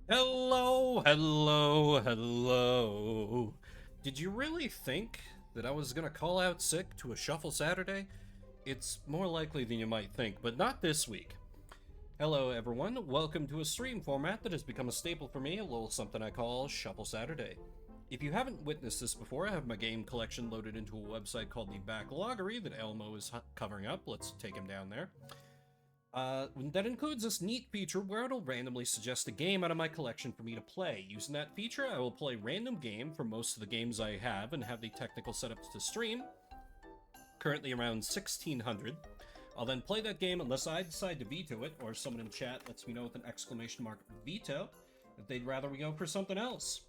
Hello, hello, hello. Did you really think that I was gonna call out sick to a Shuffle Saturday? It's more likely than you might think, but not this week. Hello, everyone. Welcome to a stream format that has become a staple for me, a little something I call Shuffle Saturday. If you haven't witnessed this before, I have my game collection loaded into a website called the Backloggery that Elmo is covering up. Let's take him down there. That includes this neat feature where it'll randomly suggest a game out of my collection for me to play. Using that feature, I will play a random game for most of the games I have and have the technical setups to stream, currently around 1600. I'll then play that game unless I decide to veto it, or someone in chat lets me know with an exclamation mark veto if they'd rather we go for something else.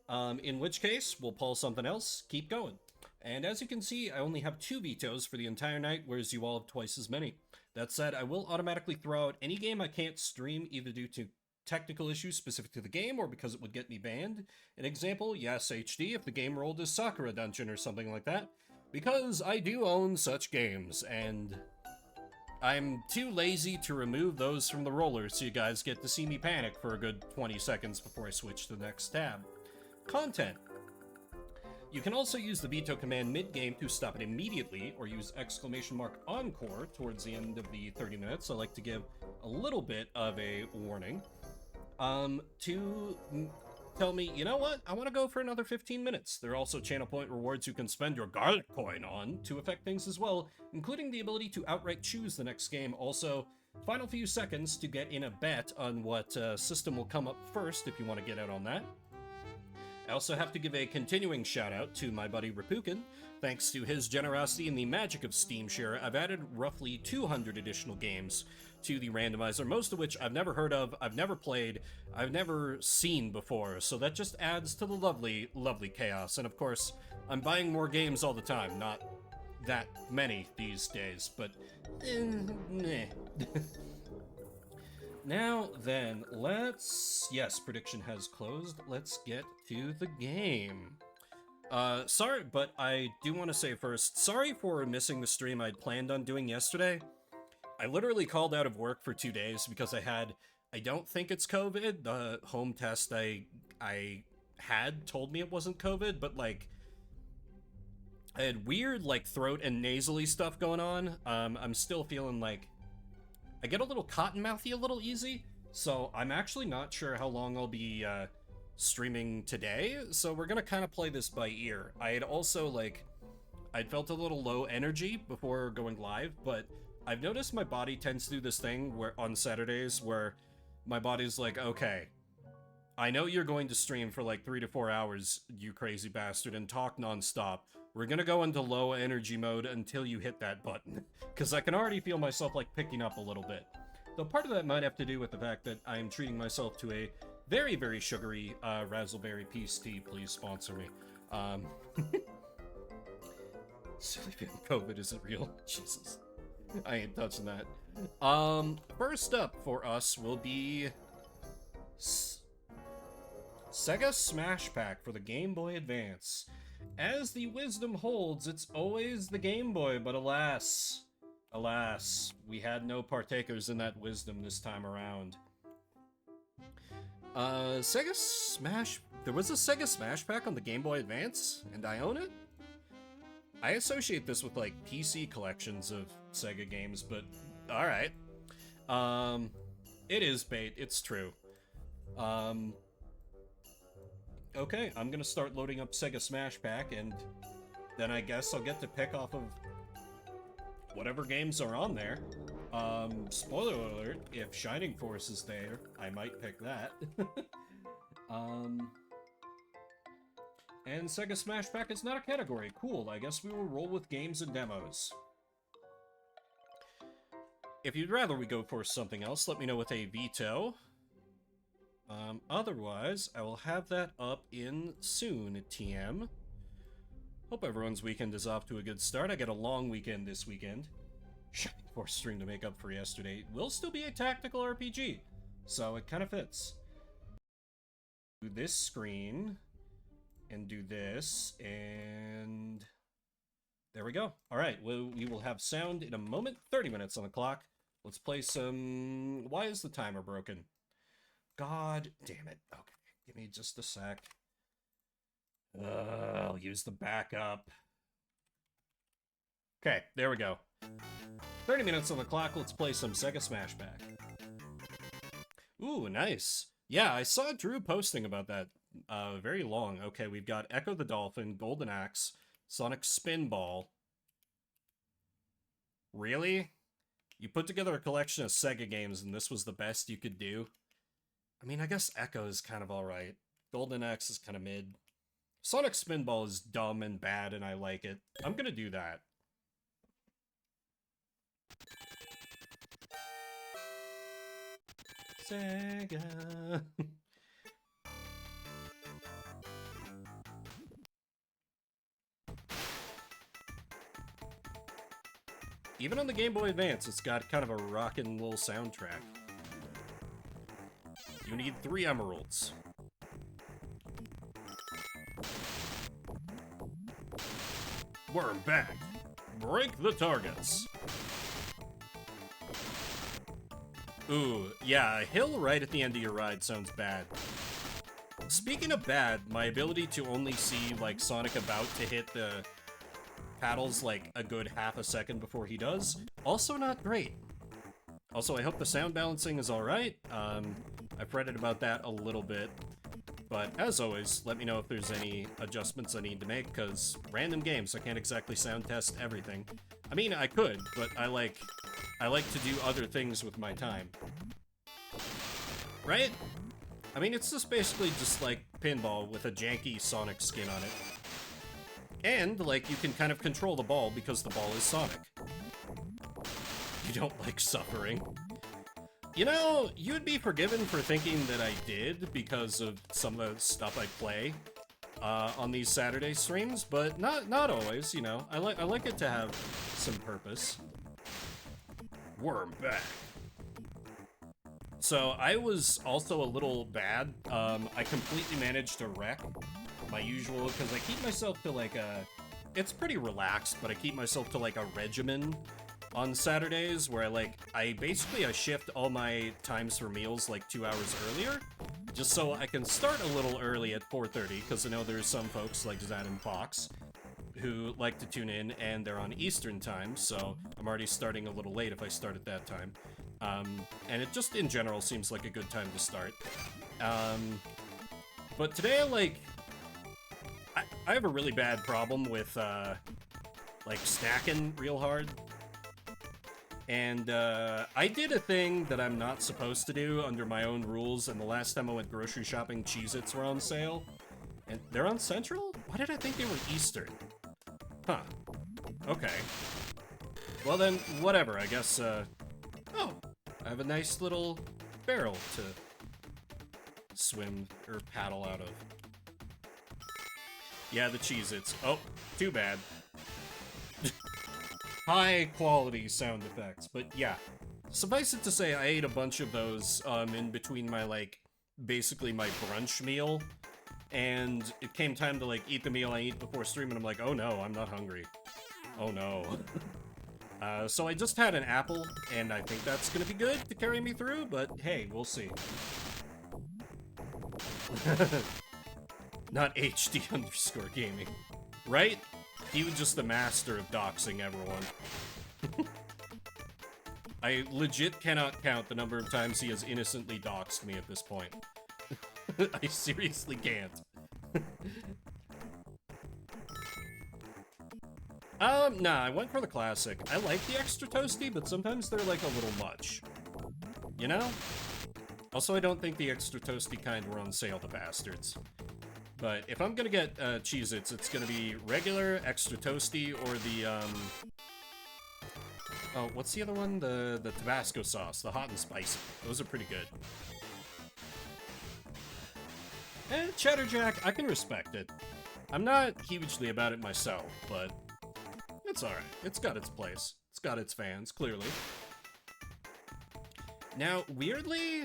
In which case, we'll pull something else, keep going. And as you can see, I only have 2 vetoes for the entire night, whereas you all have twice as many. That said, I will automatically throw out any game I can't stream, either due to technical issues specific to the game or because it would get me banned. An example, yes, HD, if the game rolled as Sakura Dungeon or something like that, because I do own such games, and I'm too lazy to remove those from the roller, so you guys get to see me panic for a good 20 seconds before I switch to the next tab. Content. You can also use the veto command mid-game to stop it immediately, or use exclamation mark encore towards the end of the 30 minutes. I like to give a little bit of a warning to tell me, you know what, I want to go for another 15 minutes. There are also channel point rewards you can spend your garlic coin on to affect things as well, including the ability to outright choose the next game. Also, final few seconds to get in a bet on what system will come up first if you want to get out on that. I also have to give a continuing shout out to my buddy Rapukin. Thanks to his generosity and the magic of Steam Share, I've added roughly 200 additional games to the randomizer, most of which I've never heard of, I've never played, I've never seen before, so that just adds to the lovely, lovely chaos. And of course, I'm buying more games all the time, not that many these days, but meh. Now then, yes, prediction has closed. Let's get to the game. Sorry, but I do want to say first, sorry for missing the stream I'd planned on doing yesterday. I literally called out of work for 2 days because I don't think it's COVID. The home test I had told me it wasn't COVID, but like, I had weird like throat and nasally stuff going on. I'm still feeling like I get a little cottonmouthy a little easy, so I'm actually not sure how long I'll be streaming today, so we're gonna kind of play this by ear. I had also, like, I'd felt a little low energy before going live, but I've noticed my body tends to do this thing where on Saturdays where my body's like, okay, I know you're going to stream for like 3 to 4 hours, you crazy bastard, and talk nonstop. We're gonna go into low energy mode until you hit that button, because I can already feel myself like picking up a little bit. Though part of that might have to do with the fact that I'm treating myself to a very, very sugary Razzleberry Peace Tea. Please sponsor me. Silly fan, COVID isn't real. Jesus. I ain't touching that. First up for us will be Sega Smash Pack for the Game Boy Advance. As the wisdom holds, it's always the Game Boy, but alas, we had no partakers in that wisdom this time around. Sega Smash... There was a Sega Smash Pack on the Game Boy Advance, and I own it? I associate this with, like, PC collections of Sega games, but alright. It is bait, it's true. Okay, I'm gonna start loading up Sega Smash Pack, and then I guess I'll get to pick off of whatever games are on there. Spoiler alert, if Shining Force is there, I might pick that. And Sega Smash Pack is not a category. Cool, I guess we will roll with games and demos. If you'd rather we go for something else, let me know with a veto. Otherwise, I will have that up in soon, TM. Hope everyone's weekend is off to a good start. I get a long weekend this weekend. Shining Force stream to make up for yesterday. It will still be a tactical RPG, so it kind of fits. Do this screen, and do this, and there we go. Alright, we will have sound in a moment. 30 minutes on the clock. Let's play some... Why is the timer broken? God damn it. Okay, give me just a sec. I'll use the backup. Okay, there we go. 30 minutes on the clock, let's play some Sega Smash Back. Ooh, nice. Yeah, I saw Drew posting about that very long. Okay, we've got Echo the Dolphin, Golden Axe, Sonic Spinball. Really? You put together a collection of Sega games and this was the best you could do? I mean, I guess Echo is kind of alright. Golden Axe is kind of mid. Sonic Spinball is dumb and bad and I like it. I'm gonna do that. Sega. Even on the Game Boy Advance, it's got kind of a rockin' little soundtrack. You need 3 emeralds. Worm back. Break the targets. Ooh, yeah, a hill right at the end of your ride sounds bad. Speaking of bad, my ability to only see, like, Sonic about to hit the paddles, like, a good half a second before he does, also not great. Also, I hope the sound balancing is alright. I've fretted about that a little bit. But, as always, let me know if there's any adjustments I need to make, because random games, I can't exactly sound test everything. I mean, I could, but I like to do other things with my time. Right? I mean, it's just basically just like pinball with a janky Sonic skin on it. And, like, you can kind of control the ball because the ball is Sonic. You don't like suffering. You know, you'd be forgiven for thinking that I did because of some of the stuff I play on these Saturday streams, but not always, you know. I like it to have some purpose. Worm back. So I was also a little bad. I completely managed to wreck my usual, because I keep myself to like a, it's pretty relaxed, but I keep myself to like a regimen on Saturdays where I basically shift all my times for meals like 2 hours earlier, just so I can start a little early at 4:30, because I know there's some folks like Zad and Fox who like to tune in and they're on Eastern time, so I'm already starting a little late if I start at that time. And it just in general seems like a good time to start. But today, I have a really bad problem with, stacking real hard. And, I did a thing that I'm not supposed to do under my own rules, and the last time I went grocery shopping, Cheez-Its were on sale. And they're on Central? Why did I think they were Eastern? Huh. Okay. Well then, whatever, I guess, oh! I have a nice little barrel to swim, or paddle out of. Yeah, the Cheez-Its. Oh, too bad. High quality sound effects, but yeah. Suffice it to say, I ate a bunch of those, in between my, basically my brunch meal. And it came time to, eat the meal I eat before stream, and I'm like, oh no, I'm not hungry. Oh no. So I just had an apple, and I think that's gonna be good to carry me through, but hey, we'll see. Not HD_gaming. Right? He was just the master of doxing everyone. I legit cannot count the number of times he has innocently doxed me at this point. I seriously can't. Nah, I went for the classic. I like the extra toasty, but sometimes they're, a little much. You know? Also, I don't think the extra toasty kind were on sale, the bastards. But if I'm gonna get, Cheez-Its, it's gonna be regular, extra toasty, or the, oh, what's the other one? The Tabasco sauce, the hot and spicy. Those are pretty good. And Cheddar Jack, I can respect it. I'm not hugely about it myself, but it's alright. It's got its place. It's got its fans, clearly. Now, weirdly,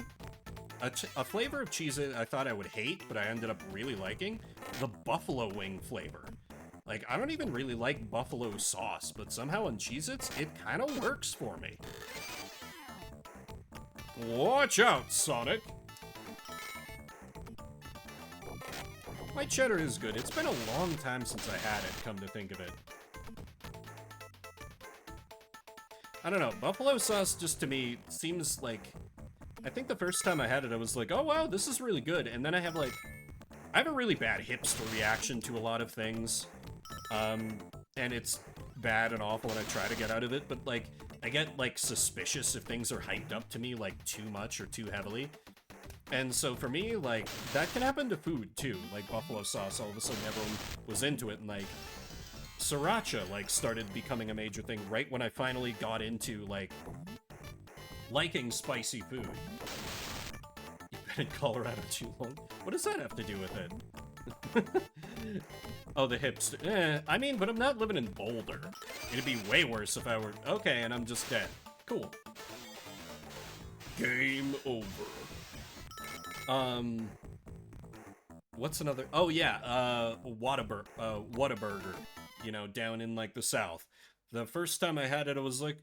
a flavor of Cheez-It I thought I would hate, but I ended up really liking, the buffalo wing flavor. I don't even really like buffalo sauce, but somehow on Cheez-Its, it kind of works for me. Watch out, Sonic! White cheddar is good. It's been a long time since I had it, come to think of it. I don't know, buffalo sauce just to me seems like... I think the first time I had it, I was like, oh wow, this is really good. And then I have a really bad hipster reaction to a lot of things. And it's bad and awful and I try to get out of it, but like, I get like suspicious if things are hyped up to me like too much or too heavily. And so for me, like, that can happen to food too. Like buffalo sauce, all of a sudden everyone was into it, and like, sriracha, like, started becoming a major thing right when I finally got into, like, liking spicy food. You've been in Colorado too long? What does that have to do with it? Oh, the hipster. I mean, but I'm not living in Boulder. It'd be way worse if I were... Okay, and I'm just dead. Cool. Game over. What's another... Oh, yeah, Whataburger. You know, down in, like, the South. The first time I had it, I was like,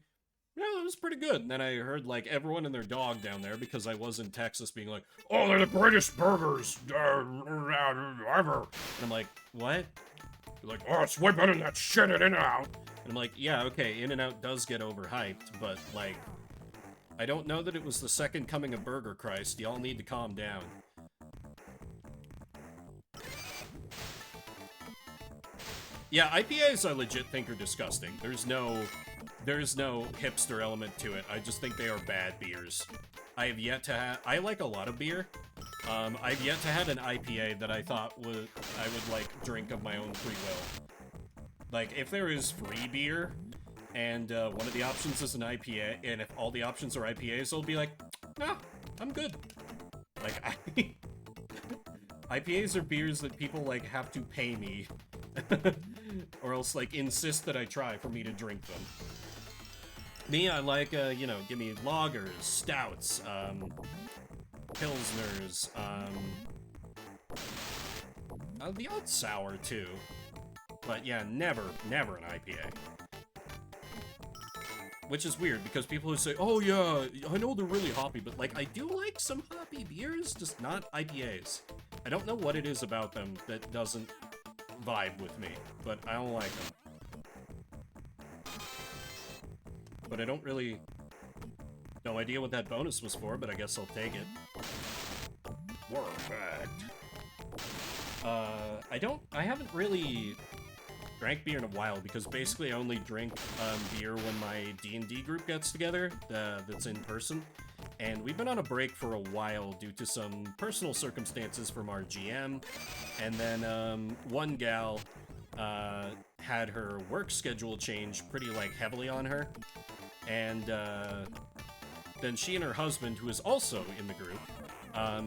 yeah, that was pretty good. And then I heard, like, everyone and their dog down there, because I was in Texas, being like, oh, they're the greatest burgers ever. And I'm like, what? They're like, oh, it's way better than that shit at In-N-Out. And I'm like, yeah, okay, In-N-Out does get overhyped, but, like, I don't know that it was the second coming of Burger Christ. Y'all need to calm down. Yeah, IPAs I legit think are disgusting. There's no hipster element to it. I just think they are bad beers. I have yet to have... I like a lot of beer. I've yet to have an IPA that I thought I would, like, drink of my own free will. Like, if there is free beer, and one of the options is an IPA, and if all the options are IPAs, I'll be like, nah, I'm good. Like, IPAs are beers that people, like, have to pay me. Or else, like, insist that I try for me to drink them. Me, I like, you know, give me lagers, stouts, pilsners, the odd sour, too. But yeah, never an IPA. Which is weird, because people who say, oh yeah, I know they're really hoppy, but, like, I do like some hoppy beers, just not IPAs. I don't know what it is about them that doesn't vibe with me, but I don't like them. But I don't really... No idea what that bonus was for, but I guess I'll take it. Perfect. I haven't really drank beer in a while, because basically I only drink beer when my D&D group gets together, that's in person. And we've been on a break for a while due to some personal circumstances from our GM. And then one gal had her work schedule change pretty, like, heavily on her. And then she and her husband, who is also in the group,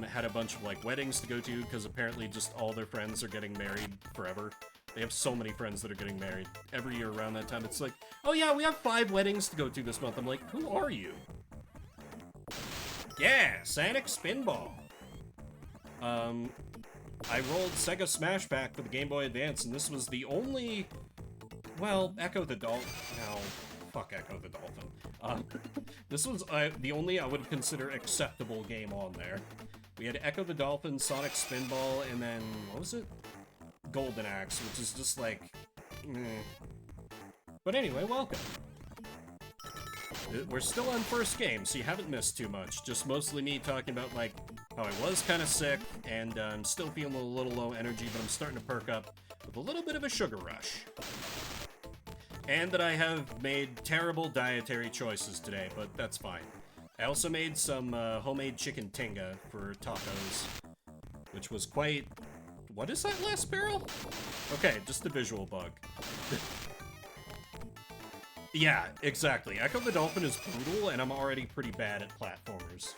had a bunch of, like, weddings to go to, because apparently just all their friends are getting married forever. They have so many friends that are getting married. Every year around that time, it's like, oh yeah, we have 5 weddings to go to this month. I'm like, who are you? Yeah, Sonic Spinball. I rolled Sega Smash Pack for the Game Boy Advance, and this was the only... Well, Echo the Dolphin... No, fuck Echo the Dolphin. This was the only I would consider acceptable game on there. We had Echo the Dolphin, Sonic Spinball, and then... What was it? Golden Axe, which is just like... But anyway, welcome. We're still on first game, so you haven't missed too much. Just mostly me talking about, like, how I was kind of sick, and I'm still feeling a little low energy, but I'm starting to perk up with a little bit of a sugar rush. And that I have made terrible dietary choices today, but that's fine. I also made some homemade chicken tinga for tacos, which was quite... What is that last barrel? Okay, just a visual bug. Yeah, exactly. Echo the Dolphin is brutal, and I'm already pretty bad at platformers.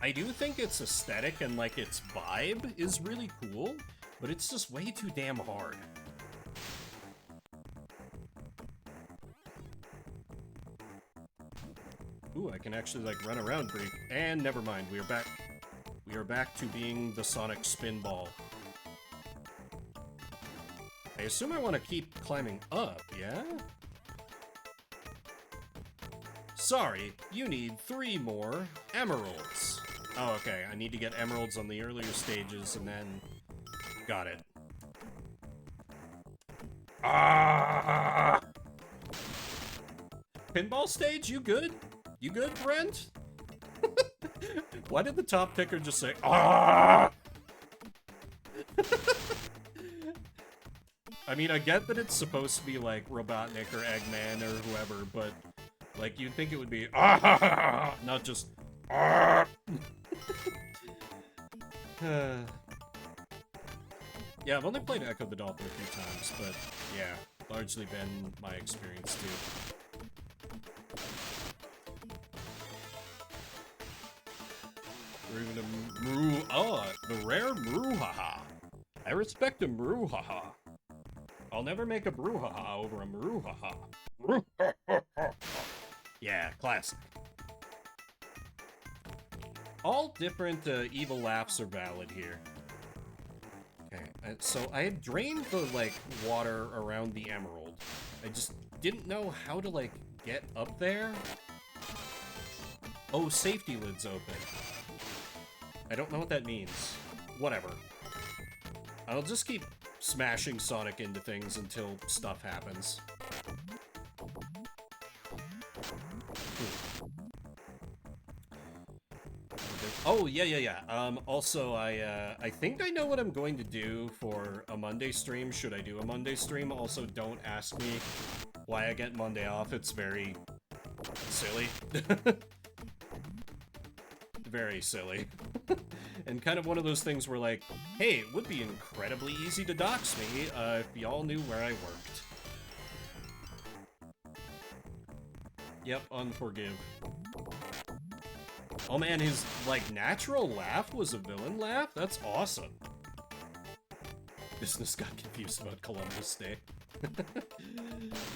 I do think its aesthetic and, like, its vibe is really cool, but it's just way too damn hard. Ooh, I can actually, like, run around brief. And never mind, we are back. We are back to being the Sonic Spinball. I assume I want to keep climbing up, yeah? Sorry, you need 3 more emeralds. Oh, okay. I need to get emeralds on the earlier stages, and then... Got it. Ah! Pinball stage, you good? You good, friend? Why did the top ticker just say, ah? I mean, I get that it's supposed to be like Robotnik or Eggman or whoever, but like you'd think it would be ah, not just ah. Yeah, I've only played Echo the Dolphin a few times, but yeah, largely been my experience too. We're even a Mru. Oh, the rare Mruhaha. I respect a Mruhaha. I'll never make a brouhaha over a Mruhaha. Yeah, classic. All different evil laughs are valid here. Okay, so I had drained the, like, water around the emerald. I just didn't know how to, like, get up there. Oh, safety lid's open. I don't know what that means. Whatever. I'll just keep smashing Sonic into things until stuff happens. Oh, yeah. Also, I think I know what I'm going to do for a Monday stream, should I do a Monday stream. Also, don't ask me why I get Monday off. It's very silly. Very silly. And kind of one of those things where, like, hey, it would be incredibly easy to dox me if y'all knew where I worked. Yep, unforgive. Oh man, his, like, natural laugh was a villain laugh? That's awesome. Business got confused about Columbus Day.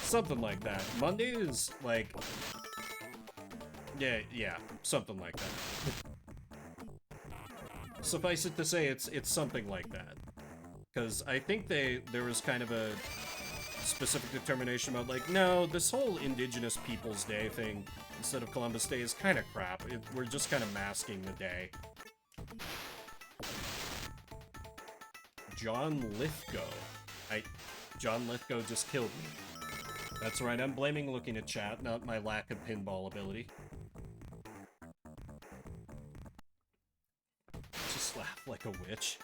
Something like that. Monday is, like... Yeah, something like that. Suffice it to say, it's something like that. Because I think there was kind of a specific determination about, like, no, this whole Indigenous Peoples Day thing, instead of Columbus Day, is kind of crap. We're just kind of masking the day. John Lithgow. John Lithgow just killed me. That's right, I'm blaming looking at chat, not my lack of pinball ability. Just laugh like a witch.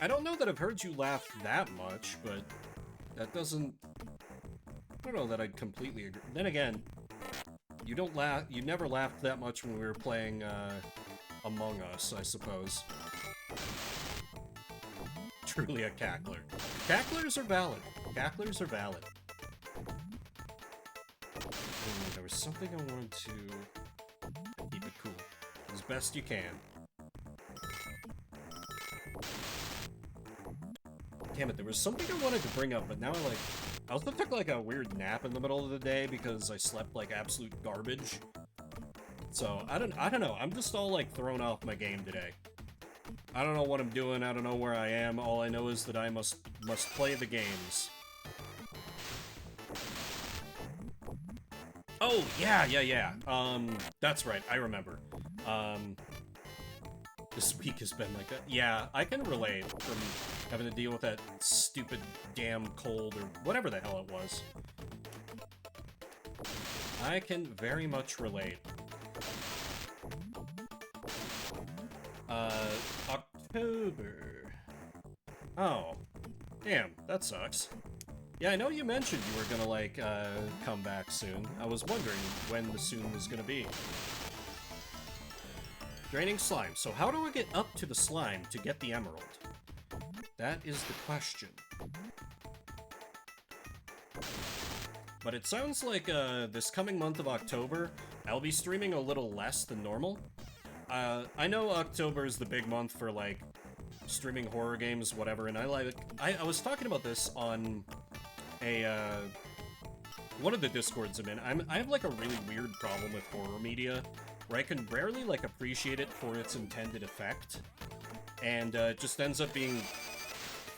I don't know that I've heard you laugh that much, but that doesn't... I don't know that I'd completely agree. Then again, you don't laugh. You never laughed that much when we were playing Among Us, I suppose. Truly a cackler. Cacklers are valid. Cacklers are valid. There was something I wanted to keep it cool as best you can. Damn it, there was something I wanted to bring up, but now I also took like a weird nap in the middle of the day because I slept like absolute garbage. So, I don't know, I'm just all like thrown off my game today. I don't know what I'm doing, I don't know where I am, all I know is that I must play the games. Oh, yeah. That's right, I remember. This week has been like that. Yeah, I can relate from having to deal with that stupid damn cold or whatever the hell it was. I can very much relate. October. Oh. Damn, that sucks. Yeah, I know you mentioned you were gonna, like, come back soon. I was wondering when the soon was gonna be. Draining slime. So how do I get up to the slime to get the emerald? That is the question. But it sounds like this coming month of October, I'll be streaming a little less than normal. I know October is the big month for, like, streaming horror games, whatever, and I was talking about this on one of the Discords I'm in. I have, like, a really weird problem with horror media, where I can rarely, like, appreciate it for its intended effect, and it just ends up being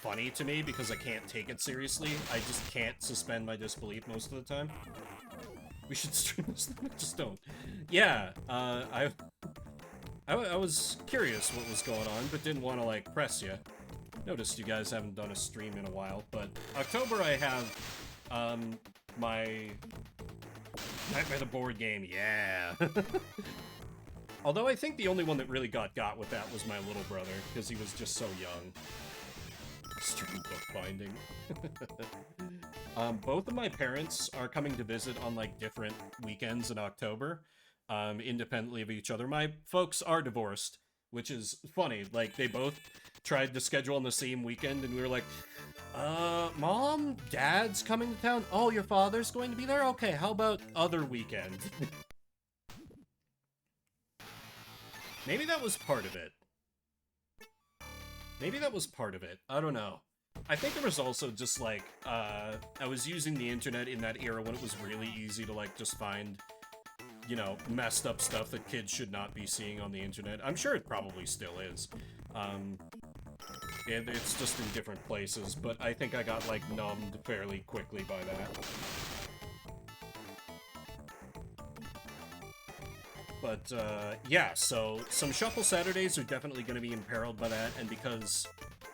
funny to me because I can't take it seriously. I just can't suspend my disbelief most of the time. We should stream this. Just don't. Yeah, I was curious what was going on, but didn't want to, like, press you. Noticed you guys haven't done a stream in a while, but October I have, my Nightmare the Board Game, yeah. Although I think the only one that really got with that was my little brother, because he was just so young. Stream bookbinding. Both of my parents are coming to visit on, like, different weekends in October, independently of each other. My folks are divorced, which is funny. Like, they both tried to schedule on the same weekend, and we were like, Mom, Dad's coming to town? Oh, your father's going to be there? Okay, how about other weekend? Maybe that was part of it. Maybe that was part of it. I don't know. I think there was also just, like, I was using the internet in that era when it was really easy to, like, just find, you know, messed up stuff that kids should not be seeing on the internet. I'm sure it probably still is. It's just in different places, but I think I got, like, numbed fairly quickly by that. But, yeah, so some Shuffle Saturdays are definitely going to be imperiled by that, and because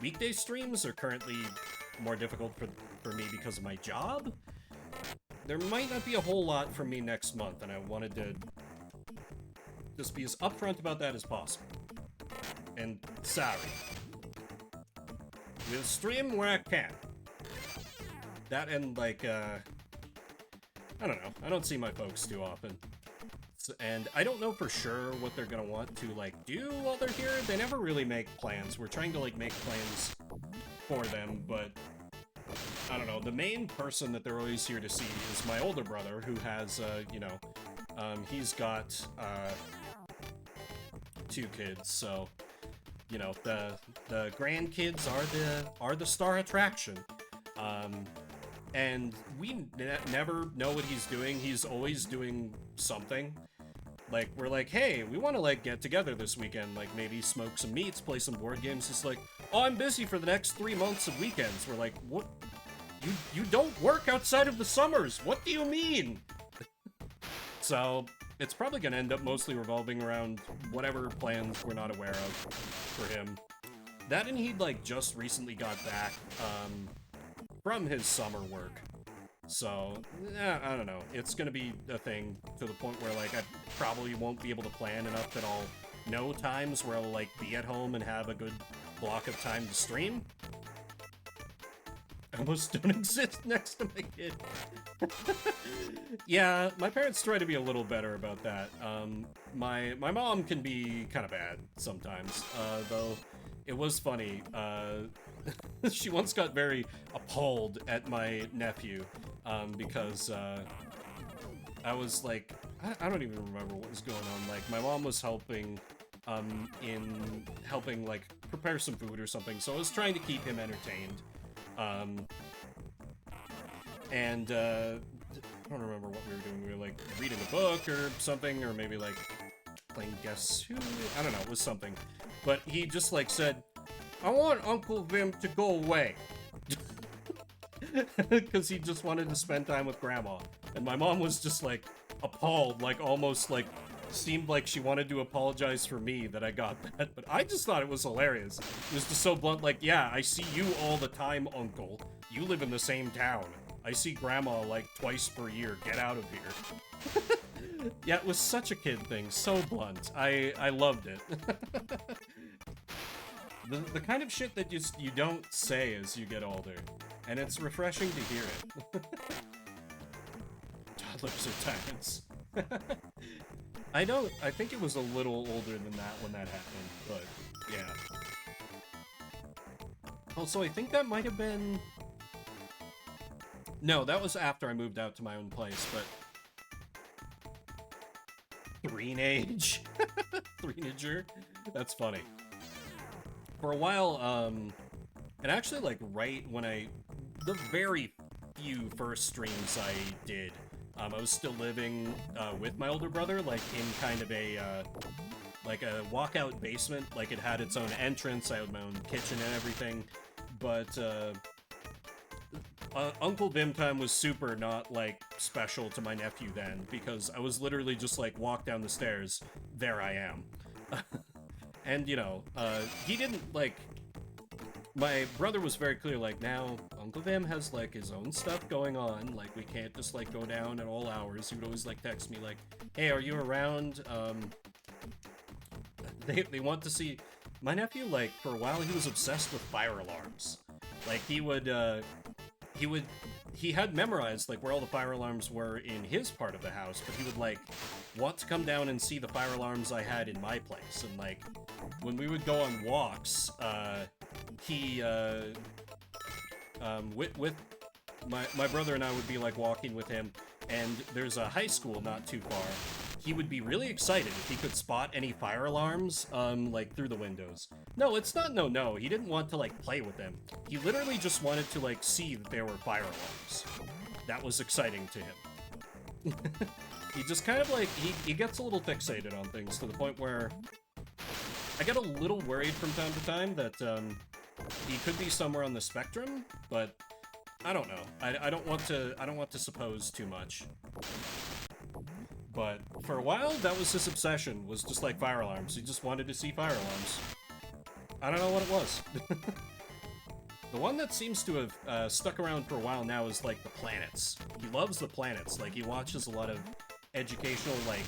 weekday streams are currently more difficult for me because of my job, there might not be a whole lot from me next month, and I wanted to just be as upfront about that as possible. And sorry. We'll stream where I can. That and, like, I don't know. I don't see my folks too often. And I don't know for sure what they're gonna want to, like, do while they're here. They never really make plans. We're trying to, like, make plans for them, but I don't know. The main person that they're always here to see is my older brother, who has, you know, he's got, 2 kids, so, you know, the grandkids are the star attraction. And we never know what he's doing. He's always doing something. Like, we're like, hey, we want to, like, get together this weekend. Like, maybe smoke some meats, play some board games. It's like, oh, I'm busy for the next 3 months of weekends. We're like, what? You don't work outside of the summers. What do you mean? So, it's probably going to end up mostly revolving around whatever plans we're not aware of for him. That and he'd, like, just recently got back, from his summer work. So, I don't know. It's gonna be a thing to the point where, like, I probably won't be able to plan enough that I'll know times where I'll, like, be at home and have a good block of time to stream. I almost don't exist next to my kid. Yeah, my parents try to be a little better about that. My mom can be kind of bad sometimes, though it was funny. She once got very appalled at my nephew, because, I was like, I don't even remember what was going on. Like, my mom was helping, like, prepare some food or something, so I was trying to keep him entertained. And, I don't remember what we were doing. We were, like, reading a book or something, or maybe, like, playing Guess Who? I don't know, it was something. But he just, like, said, I want Uncle Vim to go away. Because he just wanted to spend time with Grandma. And my mom was just, like, appalled, like, almost, like, seemed like she wanted to apologize for me that I got that. But I just thought it was hilarious. It was just so blunt, like, yeah, I see you all the time, Uncle. You live in the same town. I see Grandma, like, twice per year. Get out of here. Yeah, it was such a kid thing. So blunt. I loved it. The kind of shit that just you don't say as you get older. And it's refreshing to hear it. Toddlers are tyrants. I think it was a little older than that when that happened, but yeah. Also, I think that might have been... No, that was after I moved out to my own place, but... Threenage? Threenager? That's funny. For a while, and actually, like, right when the very few first streams I did, I was still living, with my older brother, like, in kind of a, like a walkout basement. Like, it had its own entrance, I had my own kitchen and everything, but, Uncle Vim time was super not, like, special to my nephew then, because I was literally just, like, walk down the stairs, there I am. And, you know, he didn't, like... My brother was very clear, like, now, Uncle Vim has, like, his own stuff going on, like, we can't just, like, go down at all hours. He would always, like, text me, like, hey, are you around? They want to see... My nephew, like, for a while, he was obsessed with fire alarms. Like, he had memorized, like, where all the fire alarms were in his part of the house, but he would, like, want to come down and see the fire alarms I had in my place. And, like, when we would go on walks, with my brother and I would be, like, walking with him, and there's a high school not too far. He would be really excited if he could spot any fire alarms, like, through the windows. No, it's not no. He didn't want to, like, play with them. He literally just wanted to, like, see that there were fire alarms. That was exciting to him. He just kind of, like, he gets a little fixated on things to the point where I get a little worried from time to time that, he could be somewhere on the spectrum, but I don't know. I don't want to suppose too much. But for a while, that was his obsession, was just like fire alarms. He just wanted to see fire alarms. I don't know what it was. The one that seems to have stuck around for a while now is, like, the planets. He loves the planets. Like, he watches a lot of educational, like,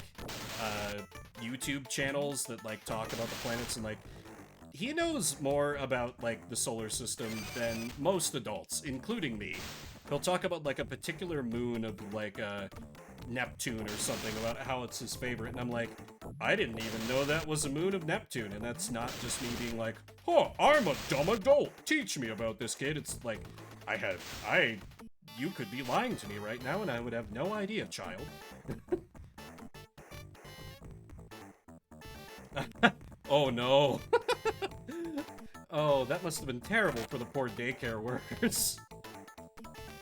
YouTube channels that, like, talk about the planets, and, like, he knows more about, like, the solar system than most adults, including me. He'll talk about, like, a particular moon of, like, Neptune or something, about how it's his favorite, and I'm like, I didn't even know that was a moon of Neptune, and that's not just me being like, oh, I'm a dumb adult, teach me about this, kid. It's like, you could be lying to me right now, and I would have no idea, child. Oh no. Oh, that must have been terrible for the poor daycare workers.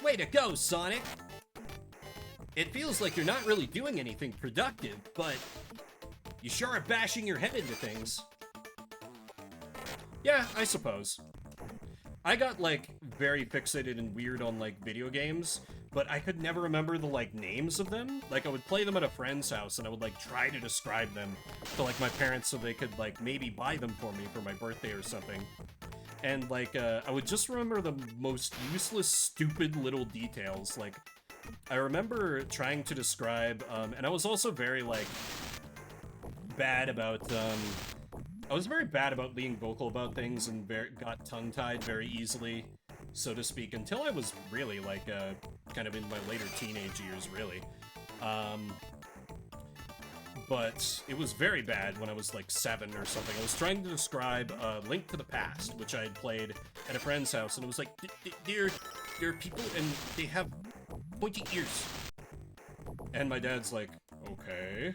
Way to go, Sonic! It feels like you're not really doing anything productive, but you sure are bashing your head into things. Yeah, I suppose. I got, like, very fixated and weird on, like, video games, but I could never remember the, like, names of them. Like, I would play them at a friend's house, and I would, like, try to describe them to, like, my parents so they could, like, maybe buy them for me for my birthday or something. And, like, I would just remember the most useless, stupid little details. Like, I remember trying to describe, and I was also very, like, bad about, I was very bad about being vocal about things and got tongue-tied very easily, so to speak, until I was really, like, kind of in my later teenage years, really. But it was very bad when I was, like, 7 or something. I was trying to describe Link to the Past, which I had played at a friend's house, and it was like, there are people, and they have pointy ears. And my dad's like, okay.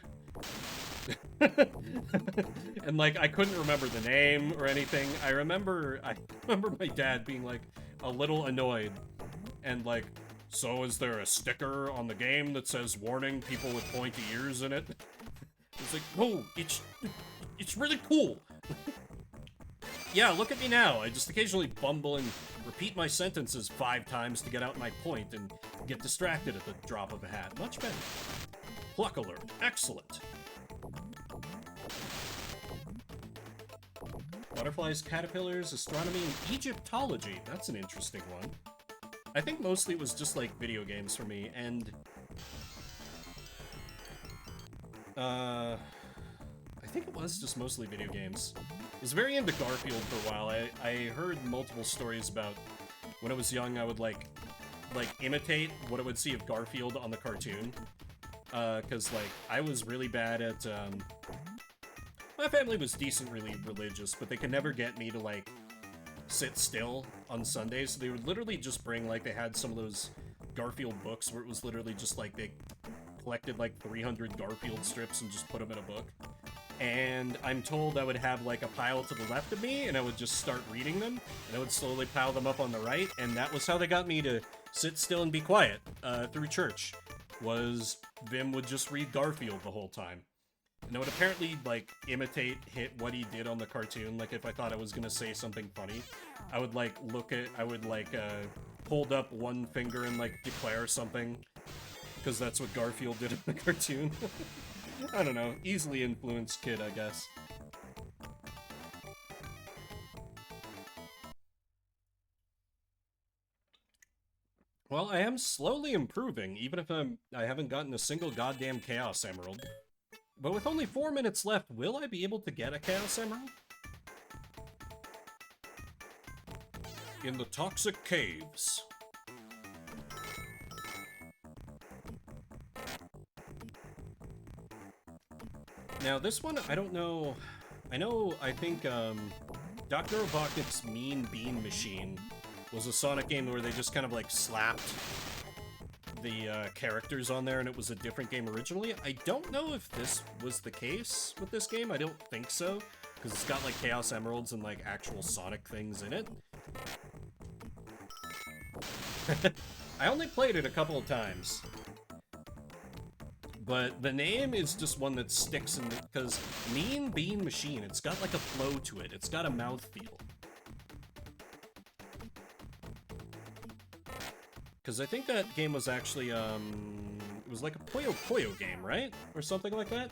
And, like, I couldn't remember the name or anything. I remember my dad being, like, a little annoyed. And, like, so is there a sticker on the game that says warning people with pointy ears in it? It's like, oh, it's really cool. Yeah, look at me now. I just occasionally bumble and repeat my sentences 5 times to get out my point and get distracted at the drop of a hat. Much better. Pluck alert. Excellent. Butterflies, caterpillars, astronomy, and Egyptology. That's an interesting one. I think mostly it was just, like, video games for me, and I think it was just mostly video games. I was very into Garfield for a while. I heard multiple stories about when I was young, I would, like, imitate what I would see of Garfield on the cartoon. Because, like, I was really bad at, my family was decently religious, but they could never get me to, like, sit still on Sundays, so they would literally just bring, like, they had some of those Garfield books where it was literally just, like, they collected, like, 300 Garfield strips and just put them in a book. And I'm told I would have, like, a pile to the left of me, and I would just start reading them, and I would slowly pile them up on the right, and that was how they got me to sit still and be quiet, through church, was Vim would just read Garfield the whole time. And it would apparently, like, hit what he did on the cartoon. Like, if I thought I was gonna say something funny, I would, like, hold up one finger and, like, declare something. Because that's what Garfield did in the cartoon. I don't know. Easily influenced kid, I guess. Well, I am slowly improving, even if I haven't gotten a single goddamn Chaos Emerald. But with only 4 minutes left, will I be able to get a Chaos Emerald? In the Toxic Caves. Now, this one, I don't know... I think, Dr. Robotnik's Mean Bean Machine was a Sonic game where they just kind of, like, slapped the characters on there and it was a different game originally. I don't know if this was the case with this game. I don't think so, because it's got, like, Chaos Emeralds and, like, actual Sonic things in it. I only played it a couple of times. But the name is just one that sticks in because Mean Bean Machine, it's got like a flow to it. It's got a mouthfeel. Because I think that game was actually, it was like a Puyo Puyo game, right? Or something like that?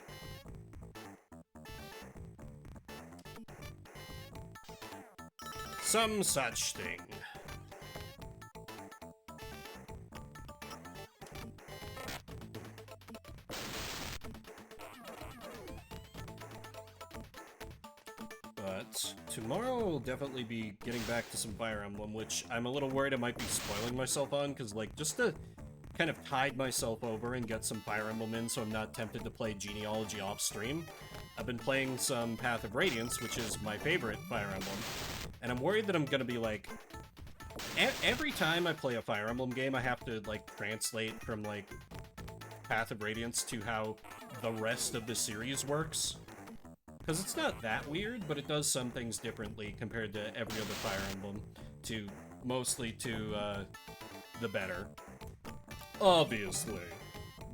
Some such thing. Tomorrow we'll definitely be getting back to some Fire Emblem, which I'm a little worried I might be spoiling myself on, because, like, just to kind of tide myself over and get some Fire Emblem in so I'm not tempted to play Genealogy off-stream, I've been playing some Path of Radiance, which is my favorite Fire Emblem, and I'm worried that I'm gonna be, like... every time I play a Fire Emblem game, I have to, like, translate from, like, Path of Radiance to how the rest of the series works. Because it's not that weird, but it does some things differently compared to every other Fire Emblem, mostly to the better. Obviously.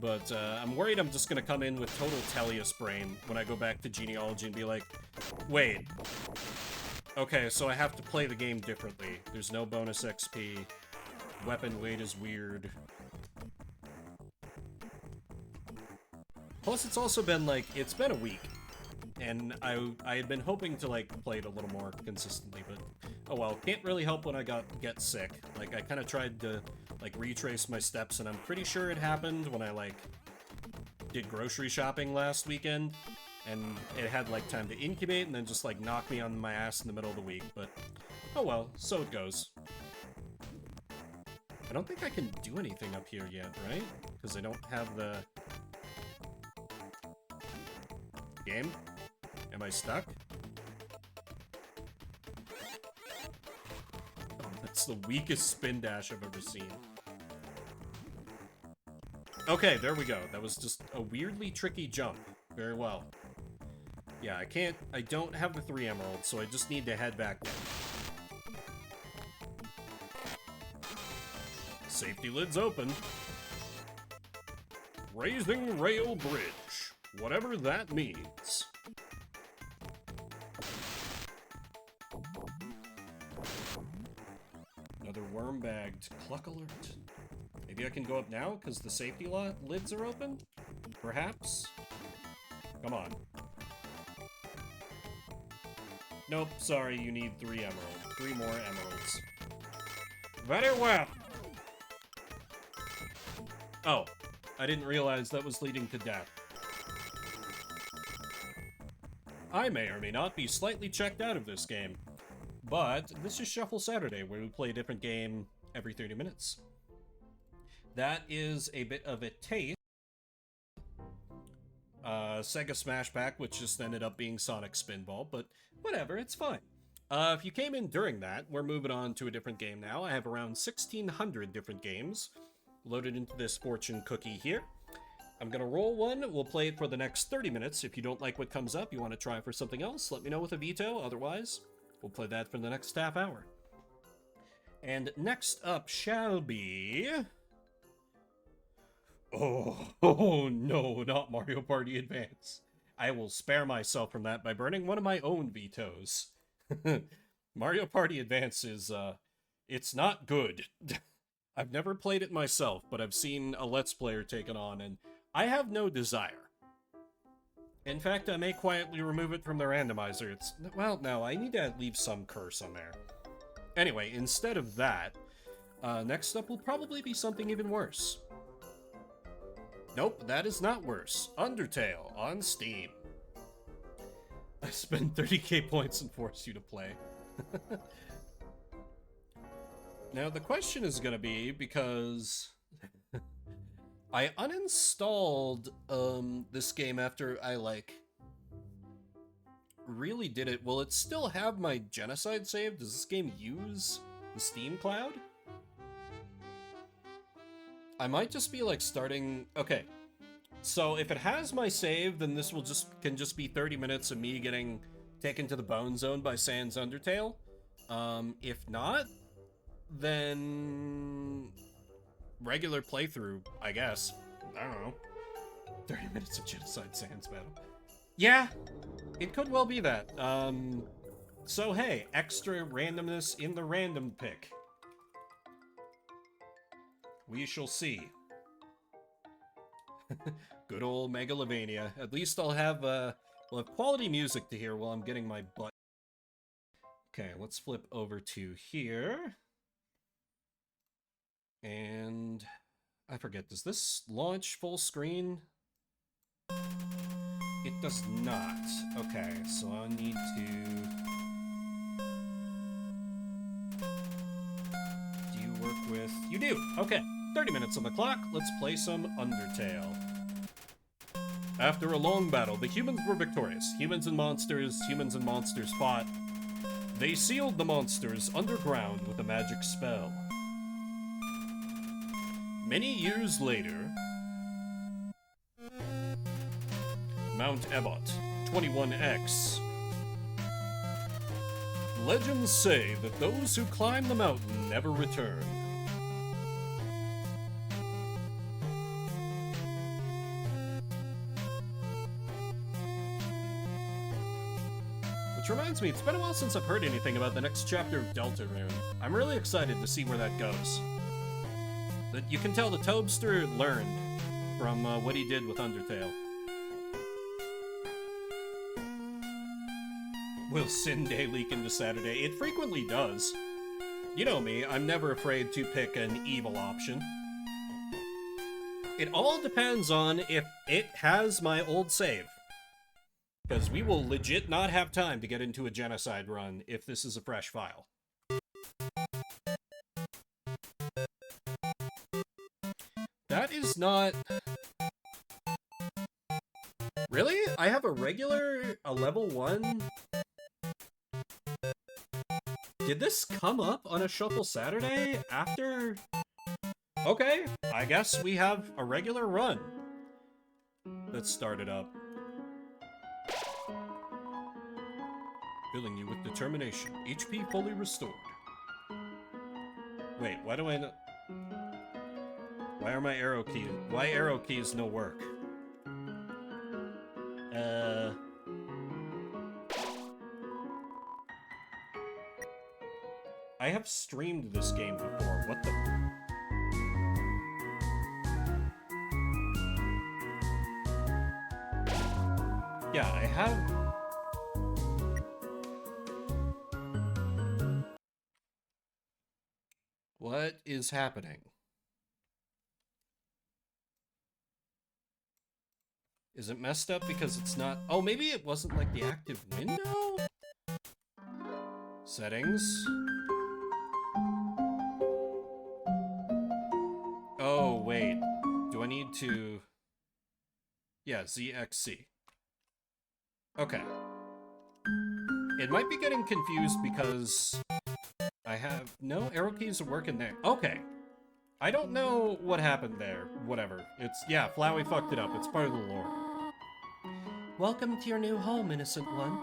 But I'm worried I'm just going to come in with total Tellius brain when I go back to Genealogy and be like, wait, okay, so I have to play the game differently. There's no bonus XP. Weapon weight is weird. Plus, it's also been, like, it's been a week. And I had been hoping to, like, play it a little more consistently, but oh well. Can't really help when I get sick. Like, I kind of tried to, like, retrace my steps, and I'm pretty sure it happened when I, like, did grocery shopping last weekend, and it had, like, time to incubate and then just, like, knock me on my ass in the middle of the week, but oh well, so it goes. I don't think I can do anything up here yet, right? Because I don't have the... game? Am I stuck? Oh, that's the weakest spin dash I've ever seen. Okay, there we go. That was just a weirdly tricky jump. Very well. Yeah, I don't have the 3 emeralds, so I just need to head back down. Safety lid's open. Raising Rail Bridge. Whatever that means. Another worm-bagged cluck alert. Maybe I can go up now because the safety lids are open? Perhaps? Come on. Nope, sorry, you need 3 emeralds. 3 more emeralds. Very well! Oh, I didn't realize that was leading to death. I may or may not be slightly checked out of this game, but this is Shuffle Saturday, where we play a different game every 30 minutes. That is a bit of a taste. Sega Smash Pack, which just ended up being Sonic Spinball, but whatever, it's fine. If you came in during that, we're moving on to a different game now. I have around 1,600 different games loaded into this fortune cookie here. I'm gonna roll one, we'll play it for the next 30 minutes. If you don't like what comes up, you want to try for something else, let me know with a veto, otherwise, we'll play that for the next half hour. And next up shall be... Oh no, not Mario Party Advance. I will spare myself from that by burning one of my own vetoes. Mario Party Advance is, it's not good. I've never played it myself, but I've seen a Let's Player take it on, and I have no desire. In fact, I may quietly remove it from the randomizer. It's, well, no, I need to leave some curse on there. Anyway, instead of that, next up will probably be something even worse. Nope, that is not worse. Undertale on Steam. I spend 30k points and force you to play. Now, the question is gonna be, because I uninstalled this game after I, like, really did it. Will it still have my genocide save? Does this game use the Steam cloud? I might just be, like, starting... Okay, so if it has my save, then this will can just be 30 minutes of me getting taken to the bone zone by Sans Undertale. If not, then regular playthrough, I guess. I don't know. 30 minutes of Genocide Sans battle. Yeah, it could well be that. So hey, extra randomness in the random pick. We shall see. Good old Megalovania. At least I'll have, we'll have quality music to hear while I'm getting my butt. Okay, let's flip over to here. And I forget, does this launch full screen? It does not. Okay, so I need to... Do you work with... You do! Okay, 30 minutes on the clock. Let's play some Undertale. After a long battle, the humans were victorious. Humans and monsters fought. They sealed the monsters underground with a magic spell. Many years later, Mount Ebott, 21X. Legends say that those who climb the mountain never return. Which reminds me, it's been a while since I've heard anything about the next chapter of Deltarune. I'm really excited to see where that goes. You can tell the Toadster learned from what he did with Undertale. Will Sin Day leak into Saturday? It frequently does. You know me, I'm never afraid to pick an evil option. It all depends on if it has my old save. Because we will legit not have time to get into a genocide run if this is a fresh file. That is not... Really? I have a level 1? Did this come up on a Shuffle Saturday after... Okay, I guess we have a regular run that started up. Filling you with determination. HP fully restored. Wait, why do I not... Why are my arrow keys... Why arrow keys no work? I have streamed this game before. What the... Yeah, I have... What is happening? Is it messed up because it's not... Oh, maybe it wasn't like the active window? Settings. Oh, wait. Do I need to... Yeah, ZXC. Okay. It might be getting confused because I have... No, arrow keys are working there. Okay. I don't know what happened there. Whatever. It's... Yeah, Flowey fucked it up. It's part of the lore. Welcome to your new home, innocent one.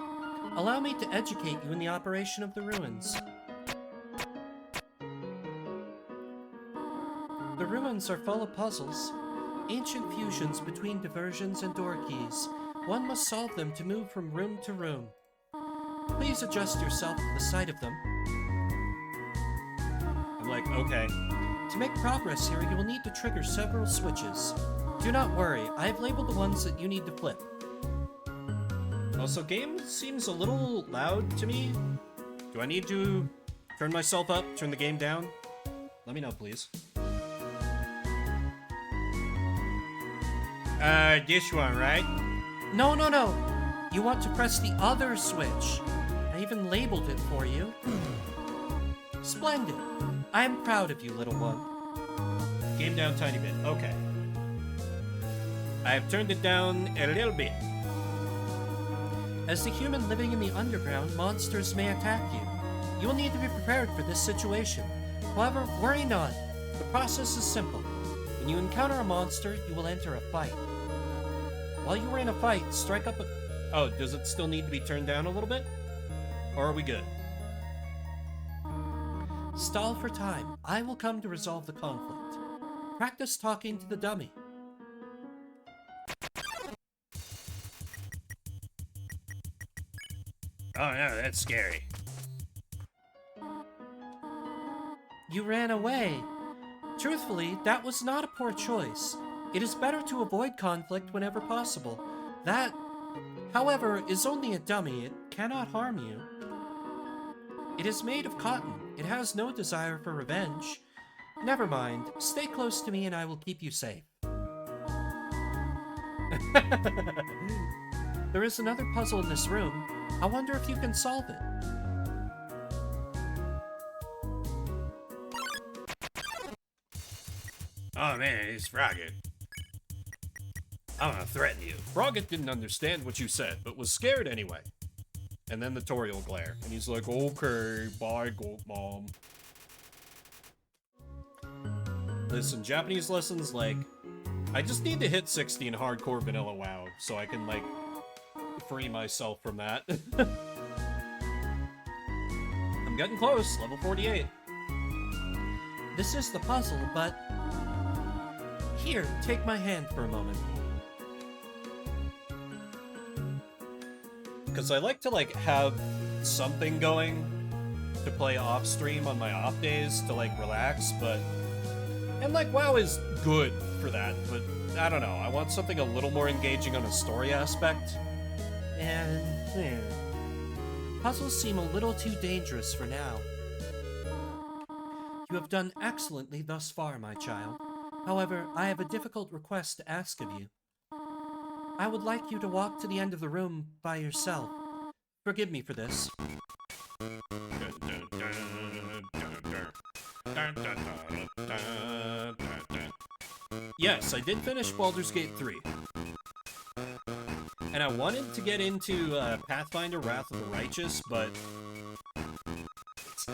Allow me to educate you in the operation of the ruins. The ruins are full of puzzles, ancient fusions between diversions and door keys, One must solve them to move from room to room. Please adjust yourself to the sight of them. I'm like, okay. To make progress here, you will need to trigger several switches. Do not worry, I have labeled the ones that you need to flip. Also, game seems a little loud to me. Do I need to turn myself up, turn the game down? Let me know, please. This one, right? No. You want to press the other switch. I even labeled it for you. Splendid. I am proud of you, little one. Game down tiny bit. Okay. I have turned it down a little bit. As a human living in the underground, monsters may attack you. You will need to be prepared for this situation. However, worry not. The process is simple. When you encounter a monster, you will enter a fight. While you are in a fight, strike up a... Oh, does it still need to be turned down a little bit? Or are we good? Stall for time. I will come to resolve the conflict. Practice talking to the dummy. Oh no, that's scary. You ran away. Truthfully, that was not a poor choice. It is better to avoid conflict whenever possible. That, however, is only a dummy. It cannot harm you. It is made of cotton. It has no desire for revenge. Never mind. Stay close to me and I will keep you safe. There is another puzzle in this room. I wonder if you can solve it. Oh man, it's Frogget. I'm gonna threaten you. Frogget didn't understand what you said, but was scared anyway. And then the Toriel glare. And he's like, okay, bye, Gold Mom. Listen, Japanese lessons, like, I just need to hit 60 in hardcore vanilla WoW, so I can, like, free myself from that. I'm getting close, level 48. This is the puzzle, but... Here, take my hand for a moment. Because I like to, like, have something going to play off-stream on my off days to, like, relax, but... And, like, WoW is good for that, but I don't know. I want something a little more engaging on a story aspect. And... Puzzles seem a little too dangerous for now. You have done excellently thus far, my child. However, I have a difficult request to ask of you. I would like you to walk to the end of the room by yourself. Forgive me for this. Yes, I did finish Baldur's Gate 3. And I wanted to get into Pathfinder Wrath of the Righteous, but...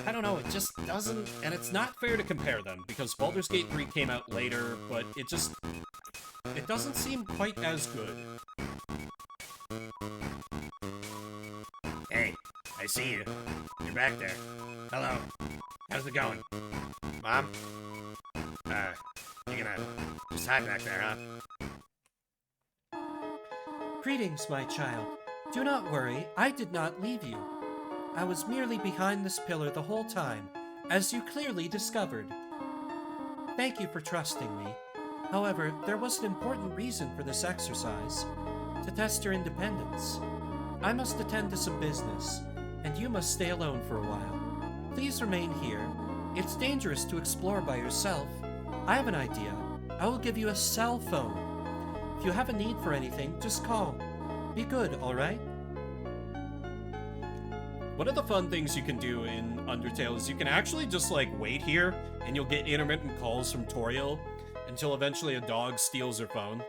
I don't know, it just doesn't... And it's not fair to compare them, because Baldur's Gate 3 came out later, but it just... It doesn't seem quite as good. Hey, I see you. You're back there. Hello. How's it going? Mom? You gonna just hide back there, huh? Greetings, my child. Do not worry, I did not leave you. I was merely behind this pillar the whole time, as you clearly discovered. Thank you for trusting me. However, there was an important reason for this exercise, to test your independence. I must attend to some business, and you must stay alone for a while. Please remain here. It's dangerous to explore by yourself. I have an idea. I will give you a cell phone. If you have a need for anything, just call. Be good, alright? One of the fun things you can do in Undertale is you can actually just, like, wait here, and you'll get intermittent calls from Toriel until eventually a dog steals her phone.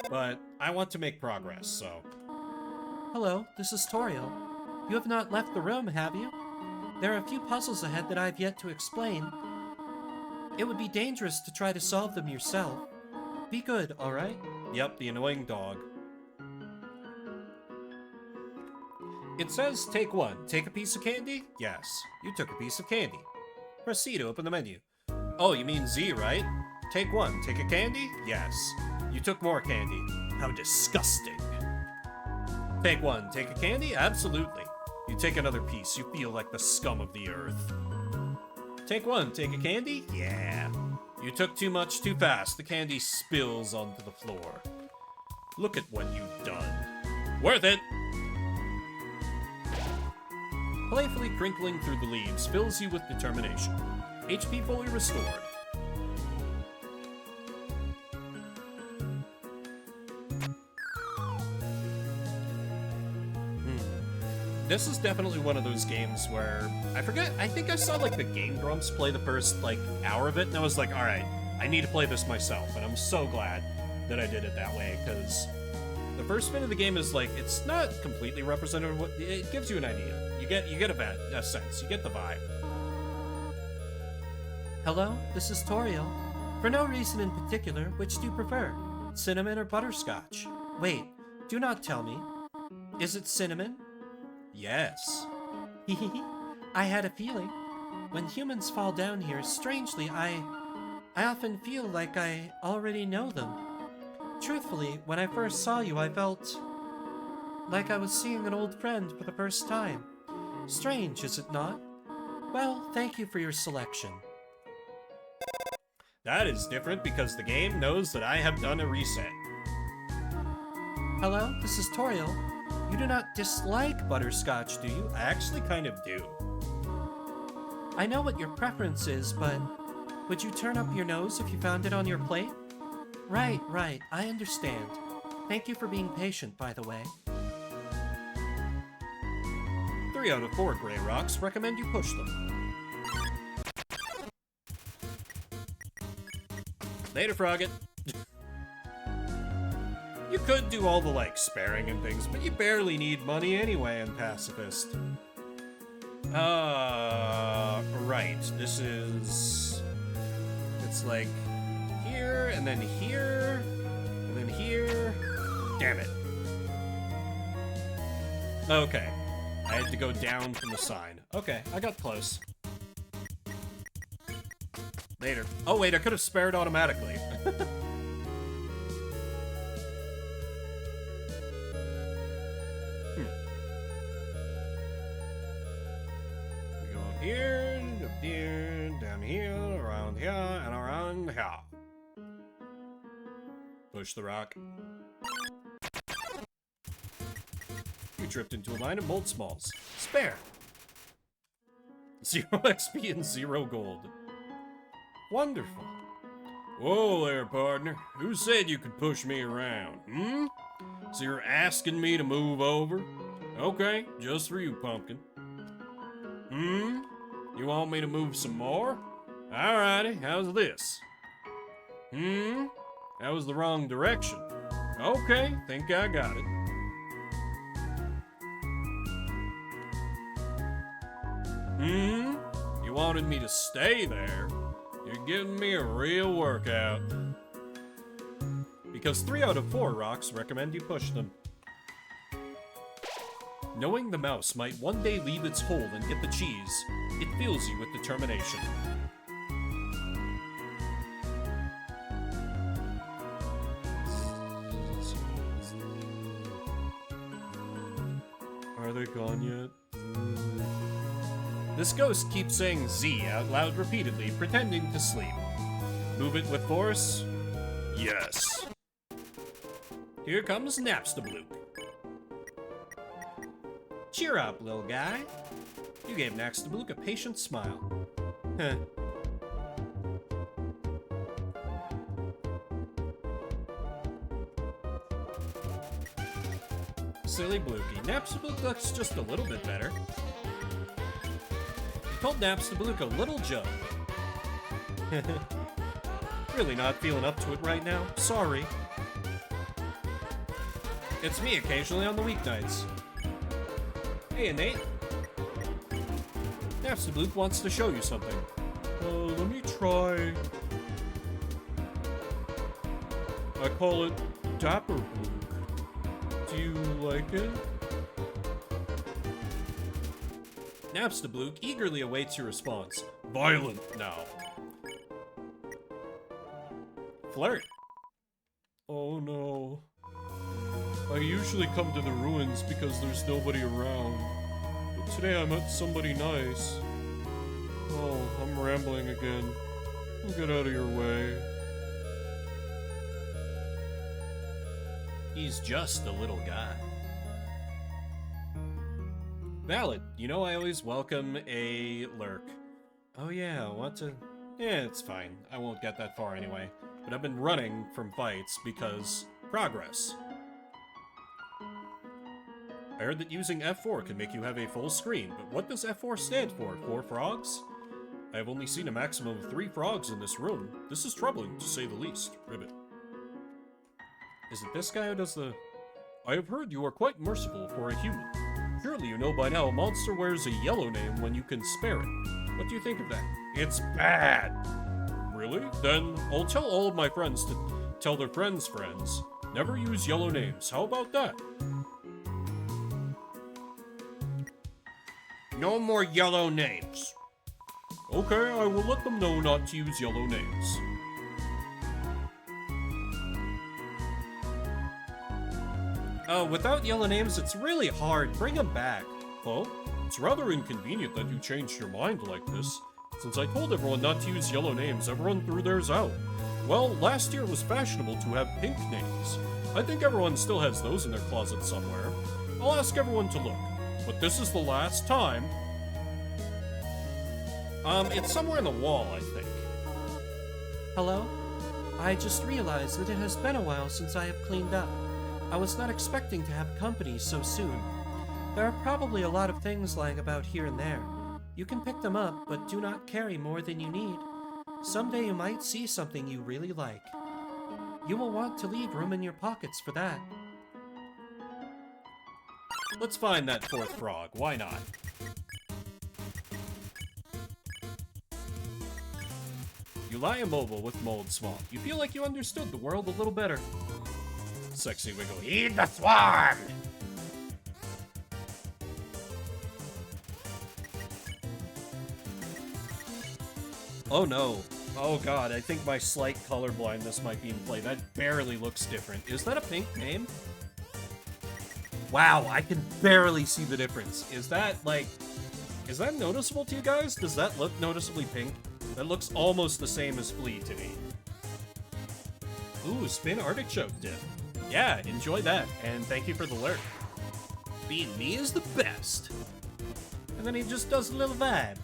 But I want to make progress, so... Hello, this is Toriel. You have not left the room, have you? There are a few puzzles ahead that I have yet to explain. It would be dangerous to try to solve them yourself. Be good, alright? Yep, the annoying dog. It says, take one. Take a piece of candy? Yes, you took a piece of candy. Press C to open the menu. Oh, you mean Z, right? Take one. Take a candy? Yes. You took more candy. How disgusting. Take one. Take a candy? Absolutely. You take another piece, you feel like the scum of the earth. Take one. Take a candy? Yeah. You took too much too fast. The candy spills onto the floor. Look at what you've done. Worth it! Playfully crinkling through the leaves fills you with determination. HP fully restored. This is definitely one of those games where, I think I saw, like, the Game Grumps play the first, like, hour of it, and I was like, alright, I need to play this myself, and I'm so glad that I did it that way, because the first bit of the game is, like, it's not completely representative of what, it gives you an idea. You get a sense, you get the vibe. Hello, this is Toriel. For no reason in particular, which do you prefer? Cinnamon or butterscotch? Wait, do not tell me. Is it cinnamon? Yes. I had a feeling. When humans fall down here, strangely, I often feel like I already know them. Truthfully, when I first saw you, I felt like I was seeing an old friend for the first time. Strange, is it not? Well, thank you for your selection. That is different because the game knows that I have done a reset. Hello, this is Toriel. You do not dislike butterscotch, do you? I actually kind of do. I know what your preference is, but would you turn up your nose if you found it on your plate? Right, I understand. Thank you for being patient, by the way. 3 out of 4 gray rocks recommend you push them. Later, Frogget. You could do all the, like, sparing and things, but you barely need money anyway in Pacifist. Right. This is... It's like here, and then here, and then here. Damn it. Okay. I had to go down from the sign. Okay, I got close. Later. Oh wait, I could have spared automatically. We go up here, down here, around here, and around here. Push the rock. You tripped into a mine of mold smalls. Spare. 0 XP and 0 gold. Wonderful. Whoa there, partner. Who said you could push me around, hmm? So you're asking me to move over? Okay, just for you, pumpkin. Hmm? You want me to move some more? Alrighty, how's this? Hmm? That was the wrong direction. Okay, think I got it. Hmm? You wanted me to stay there? You're giving me a real workout. Because 3 out of 4 rocks recommend you push them. Knowing the mouse might one day leave its hole and get the cheese, it fills you with determination. Are they gone yet? This ghost keeps saying Z out loud repeatedly, pretending to sleep. Move it with force? Yes. Here comes Napstablook. Cheer up, little guy. You gave Napstablook a patient smile. Heh. Silly Blookie. Napstablook looks just a little bit better. Told Napstablook a little joke. Really not feeling up to it right now. Sorry. It's me occasionally on the weeknights. Hey, Nate. Napstablook wants to show you something. Let me try. I call it Dapper Blook. Do you like it? Napstablook eagerly awaits your response. Violent now. Flirt. Oh no. I usually come to the ruins because there's nobody around. But today I met somebody nice. Oh, I'm rambling again. I'll get out of your way. He's just a little guy. Valid. You know I always welcome a lurk. Oh yeah, want to... Yeah, it's fine. I won't get that far anyway. But I've been running from fights because... progress. I heard that using F4 can make you have a full screen, but what does F4 stand for? 4 frogs? I have only seen a maximum of 3 frogs in this room. This is troubling, to say the least. Ribbit. Is it this guy who does the... I have heard you are quite merciful for a human. Surely you know by now a monster wears a yellow name when you can spare it. What do you think of that? It's bad! Really? Then I'll tell all of my friends to tell their friends' friends. Never use yellow names. How about that? No more yellow names. Okay, I will let them know not to use yellow names. Oh, without yellow names, it's really hard. Bring them back. Well, it's rather inconvenient that you changed your mind like this. Since I told everyone not to use yellow names, everyone threw theirs out. Well, last year it was fashionable to have pink names. I think everyone still has those in their closet somewhere. I'll ask everyone to look. But this is the last time. It's somewhere in the wall, I think. Hello? I just realized that it has been a while since I have cleaned up. I was not expecting to have company so soon. There are probably a lot of things lying about here and there. You can pick them up, but do not carry more than you need. Someday you might see something you really like. You will want to leave room in your pockets for that. Let's find that 4th frog. Why not? You lie immobile with mold swamp. You feel like you understood the world a little better. Sexy wiggle. Eat the swarm! Oh no. Oh god, I think my slight color blindness might be in play. That barely looks different. Is that a pink name? Wow, I can barely see the difference. Is that, like... Is that noticeable to you guys? Does that look noticeably pink? That looks almost the same as Flea to me. Ooh, spin artichoke dip. Yeah, enjoy that, and thank you for the lurk. Being me is the best. And then he just does a little vibe.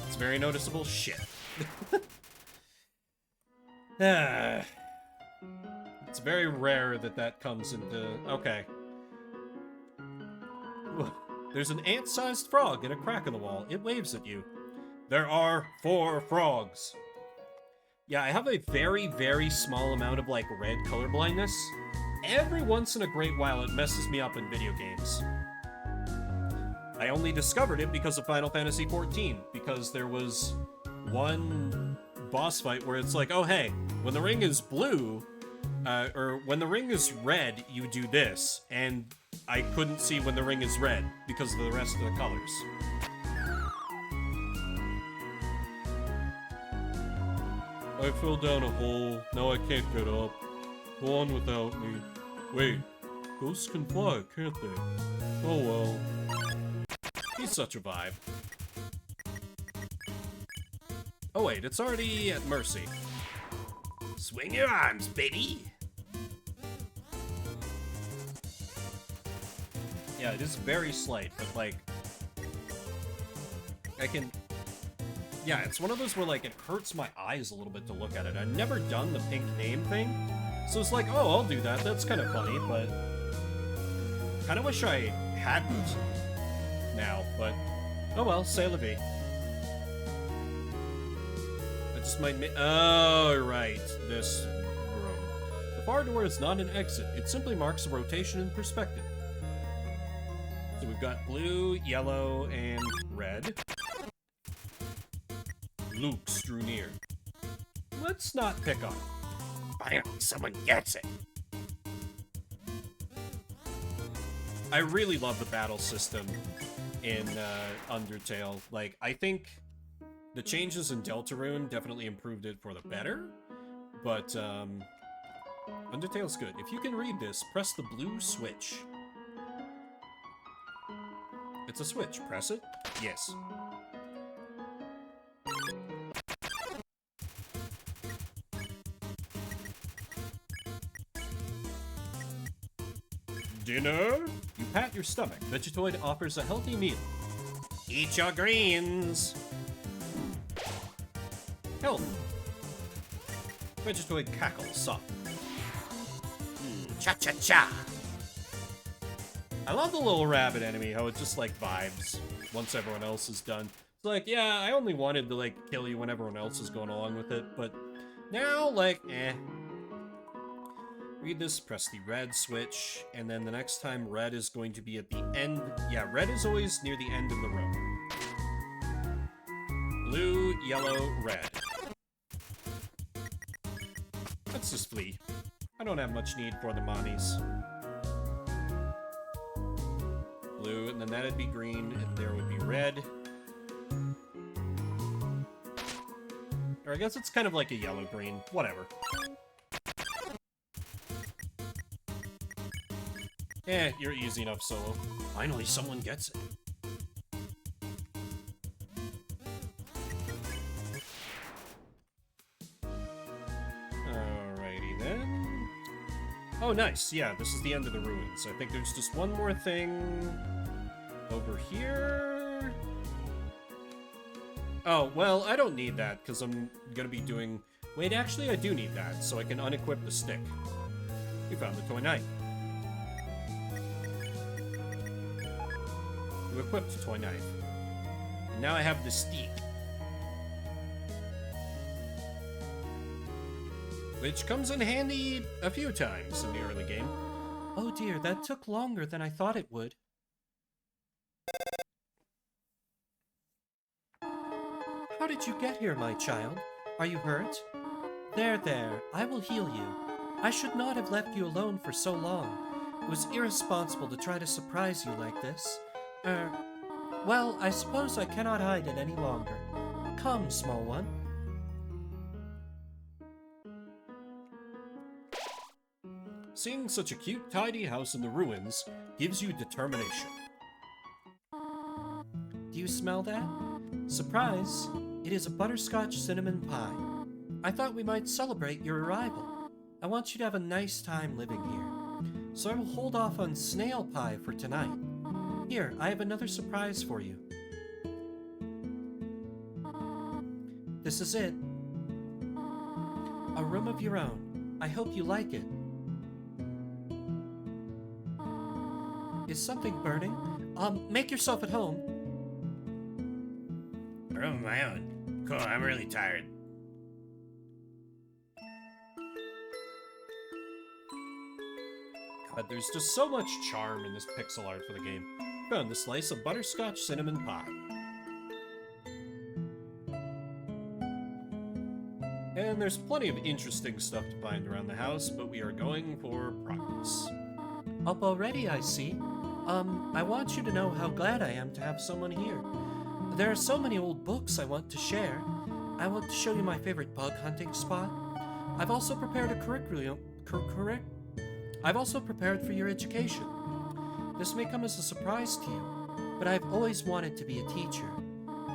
It's very noticeable. Shit. It's very rare that that comes into... Okay. There's an ant-sized frog in a crack in the wall. It waves at you. There are 4 frogs. Yeah, I have a very, very small amount of, like, red color blindness. Every once in a great while, it messes me up in video games. I only discovered it because of Final Fantasy XIV, because there was one boss fight where it's like, oh, hey, when the ring is blue, or when the ring is red, you do this, and I couldn't see when the ring is red because of the rest of the colors. I fell down a hole, now I can't get up. Go on without me. Wait, ghosts can fly, can't they? Oh well. He's such a vibe. Oh wait, it's already at Mercy. Swing your arms, baby! Yeah, it is very slight, but like... I can... Yeah, it's one of those where like it hurts my eyes a little bit to look at it. I've never done the pink name thing, so it's like, oh, I'll do that. That's kind of funny, but... kind of wish I hadn't now, but... oh well, c'est la vie. I just might oh, right. This room. The far door is not an exit. It simply marks a rotation in perspective. So we've got blue, yellow, and red. Luke's drew near. Let's not pick on him. Finally, someone gets it. I really love the battle system in Undertale. Like, I think the changes in Deltarune definitely improved it for the better, but Undertale's good. If you can read this, press the blue switch. It's a switch. Press it. Yes. Dinner? You pat your stomach. Vegetoid offers a healthy meal. Eat your greens. Health. Vegetoid cackles soft. Cha-cha-cha. I love the little rabbit enemy, how it just, like, vibes once everyone else is done. It's like, yeah, I only wanted to, like, kill you when everyone else is going along with it, but now, like, eh. Read this, press the red switch, and then the next time red is going to be at the end. Yeah, red is always near the end of the room. Blue, yellow, red. Let's just flee. I don't have much need for the monies. Blue, and then that'd be green, and there would be red. Or I guess it's kind of like a yellow-green. Whatever. Eh, you're easy enough solo. Finally, someone gets it. Alrighty then. Oh, nice. Yeah, this is the end of the ruins. I think there's just one more thing over here. Oh, well, I don't need that, because I'm gonna be doing... Wait, actually, I do need that, so I can unequip the stick. We found the toy knife. You equipped a toy knife. And now I have the stick. Which comes in handy a few times in the early game. Oh dear, that took longer than I thought it would. How did you get here, my child? Are you hurt? There, I will heal you. I should not have left you alone for so long. It was irresponsible to try to surprise you like this. Well, I suppose I cannot hide it any longer. Come, small one. Seeing such a cute, tidy house in the ruins gives you determination. Do you smell that? Surprise! It is a butterscotch cinnamon pie. I thought we might celebrate your arrival. I want you to have a nice time living here. So I will hold off on snail pie for tonight. Here, I have another surprise for you. This is it. A room of your own. I hope you like it. Is something burning? Make yourself at home. A room of my own. Cool, I'm really tired. God, there's just so much charm in this pixel art for the game. Found the slice of butterscotch cinnamon pie. And there's plenty of interesting stuff to find around the house, but we are going for progress. Up already, I see. I want you to know how glad I am to have someone here. There are so many old books I want to share. I want to show you my favorite bug hunting spot. I've also prepared a curriculum. I've also prepared for your education. This may come as a surprise to you, but I've always wanted to be a teacher.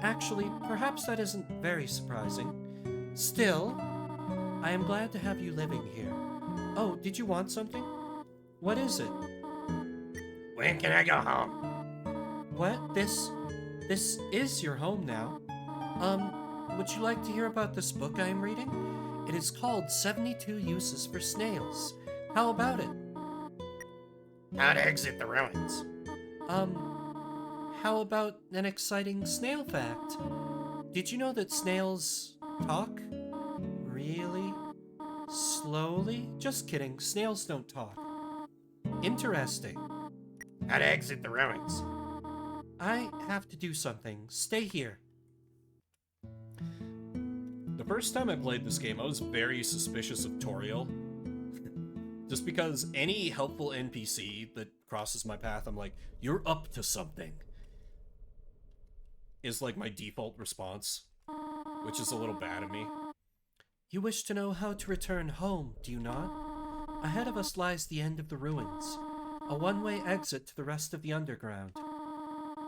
Actually, perhaps that isn't very surprising. Still, I am glad to have you living here. Oh, did you want something? What is it? When can I go home? What? This is your home now. Would you like to hear about this book I am reading? It is called 72 Uses for Snails. How about it? How to exit the ruins. How about an exciting snail fact? Did you know that snails talk? Really? Slowly? Just kidding, snails don't talk. Interesting. How to exit the ruins. I have to do something. Stay here. The first time I played this game, I was very suspicious of Toriel. Just because any helpful NPC that crosses my path, I'm like, you're up to something. Is like my default response, which is a little bad of me. You wish to know how to return home, do you not? Ahead of us lies the end of the ruins, a one-way exit to the rest of the underground.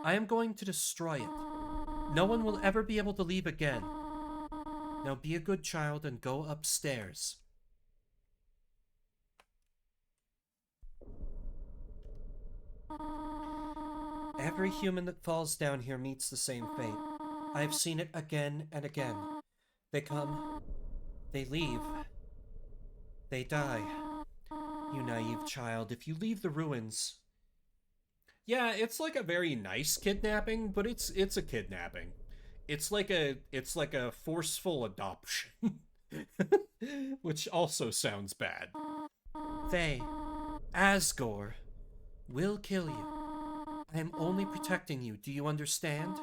I am going to destroy it. No one will ever be able to leave again. Now be a good child and go upstairs. Every human that falls down here meets the same fate. I have seen it again and again. They come, they leave, they die. You naive child, if you leave the ruins... Yeah, it's like a very nice kidnapping, but it's a kidnapping. It's like a forceful adoption. Which also sounds bad. They, Asgore, will kill you. I am only protecting you, do you understand?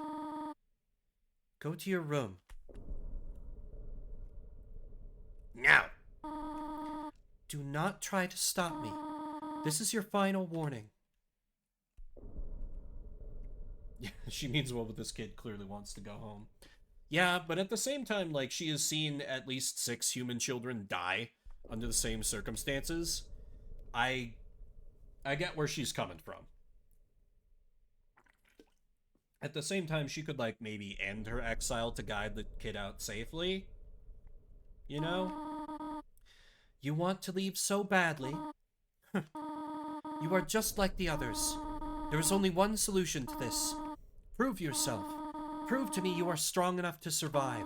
Go to your room. Now! Do not try to stop me. This is your final warning. Yeah, she means well, but this kid clearly wants to go home. Yeah, but at the same time, like, she has seen at least 6 human children die under the same circumstances. I get where she's coming from. At the same time, she could, like, maybe end her exile to guide the kid out safely. You know? You want to leave so badly. You are just like the others. There is only one solution to this. Prove yourself. Prove to me you are strong enough to survive.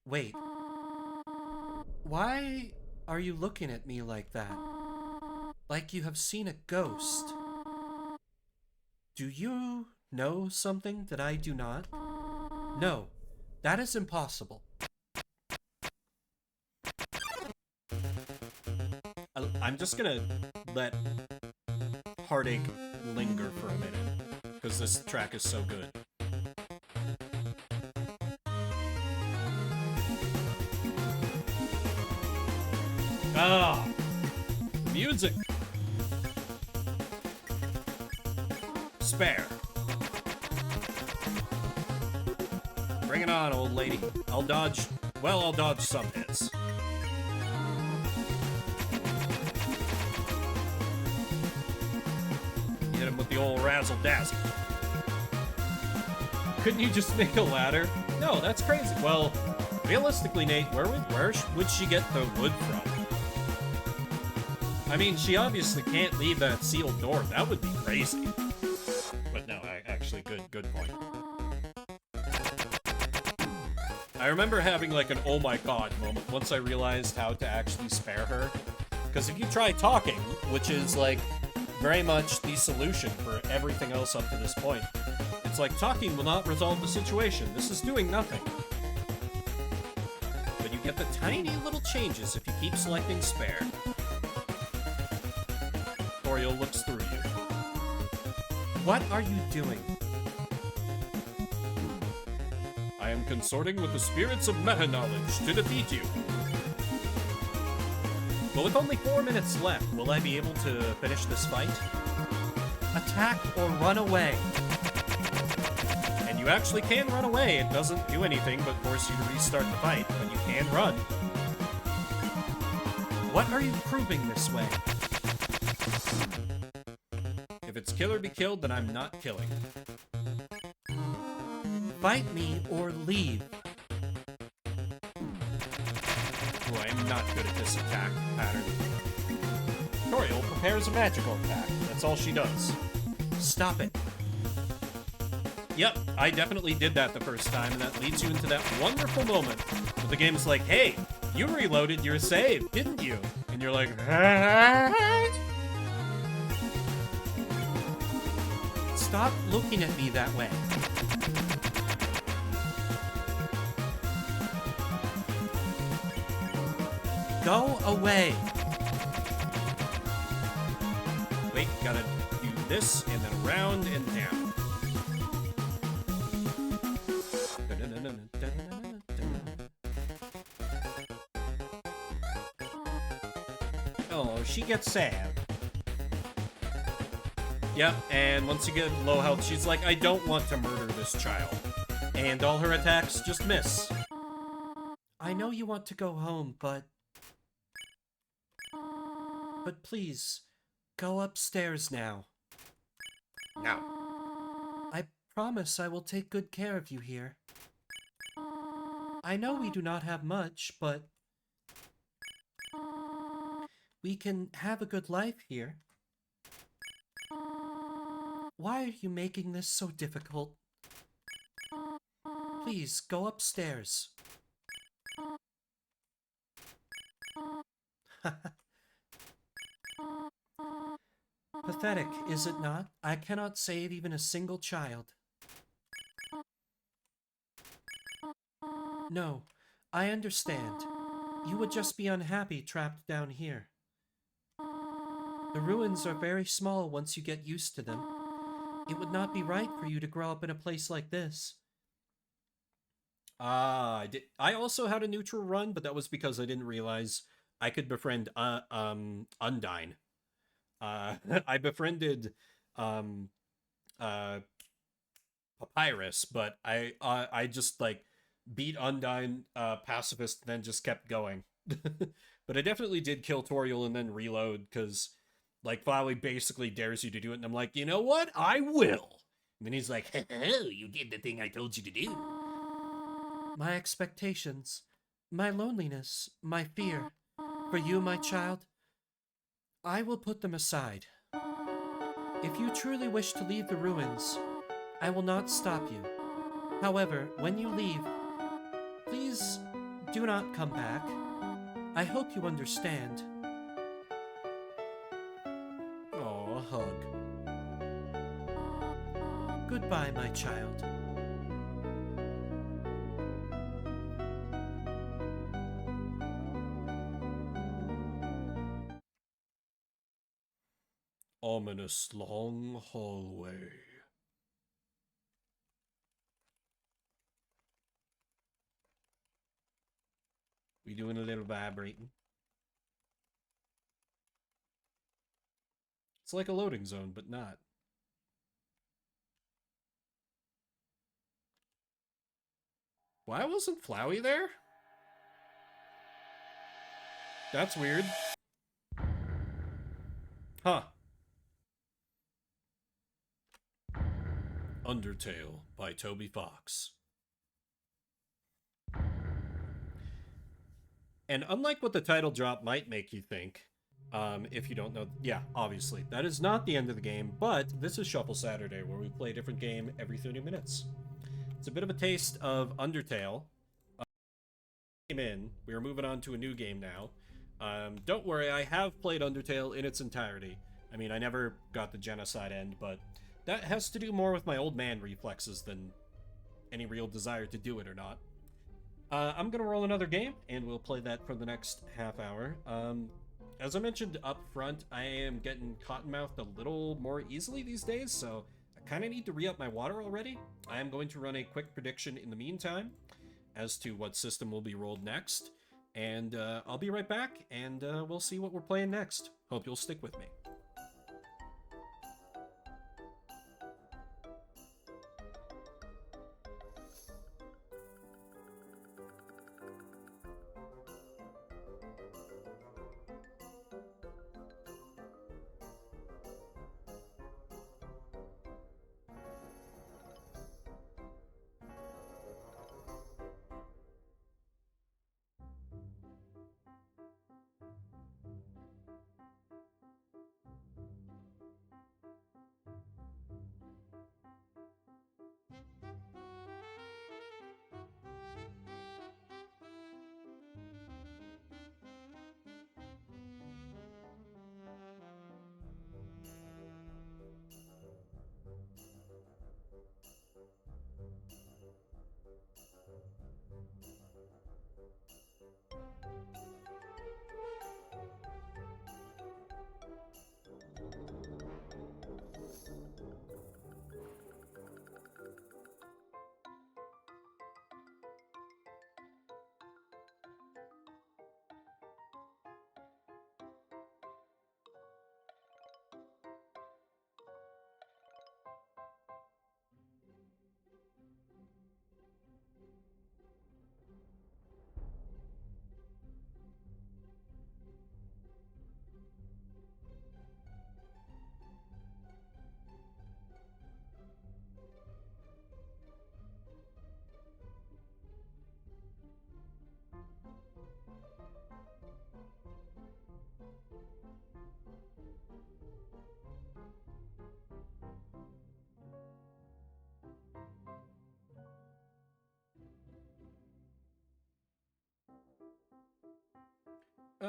Wait. Why are you looking at me like that? Like you have seen a ghost. Do you know something that I do not? No, that is impossible. I'm just gonna let heartache linger for a minute, because this track is so good. Ah, music. Spare. Bring it on, old lady. I'll dodge some hits. Hit him with the old razzle-dazzle. Couldn't you just make a ladder? No, that's crazy. Well, realistically, Nate, where would she get the wood from? I mean, she obviously can't leave that sealed door. That would be crazy. But no, actually, good point. I remember having like an oh my god moment once I realized how to actually spare her. Because if you try talking, which is like very much the solution for everything else up to this point, it's like talking will not resolve the situation. This is doing nothing. But you get the tiny little changes if you keep selecting spare. Toriel looks through you. What are you doing? I am consorting with the spirits of meta-knowledge to defeat you. But with only 4 minutes left, will I be able to finish this fight? Attack or run away. And you actually can run away. It doesn't do anything but force you to restart the fight, but you can run. What are you proving this way? If it's kill or be killed, then I'm not killing. Fight me or leave. Oh, I am not good at this attack pattern. Toriel prepares a magical attack. That's all she does. Stop it. Yep, I definitely did that the first time, and that leads you into that wonderful moment where the game's like, hey, you reloaded your save, didn't you? And you're like, what? Stop looking at me that way. Go away. Wait, gotta do this, and then around and down. Oh, she gets sad. Yep, and once you get low health, she's like, I don't want to murder this child. And all her attacks just miss. I know you want to go home, but... But please, go upstairs now. Now. I promise I will take good care of you here. I know we do not have much, but we can have a good life here. Why are you making this so difficult? Please, go upstairs. Pathetic, is it not? I cannot save even a single child. No, I understand. You would just be unhappy trapped down here. The ruins are very small once you get used to them. It would not be right for you to grow up in a place like this. I also had a neutral run, but that was because I didn't realize I could befriend Undyne. I befriended um Papyrus, but I just like beat Undyne pacifist, then just kept going. But I definitely did kill Toriel and then reload because like Flowey basically dares you to do it, and I'm like, you know what? I will. And then he's like, oh, you did the thing I told you to do. My expectations, my loneliness, my fear, for you, my child, I will put them aside. If you truly wish to leave the ruins, I will not stop you. However, when you leave, please do not come back. I hope you understand. Oh, a hug. Goodbye, my child. Ominous long hallway. We doing a little vibrating. It's like a loading zone, but not. Why wasn't Flowey there? That's weird. Huh. Undertale by Toby Fox. And unlike what the title drop might make you think, if you don't know, yeah, obviously, that is not the end of the game, but this is Shuffle Saturday, where we play a different game every 30 minutes. It's a bit of a taste of Undertale. We are moving on to a new game now. Don't worry, I have played Undertale in its entirety. I mean, I never got the genocide end, but that has to do more with my old man reflexes than any real desire to do it or not. I'm gonna roll another game, and we'll play that for the next half hour. As I mentioned up front, I am getting cottonmouthed a little more easily these days, so I kind of need to re-up my water already. I am going to run a quick prediction in the meantime as to what system will be rolled next, and I'll be right back, and we'll see what we're playing next. Hope you'll stick with me.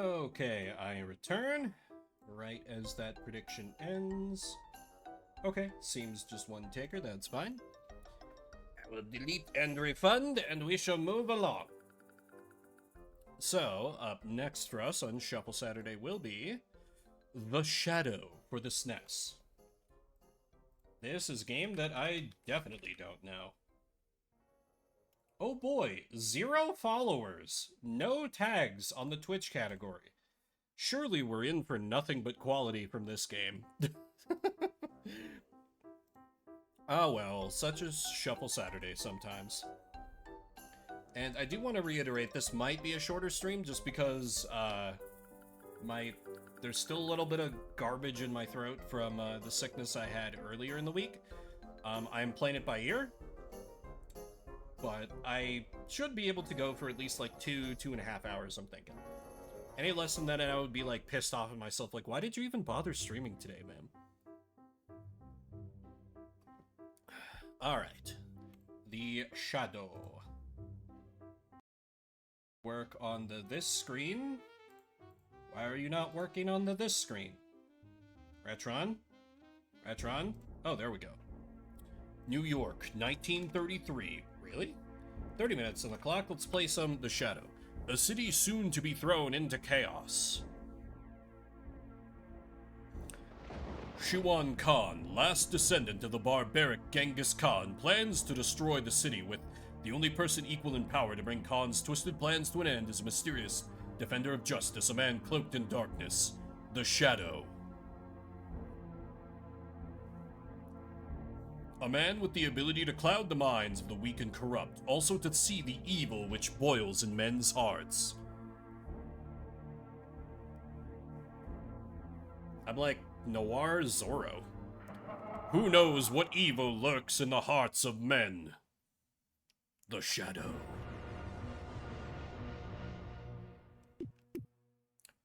Okay, I return right as that prediction ends. Okay, seems just one taker, that's fine. I will delete and refund, and we shall move along. So, up next for us on Shuffle Saturday will be The Shadow for the SNES. This is a game that I definitely don't know. Oh boy, 0 followers, no tags on the Twitch category. Surely we're in for nothing but quality from this game. Oh well, such is Shuffle Saturday sometimes. And I do want to reiterate, this might be a shorter stream just because there's still a little bit of garbage in my throat from the sickness I had earlier in the week. I'm playing it by ear, but I should be able to go for at least like 2.5 hours, I'm thinking. Any less than that and I would be like pissed off at myself, like, why did you even bother streaming today, man? Alright. The Shadow. Work on this screen? Why are you not working on this screen? Retron? Retron? Oh, there we go. New York, 1933. Really? 30 minutes on the clock, let's play some The Shadow. A city soon to be thrown into chaos. Shiwan Khan, last descendant of the barbaric Genghis Khan, plans to destroy the city with the only person equal in power to bring Khan's twisted plans to an end is a mysterious defender of justice, a man cloaked in darkness, the Shadow. A man with the ability to cloud the minds of the weak and corrupt, also to see the evil which boils in men's hearts. I'm like Noir Zorro. Who knows what evil lurks in the hearts of men? The Shadow.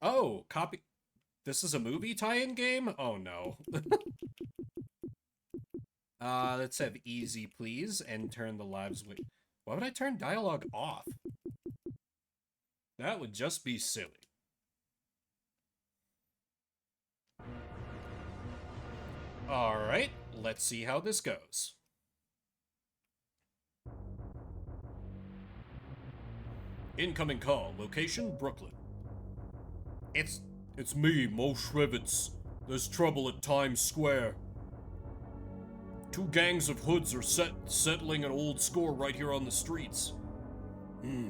Oh, copy. This is a movie tie-in game? Oh no. Let's have easy, please, and turn the lives with. Why would I turn dialogue off? That would just be silly. Alright, let's see how this goes. Incoming call, location Brooklyn. It's me, Mo Shrivets. There's trouble at Times Square. 2 gangs of hoods are settling an old score right here on the streets. The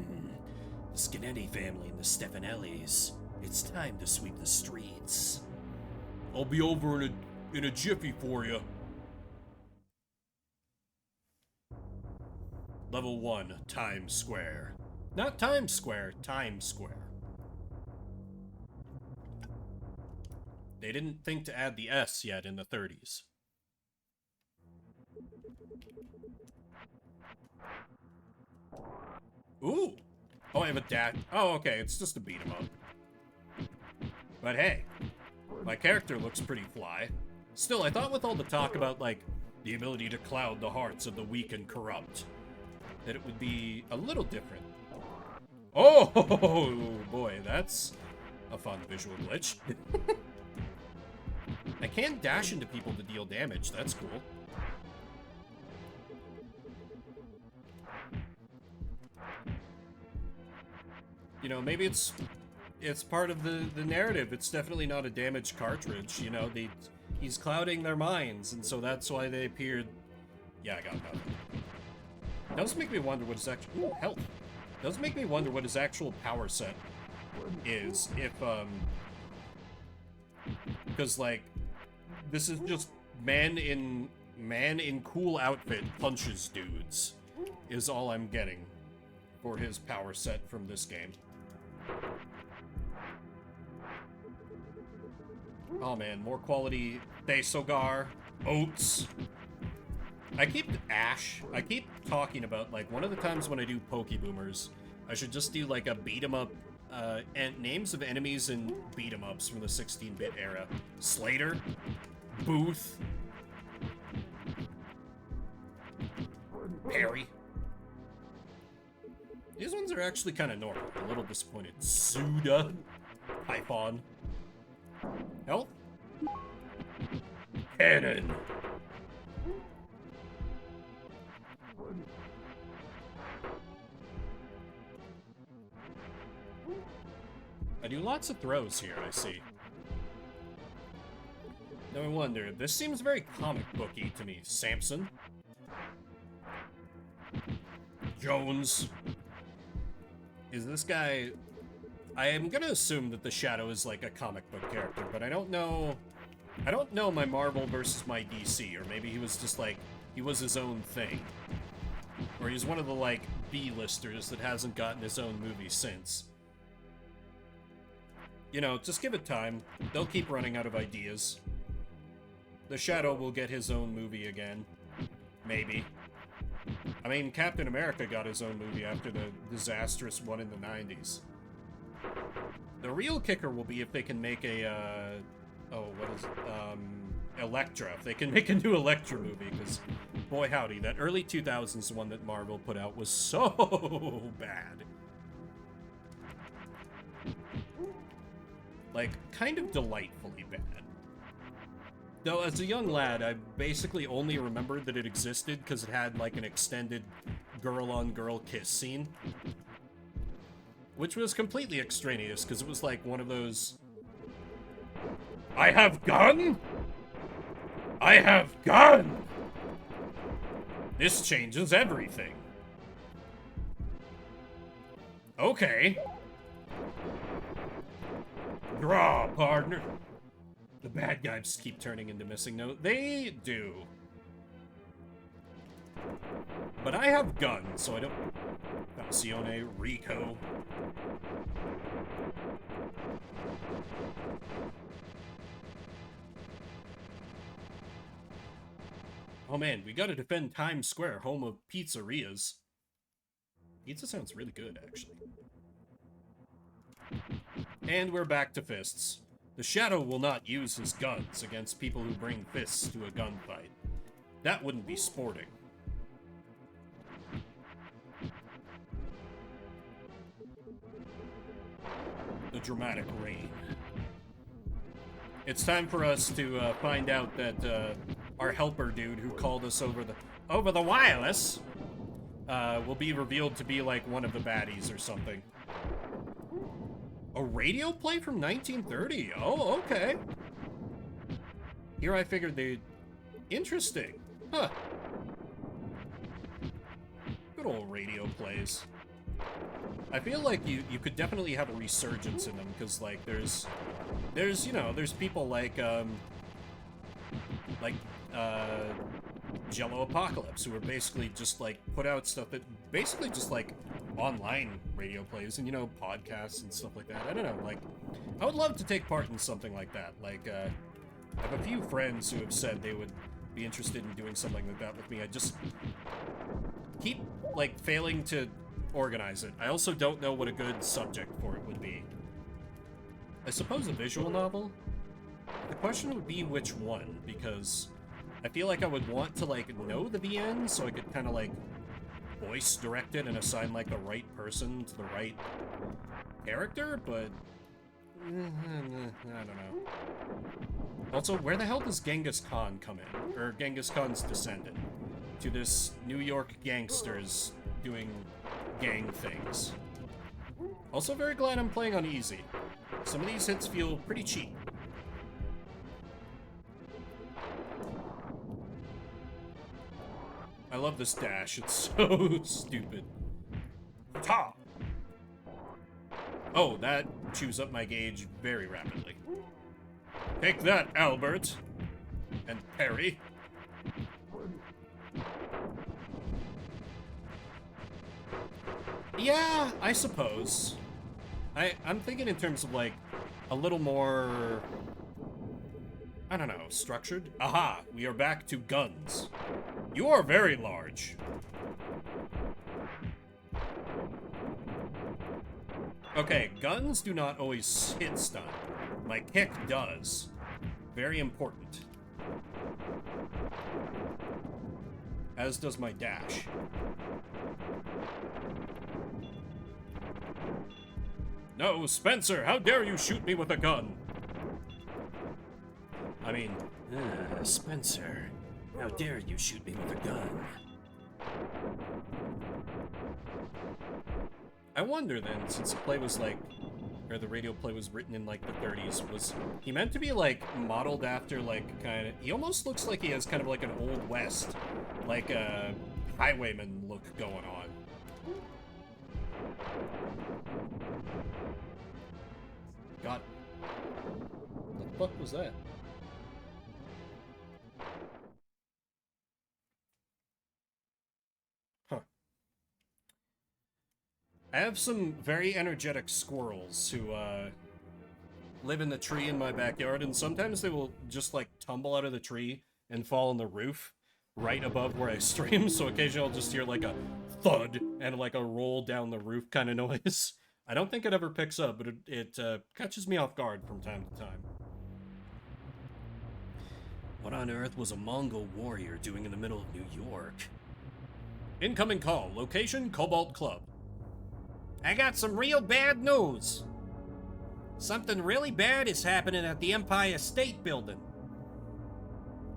Scanetti family and the Stefanellis. It's time to sweep the streets. I'll be over in a jiffy for you. Level 1, Times Square. Not Times Square, Times Square. They didn't think to add the S yet in the 30s. Ooh! Oh, I have a dash. Oh, okay, it's just a beat 'em up. But hey, my character looks pretty fly. Still, I thought with all the talk about, like, the ability to cloud the hearts of the weak and corrupt, that it would be a little different. Oh, boy, that's a fun visual glitch. I can dash into people to deal damage, that's cool. You know, maybe it's part of the narrative. It's definitely not a damaged cartridge, you know, he's clouding their minds, and so that's why they appeared. Yeah, I got that. Does make me wonder what his actual... Ooh, health. Does make me wonder what his actual power set is, if, because, like, this is just man in cool outfit punches dudes, is all I'm getting for his power set from this game. Oh man, more quality Desogar, Oats. I keep talking about, like, one of the times when I do Pokeboomers, I should just do, like, a beat-em-up, and names of enemies in beat-em-ups from the 16-bit era. Slater, Booth, Perry. These ones are actually kind of normal. A little disappointed. Suda. Python. Health? Cannon. I do lots of throws here, I see. No wonder. This seems very comic booky to me. Samson. Jones. Is this guy... I am gonna assume that the Shadow is like a comic book character, but I don't know... I don't know my Marvel versus my DC, or maybe he was just like... He was his own thing. Or he's one of the, like, B-listers that hasn't gotten his own movie since. You know, just give it time. They'll keep running out of ideas. The Shadow will get his own movie again. Maybe. I mean, Captain America got his own movie after the disastrous one in the 90s. The real kicker will be if they can make a, oh, what is it? Elektra. If they can make a new Elektra movie, because, boy howdy, that early 2000s one that Marvel put out was so bad. Like, kind of delightfully bad. Though, as a young lad, I basically only remembered that it existed because it had, like, an extended girl-on-girl kiss scene. Which was completely extraneous, because it was like one of those... I have gun? I have gun! This changes everything. Okay. Draw, partner. The bad guys keep turning into missing note. They do. But I have guns, so I don't... Falcione, Rico. Oh man, we gotta defend Times Square, home of pizzerias. Pizza sounds really good, actually. And we're back to fists. The Shadow will not use his guns against people who bring fists to a gunfight. That wouldn't be sporting. The dramatic rain. It's time for us to find out that our helper dude who called us over the wireless will be revealed to be like one of the baddies or something. A radio play from 1930? Oh, okay. Here I figured they'd... Interesting. Huh. Good old radio plays. I feel like you could definitely have a resurgence in them, because, like, there's, you know, there's people like Jello Apocalypse, who are basically just, like, put out stuff that basically just, like, online radio plays and, you know, podcasts and stuff like that. I don't know, like, I would love to take part in something like that. Like, I have a few friends who have said they would be interested in doing something like that with me. I just keep, like, failing to organize it. I also don't know what a good subject for it would be. I suppose a visual novel? The question would be which one, because I feel like I would want to, like, know the VN so I could kind of, like, voice direct it and assign, like, the right person to the right character, but I don't know. Also, where the hell does Genghis Khan come in? Or Genghis Khan's descendant? To this New York gangsters doing gang things. Also very glad I'm playing on easy. Some of these hits feel pretty cheap. I love this dash, it's so stupid. Ta! Oh, that chews up my gauge very rapidly. Take that, Albert! And Perry. Yeah, I suppose. I'm thinking in terms of, like, a little more... I don't know, structured? Aha, we are back to guns. You are very large. Okay, guns do not always hit stun. My kick does. Very important. As does my dash. No, Spencer, how dare you shoot me with a gun? I mean, Spencer, how dare you shoot me with a gun? I wonder then, since the play was like, or the radio play was written in like the 30s, was he meant to be like modeled after like kind of, he almost looks like he has kind of like an Old West, like a highwayman look going on. God, what the fuck was that? Huh. I have some very energetic squirrels who, live in the tree in my backyard, and sometimes they will just, like, tumble out of the tree and fall on the roof right above where I stream, so occasionally I'll just hear, like, a thud and, like, a roll down the roof kind of noise. I don't think it ever picks up, but it catches me off guard from time to time. What on earth was a Mongol warrior doing in the middle of New York? Incoming call. Location, Cobalt Club. I got some real bad news. Something really bad is happening at the Empire State Building.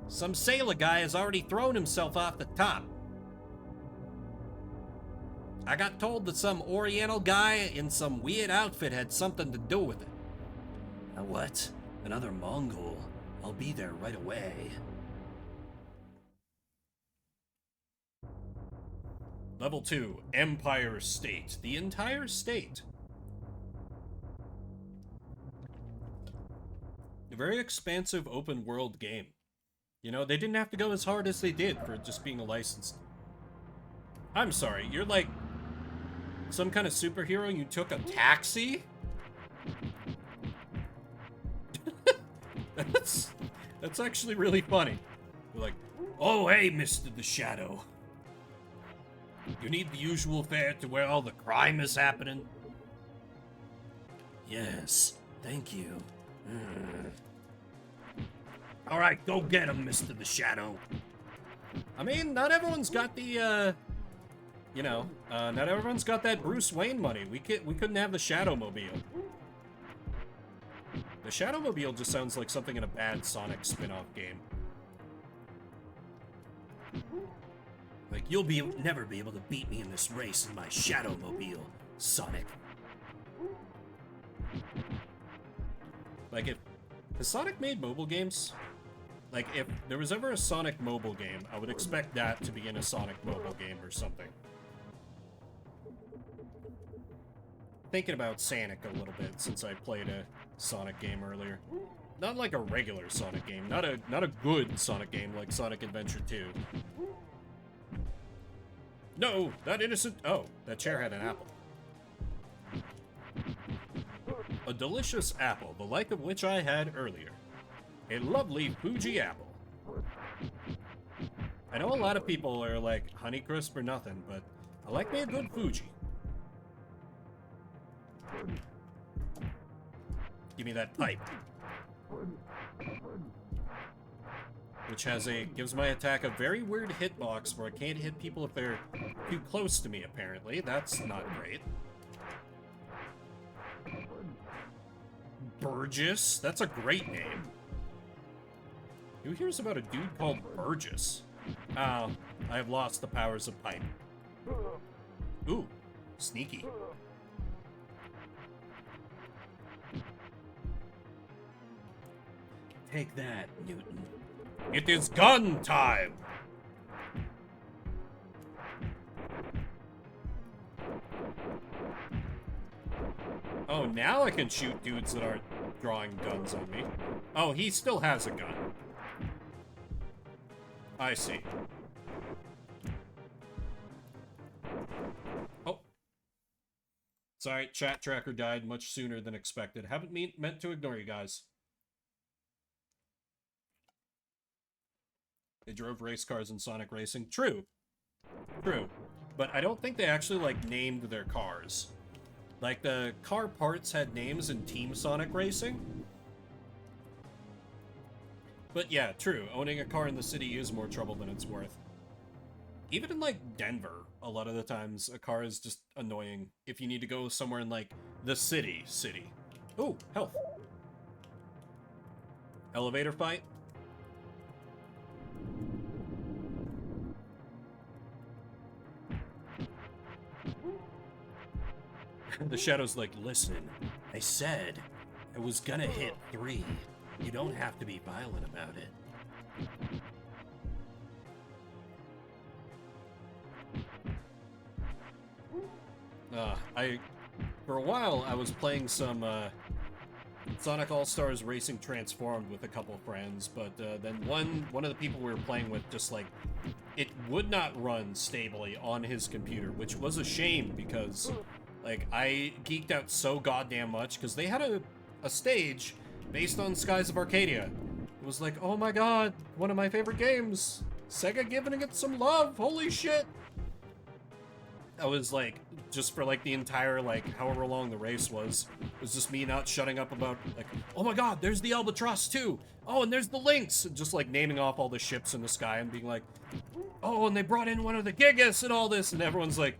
Some sailor guy has already thrown himself off the top. I got told that some Oriental guy in some weird outfit had something to do with it. What? Another Mongol? I'll be there right away. Level 2, Empire State. The entire state. A very expansive open world game. You know, they didn't have to go as hard as they did for just being a licensed. I'm sorry, you're like some kind of superhero and you took a taxi? That's actually really funny. You're like, oh hey, Mr. the Shadow. You need the usual fare to where all the crime is happening? Yes, thank you. Alright, go get him, Mr. the Shadow. I mean, not everyone's got the, you know, not everyone's got that Bruce Wayne money. We couldn't have the Shadowmobile. The Shadowmobile just sounds like something in a bad Sonic spin-off game. Like, you'll never be able to beat me in this race in my Shadowmobile, Sonic. Like, if Sonic made mobile games, like, if there was ever a Sonic mobile game, I would expect that to be in a Sonic mobile game or something. Thinking about Sonic a little bit since I played a Sonic game earlier. Not like a regular Sonic game, not a good Sonic game like Sonic Adventure 2. No, that innocent... Oh, that chair had an apple. A delicious apple, the like of which I had earlier. A lovely Fuji apple. I know a lot of people are like, Honeycrisp or nothing, but I like me a good Fuji. Give me that pipe. Which gives my attack a very weird hitbox where I can't hit people if they're too close to me, apparently. That's not great. Burgess? That's a great name. Who hears about a dude called Burgess? Oh, I have lost the powers of pipe. Ooh, sneaky. Take that, Newton. It is gun time! Oh, now I can shoot dudes that aren't drawing guns on me. Oh, he still has a gun. I see. Oh. Sorry, chat tracker died much sooner than expected. Haven't meant to ignore you guys. They drove race cars in Sonic Racing. True. True. But I don't think they actually, like, named their cars. Like, the car parts had names in Team Sonic Racing. But yeah, true. Owning a car in the city is more trouble than it's worth. Even in, like, Denver, a lot of the times, a car is just annoying. If you need to go somewhere in, like, The city. Ooh, health. Elevator fight. The Shadow's like, listen, I said I was gonna hit 3. You don't have to be violent about it. For a while, I was playing some, Sonic All-Stars Racing Transformed with a couple of friends, but then one of the people we were playing with just, like, it would not run stably on his computer, which was a shame because, like, I geeked out so goddamn much because they had a stage based on Skies of Arcadia. It was like, oh my god, one of my favorite games. Sega giving it some love, holy shit. I was like, just for like the entire, like, however long the race was, it was just me not shutting up about, like, oh my god, there's the Albatross too! Oh, and there's the Lynx! Just like naming off all the ships in the sky and being like, oh, and they brought in one of the Gigas and all this, and everyone's like,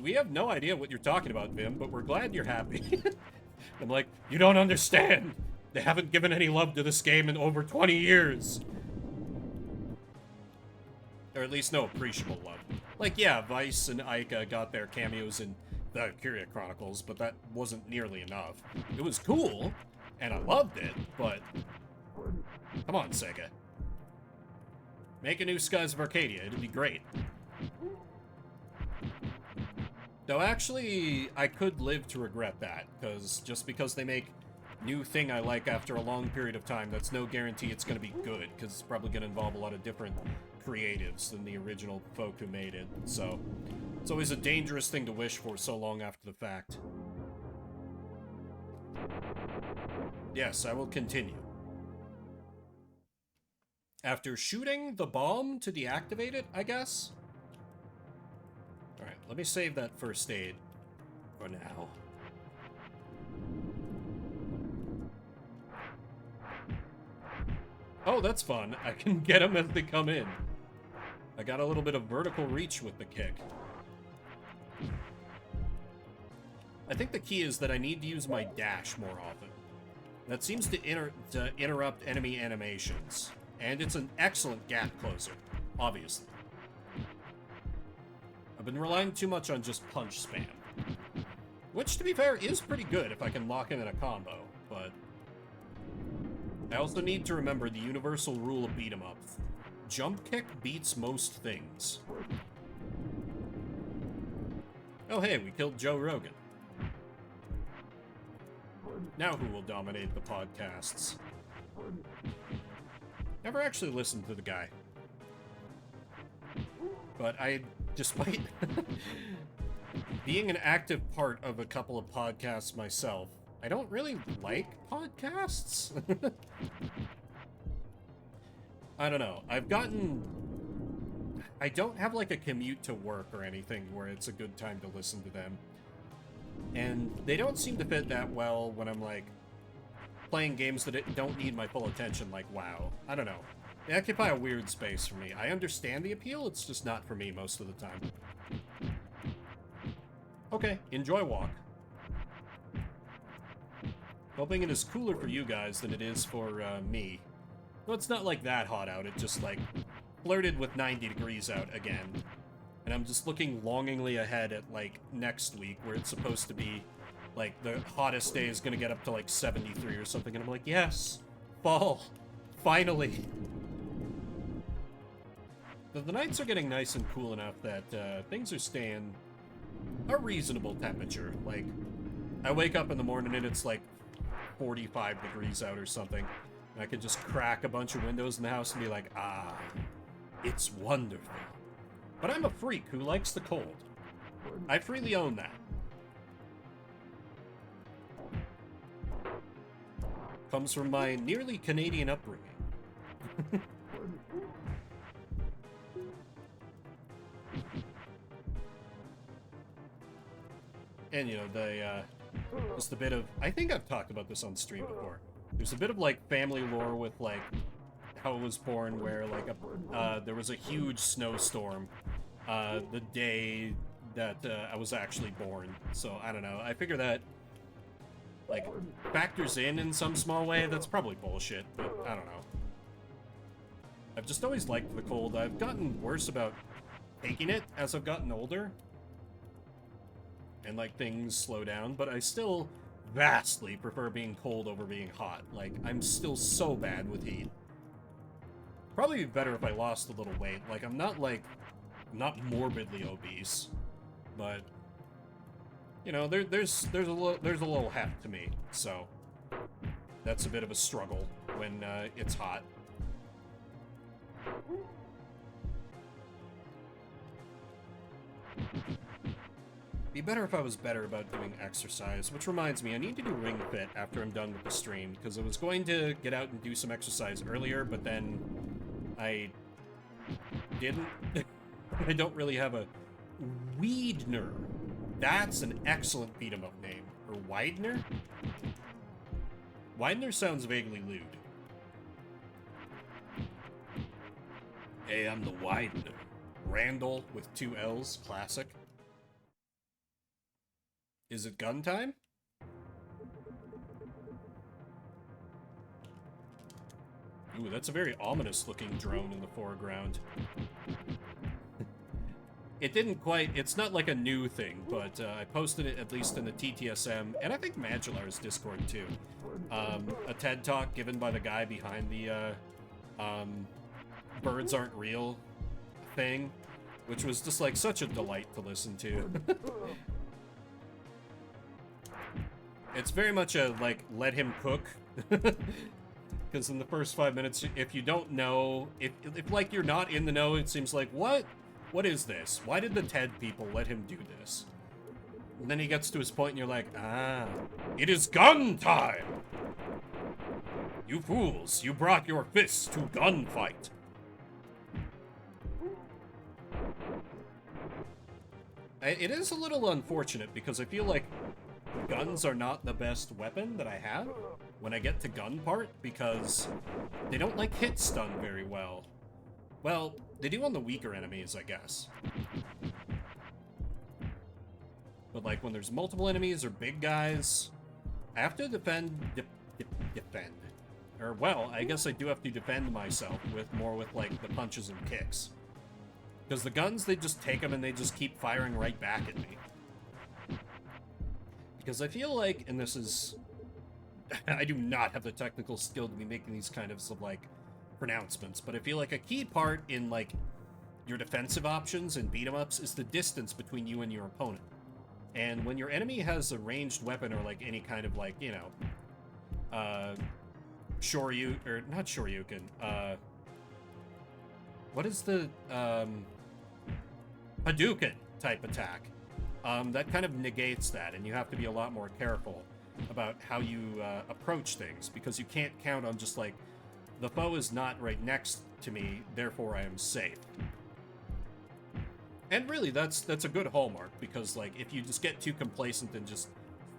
we have no idea what you're talking about, Vim, but we're glad you're happy. I'm like, you don't understand! They haven't given any love to this game in over 20 years! Or at least no appreciable love. Like, yeah, Vice and Ica got their cameos in the Valkyria Chronicles, but that wasn't nearly enough. It was cool, and I loved it, but... Come on, Sega. Make a new Skies of Arcadia, it'd be great. Though actually, I could live to regret that, because just because they make new thing I like after a long period of time, that's no guarantee it's going to be good, because it's probably going to involve a lot of different creatives than the original folk who made it, so it's always a dangerous thing to wish for so long after the fact. Yes, I will continue. After shooting the bomb to deactivate it, I guess? Alright, let me save that first aid for now. Oh, that's fun. I can get them as they come in. I got a little bit of vertical reach with the kick. I think the key is that I need to use my dash more often. That seems to interrupt enemy animations. And it's an excellent gap closer, obviously. I've been relying too much on just punch spam. Which, to be fair, is pretty good if I can lock in a combo, but... I also need to remember the universal rule of beat 'em up. Jump kick beats most things. Oh hey, we killed Joe Rogan. Now who will dominate the podcasts? Never actually listened to the guy. But despite being an active part of a couple of podcasts myself, I don't really like podcasts. I don't know. I don't have like a commute to work or anything where it's a good time to listen to them. And they don't seem to fit that well when I'm like playing games that don't need my full attention, like WoW. I don't know. They occupy a weird space for me. I understand the appeal, it's just not for me most of the time. Okay, enjoy walk. Hoping it is cooler for you guys than it is for me. Well, it's not like that hot out, it just like flirted with 90 degrees out again. And I'm just looking longingly ahead at like next week where it's supposed to be like the hottest day is gonna get up to like 73 or something, and I'm like, yes, fall, finally. But the nights are getting nice and cool enough that things are staying a reasonable temperature. Like, I wake up in the morning and it's like 45 degrees out or something. And I could just crack a bunch of windows in the house and be like, ah, it's wonderful. But I'm a freak who likes the cold. I freely own that. Comes from my nearly Canadian upbringing. And, you know, just a bit of... I think I've talked about this on stream before. There's a bit of, like, family lore with, like, how it was born, where, like, there was a huge snowstorm the day that I was actually born. So, I don't know. I figure that, like, factors in some small way. That's probably bullshit, but I don't know. I've just always liked the cold. I've gotten worse about taking it as I've gotten older. And, like, things slow down, but I still vastly prefer being cold over being hot. Like, I'm still so bad with heat. Probably be better if I lost a little weight. Like, I'm not, like, not morbidly obese, but, you know, there's a little heft to me, so that's a bit of a struggle when it's hot. Be better if I was better about doing exercise, which reminds me, I need to do Ring Fit after I'm done with the stream, because I was going to get out and do some exercise earlier, but then I didn't. I don't really have a Weedner. That's an excellent beat-em-up name. Or Widener? Widener sounds vaguely lewd. Hey, I'm the Widener. Randall with 2 L's, classic. Is it gun time? Ooh, that's a very ominous-looking drone in the foreground. It didn't quite... It's not like a new thing, but I posted it at least in the TTSM, and I think Madular's Discord, too. A TED Talk given by the guy behind the Birds Aren't Real thing, which was just, like, such a delight to listen to. It's very much a, like, let him cook. Because in the first 5 minutes, if you don't know, if like, you're not in the know, it seems like, what? What is this? Why did the TED people let him do this? And then he gets to his point and you're like, ah, it is gun time! You fools, you brought your fists to gunfight. It is a little unfortunate because I feel like guns are not the best weapon that I have when I get to gun part, because they don't, like, hit stun very well. Well, they do on the weaker enemies, I guess. But, like, when there's multiple enemies or big guys, I have to defend. Or, well, I guess I do have to defend myself with more with, like, the punches and kicks. Because the guns, they just take them and they just keep firing right back at me. Because I feel like, and this is... I do not have the technical skill to be making these kind of, like, pronouncements, but I feel like a key part in, like, your defensive options and beat-em-ups is the distance between you and your opponent. And when your enemy has a ranged weapon or, like, any kind of, like, you know, Shoryuken, or not Shoryuken, what is the, Hadouken type attack? That kind of negates that, and you have to be a lot more careful about how you approach things, because you can't count on just, like, the foe is not right next to me, therefore I am safe. And really, that's a good hallmark, because, like, if you just get too complacent and just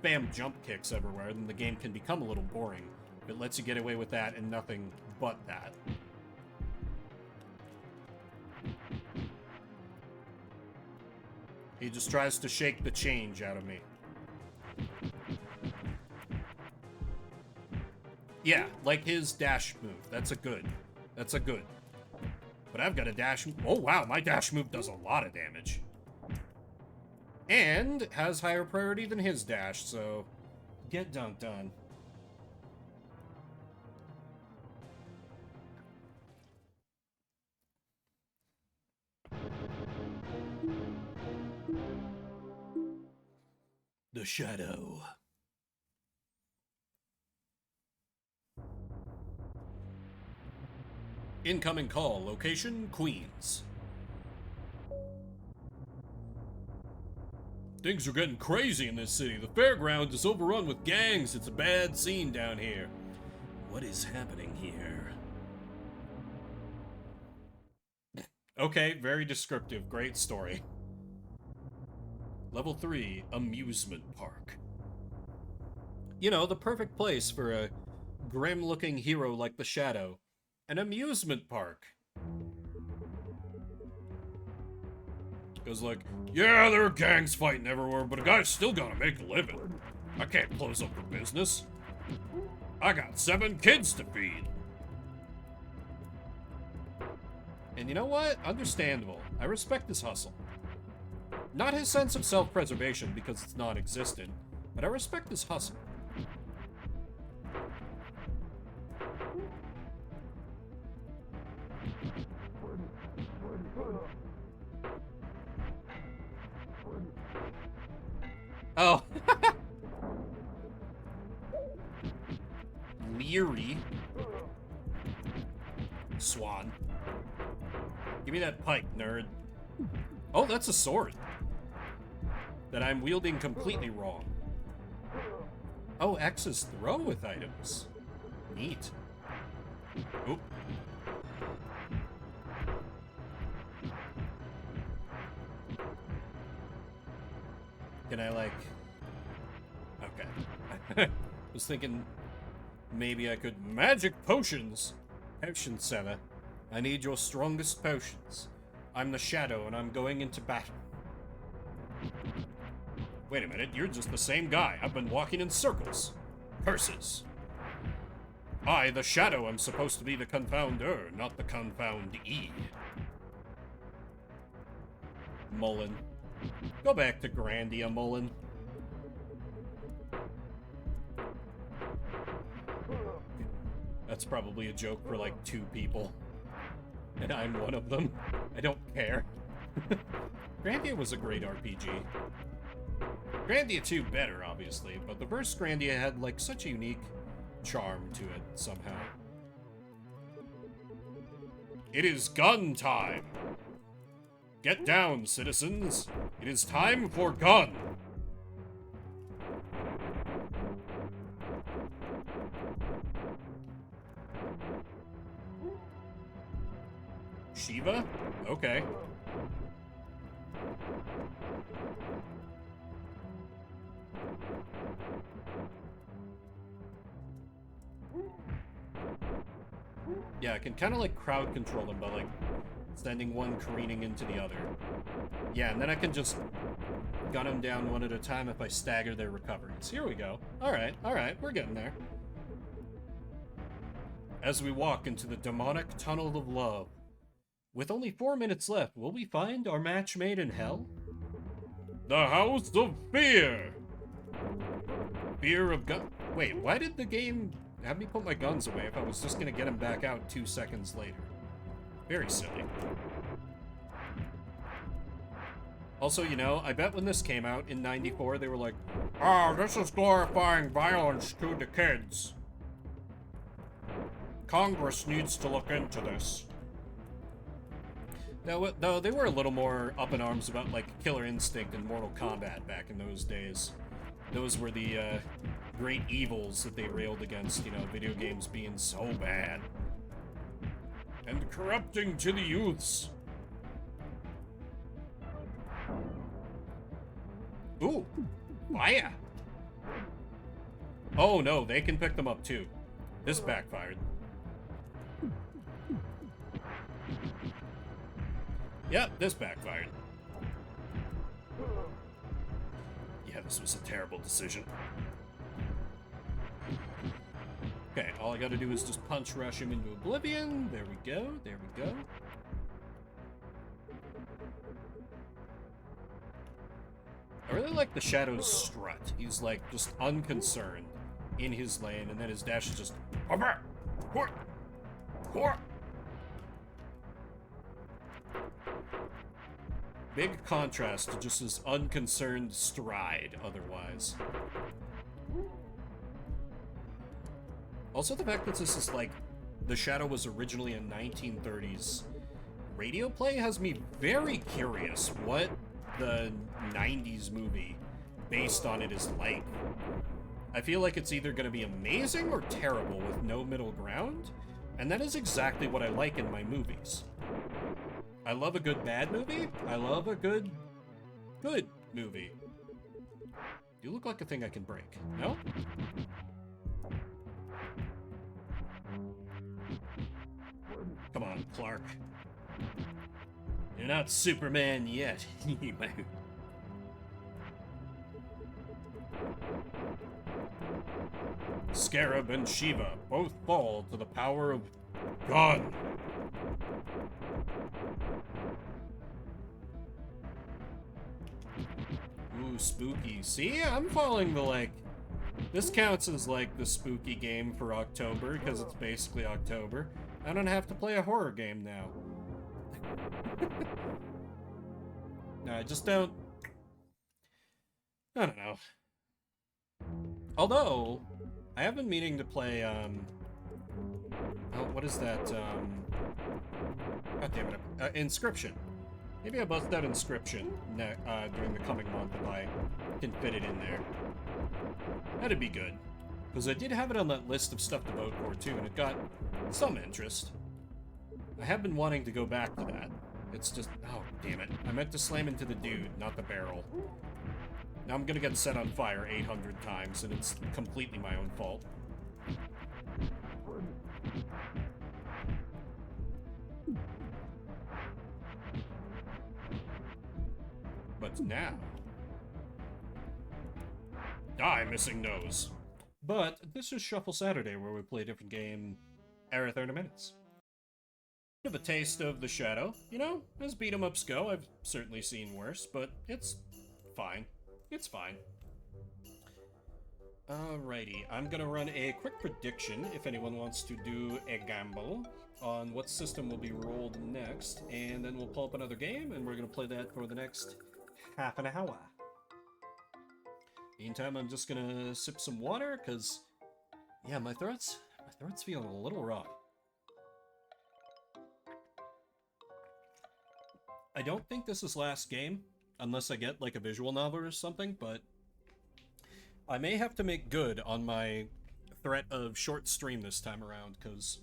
spam jump kicks everywhere, then the game can become a little boring. It lets you get away with that and nothing but that. He just tries to shake the change out of me. Yeah, like his dash move. That's a good. That's a good. But I've got a dash... Oh, wow, my dash move does a lot of damage. And has higher priority than his dash, so... Get dunked on. The Shadow. Incoming call. Location, Queens. Things are getting crazy in this city. The fairground is overrun with gangs. It's a bad scene down here. What is happening here? Okay, very descriptive. Great story. Level 3, amusement park. You know, the perfect place for a grim-looking hero like the Shadow. An amusement park. It was like, yeah, there are gangs fighting everywhere, but a guy's still gotta make a living. I can't close up for business. I got 7 kids to feed. And you know what? Understandable. I respect his hustle. Not his sense of self-preservation, because it's non-existent, but I respect his hustle. Oh. Leery. Swan. Give me that pike, nerd. Oh, that's a sword. That I'm wielding completely wrong. Oh, X's throw with items. Neat. Oop. Can I, like... Okay. Was thinking maybe I could... Magic potions! Potion seller. I need your strongest potions. I'm the Shadow and I'm going into battle. Wait a minute, you're just the same guy. I've been walking in circles. Curses. I, the Shadow, am supposed to be the confounder, not the confoundee. Mullen. Go back to Grandia, Mullen. That's probably a joke for like 2 people. And I'm one of them. I don't care. Grandia was a great RPG. Grandia 2 better, obviously, but the first Grandia had like such a unique charm to it somehow. It is gun time! Get down, citizens! It is time for gun! Shiva? Okay. Yeah, I can kind of like crowd control them by like sending one careening into the other. Yeah, and then I can just gun them down one at a time if I stagger their recoveries. Here we go. Alright, we're getting there. As we walk into the demonic tunnel of love. With only 4 minutes left, will we find our match made in hell? The House of Fear! Fear of gun... Wait, why did the game have me put my guns away if I was just gonna get them back out 2 seconds later? Very silly. Also, you know, I bet when this came out in '94, they were like, oh, this is glorifying violence to the kids. Congress needs to look into this. Now, though, they were a little more up in arms about, like, Killer Instinct and Mortal Kombat back in those days. Those were the, great evils that they railed against, you know, video games being so bad. And corrupting to the youths. Ooh, fire! Oh no, they can pick them up too. This backfired. Yep, this backfired. Yeah, this was a terrible decision. Okay, all I gotta do is just punch rush him into oblivion. There we go, there we go. I really like the Shadow's strut. He's like just unconcerned in his lane, and then his dash is just... Big contrast to just his unconcerned stride otherwise. Also the fact that this is like, the Shadow was originally a 1930s radio play has me very curious what the 90s movie based on it is like. I feel like it's either going to be amazing or terrible with no middle ground, and that is exactly what I like in my movies. I love a good bad movie. I love a good movie. You look like a thing I can break. No? Come on, Clark. You're not Superman yet. Scarab and Shiva both fall to the power of God. Ooh, spooky. See, I'm following the, like... This counts as, like, the spooky game for October, because it's basically October. I don't have to play a horror game now. No, I just don't... I don't know. Although, I have been meaning to play, oh, what is that, God damn it, Inscription. Maybe I'll bust out Inscription during the coming month if I can fit it in there. That'd be good. Because I did have it on that list of stuff to vote for, too, and it got some interest. I have been wanting to go back to that. It's just... Oh, damn it. I meant to slam into the dude, not the barrel. Now I'm gonna get set on fire 800 times, and it's completely my own fault. But now... Die, missing nose! But this is Shuffle Saturday, where we play a different game every 30 minutes. Bit of a taste of the Shadow. You know, as beat-em-ups go, I've certainly seen worse, but it's fine. It's fine. Alrighty, I'm gonna run a quick prediction, if anyone wants to do a gamble, on what system will be rolled next, and then we'll pull up another game, and we're gonna play that for the next half an hour. Meantime, I'm just gonna sip some water, because, yeah, my throat's feeling a little rough. I don't think this is last game, unless I get, like, a visual novel or something, but I may have to make good on my threat of short stream this time around, because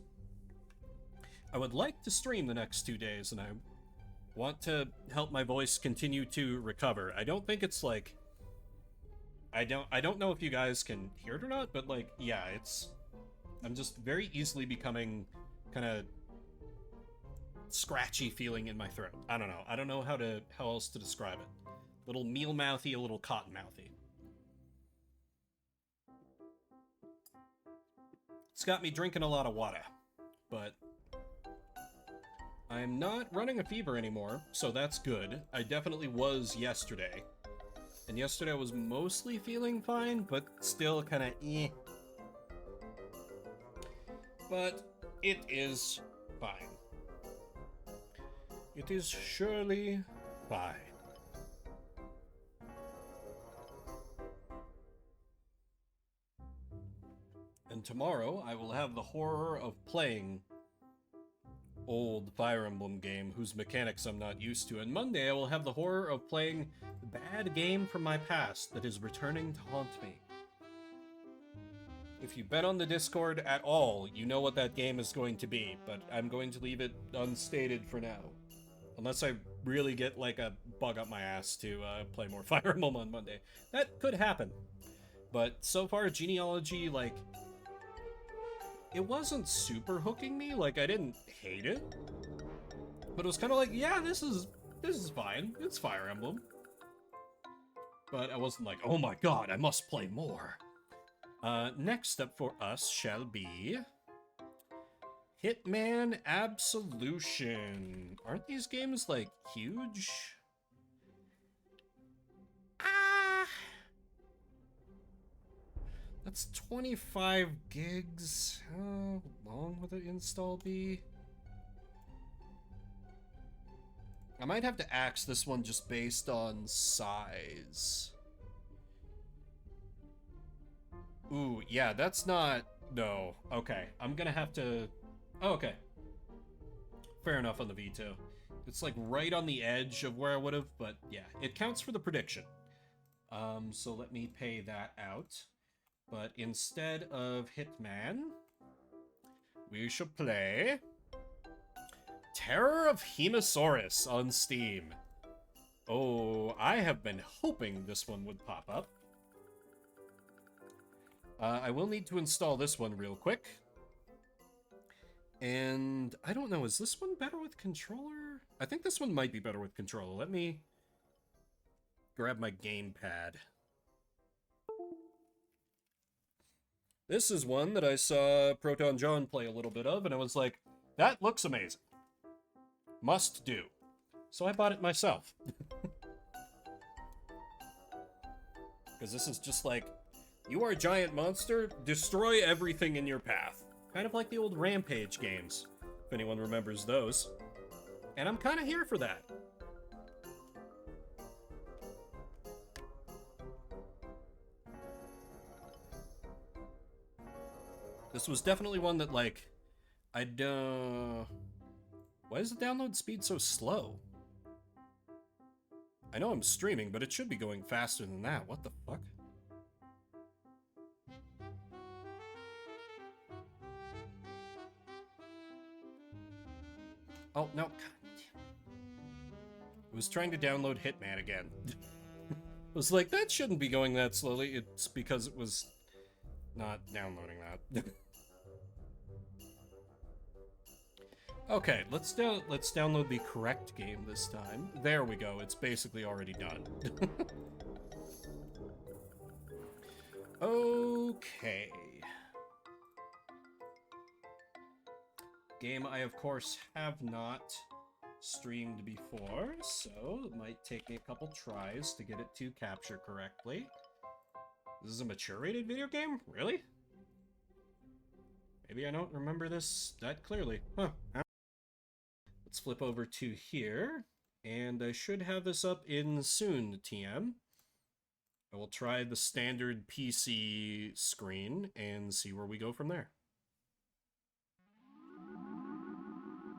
I would like to stream the next 2 days, and I want to help my voice continue to recover. I don't think it's, like... I don't know if you guys can hear it or not, but, like, yeah, it's... I'm just very easily becoming kind of scratchy feeling in my throat. I don't know. I don't know how else to describe it. A little meal-mouthy, a little cotton-mouthy. It's got me drinking a lot of water, but I'm not running a fever anymore, so that's good. I definitely was yesterday. And yesterday I was mostly feeling fine, but still kind of eh. But it is fine. It is surely fine. And tomorrow I will have the horror of playing old Fire Emblem game whose mechanics I'm not used to. And Monday I will have the horror of playing the bad game from my past that is returning to haunt me. If you bet on the Discord at all, you know what that game is going to be, but I'm going to leave it unstated for now. Unless I really get, like, a bug up my ass to play more Fire Emblem on Monday. That could happen. But so far, Genealogy, like... It wasn't super hooking me, like, I didn't hate it. But it was kind of like, yeah, this is fine. It's Fire Emblem. But I wasn't like, oh my god, I must play more. Next up for us shall be... Hitman Absolution. Aren't these games, like, huge? That's 25 gigs. How long will the install be? I might have to axe this one just based on size. Ooh, yeah, that's not... No. Okay, I'm gonna have to... Oh, okay. Fair enough on the veto. It's like right on the edge of where I would have, but yeah, it counts for the prediction. So let me pay that out. But instead of Hitman, we shall play Terror of Hemosaurus on Steam. Oh, I have been hoping this one would pop up. I will need to install this one real quick. And I don't know, is this one better with controller? I think this one might be better with controller. Let me grab my gamepad. This is one that I saw Proton John play a little bit of, and I was like, that looks amazing. Must do. So I bought it myself. Because this is just like, you are a giant monster, destroy everything in your path. Kind of like the old Rampage games, if anyone remembers those. And I'm kind of here for that. This was definitely one that, like, I'd, why is the download speed so slow? I know I'm streaming, but it should be going faster than that. What the fuck? Oh, no. God damn. I was trying to download Hitman again. I was like, that shouldn't be going that slowly. It's because it was not downloading that. Okay, let's download the correct game this time. There we go. It's basically already done. Okay. Game I, of course, have not streamed before, so it might take me a couple tries to get it to capture correctly. This is a mature-rated video game? Really? Maybe I don't remember this that clearly. Huh. Let's flip over to here, and I should have this up in soon, TM. I will try the standard PC screen and see where we go from there.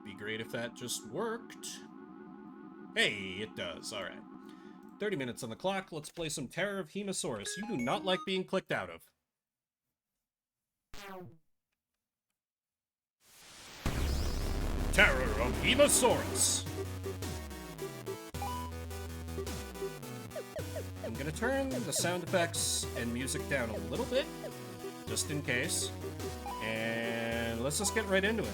Be great if that just worked. Hey, it does. All right. 30 minutes on the clock. Let's play some Terror of Hemosaurus. You do not like being clicked out of. Terror of Hemosaurus. I'm gonna turn the sound effects and music down a little bit, just in case. And let's just get right into it.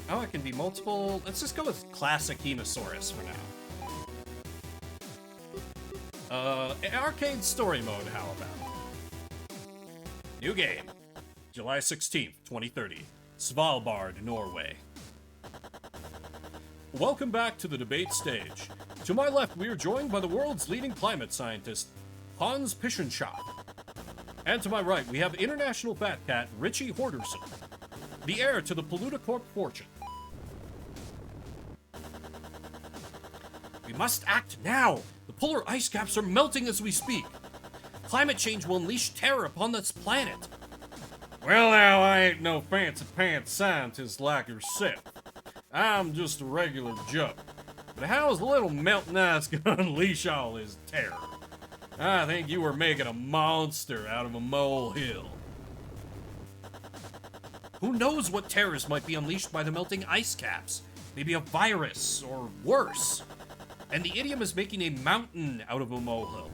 Oh, it can be multiple. Let's just go with classic Hemosaurus for now. Arcade story mode, how about? New game. July 16th, 2030. Svalbard, Norway. Welcome back to the debate stage. To my left, we are joined by the world's leading climate scientist, Hans Pischenschott. And to my right, we have international fat cat Richie Horderson, the heir to the Polluta fortune. We must act now! The polar ice caps are melting as we speak. Climate change will unleash terror upon this planet. Well, now, I ain't no fancy pants scientist like yourself. I'm just a regular Joe. But how's little melting ice gonna unleash all his terror? I think you were making a monster out of a molehill. Who knows what terrors might be unleashed by the melting ice caps? Maybe a virus, or worse. And the idiom is making a mountain out of a molehill.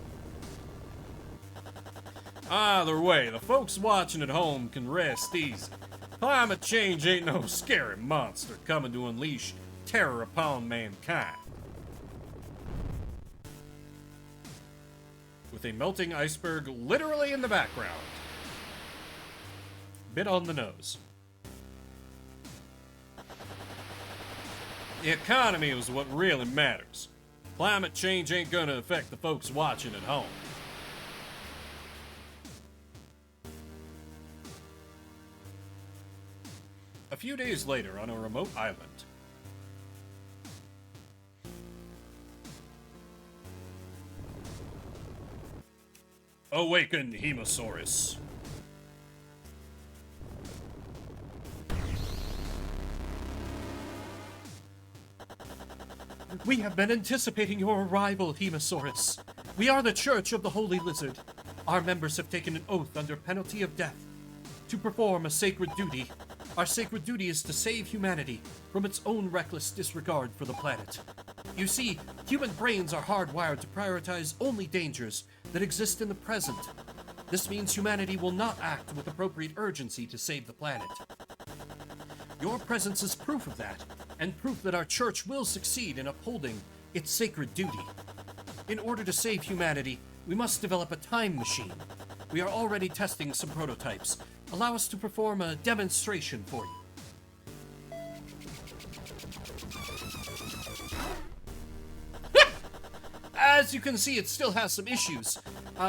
Either way, the folks watching at home can rest easy. Climate change ain't no scary monster coming to unleash terror upon mankind. With a melting iceberg literally in the background. Bit on the nose. The economy is what really matters. Climate change ain't gonna affect the folks watching at home. A few days later, on a remote island. Awaken, Hemosaurus. We have been anticipating your arrival, Hemosaurus. We are the Church of the Holy Lizard. Our members have taken an oath under penalty of death to perform a sacred duty. Our sacred duty is to save humanity from its own reckless disregard for the planet. You see, human brains are hardwired to prioritize only dangers that exist in the present. This means humanity will not act with appropriate urgency to save the planet. Your presence is proof of that, and proof that our church will succeed in upholding its sacred duty. In order to save humanity, we must develop a time machine. We are already testing some prototypes. Allow us to perform a demonstration for you. As you can see, it still has some issues.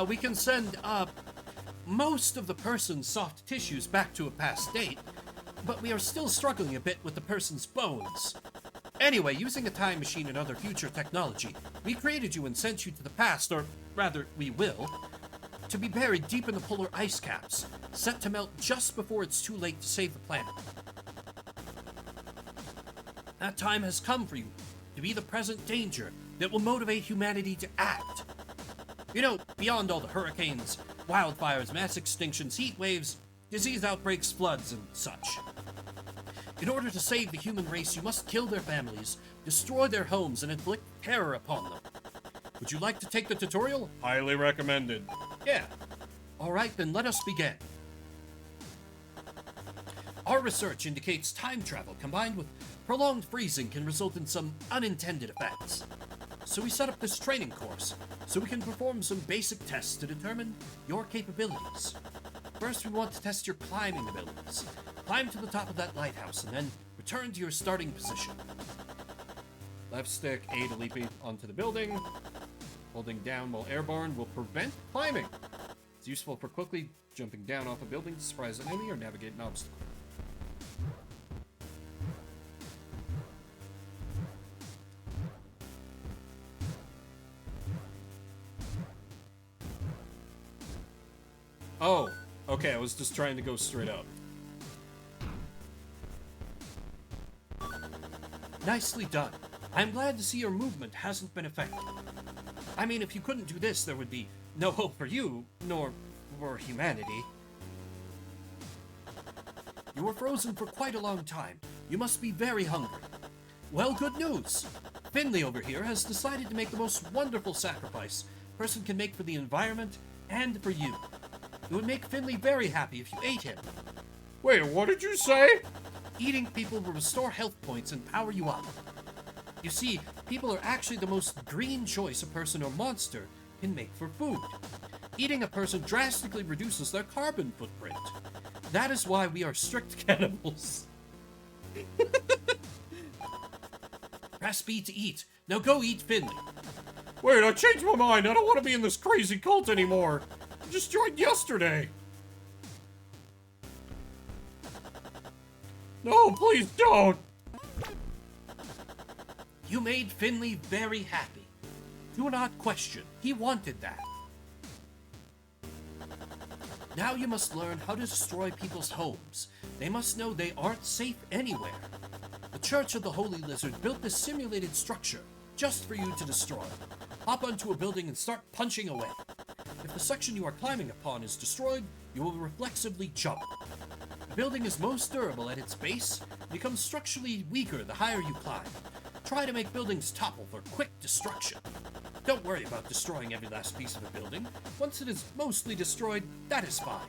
We can send most of the person's soft tissues back to a past date, but we are still struggling a bit with the person's bones. Anyway, using a time machine and other future technology, we created you and sent you to the past, or rather, we will, to be buried deep in the polar ice caps, set to melt just before it's too late to save the planet. That time has come for you to be the present danger that will motivate humanity to act. You know, beyond all the hurricanes, wildfires, mass extinctions, heat waves, disease outbreaks, floods, and such. In order to save the human race, you must kill their families, destroy their homes, and inflict terror upon them. Would you like to take the tutorial? Highly recommended. Yeah. Alright, then let us begin. Our research indicates time travel combined with prolonged freezing can result in some unintended effects. So we set up this training course, so we can perform some basic tests to determine your capabilities. First, we want to test your climbing abilities. Climb to the top of that lighthouse, and then return to your starting position. Left stick A to leap onto the building. Holding down while airborne will prevent climbing. It's useful for quickly jumping down off a building to surprise an enemy or navigate an obstacle. Oh, okay, I was just trying to go straight up. Nicely done. I'm glad to see your movement hasn't been affected. I mean, if you couldn't do this, there would be no hope for you, nor for humanity. You were frozen for quite a long time. You must be very hungry. Well, good news. Finley over here has decided to make the most wonderful sacrifice a person can make for the environment and for you. It would make Finley very happy if you ate him. Wait, what did you say? Eating people will restore health points and power you up. You see, people are actually the most green choice a person or monster can make for food. Eating a person drastically reduces their carbon footprint. That is why we are strict cannibals. Press B to eat. Now go eat Finley. Wait, I changed my mind. I don't want to be in this crazy cult anymore. I just joined yesterday. No, please don't. You made Finley very happy. Do not question. He wanted that. Now you must learn how to destroy people's homes. They must know they aren't safe anywhere. The Church of the Holy Lizard built this simulated structure just for you to destroy. Hop onto a building and start punching away. If the section you are climbing upon is destroyed, you will reflexively jump. The building is most durable at its base, and becomes structurally weaker the higher you climb. Try to make buildings topple for quick destruction. Don't worry about destroying every last piece of a building. Once it is mostly destroyed, that is fine.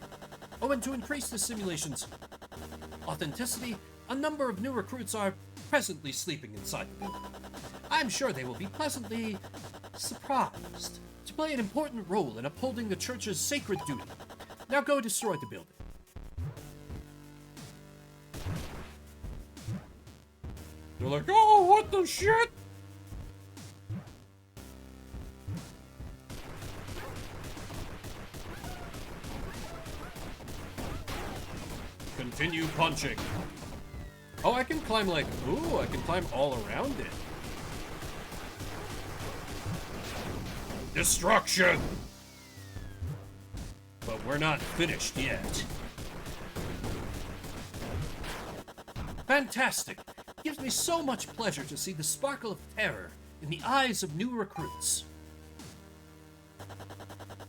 Oh, and to increase the simulation's authenticity, a number of new recruits are presently sleeping inside the building. I'm sure they will be pleasantly surprised to play an important role in upholding the church's sacred duty. Now go destroy the building. They're like, oh, what the shit? Continue punching. Oh, I can climb like, ooh, I can climb all around it. Destruction! But we're not finished yet. Fantastic! It gives me so much pleasure to see the sparkle of terror in the eyes of new recruits.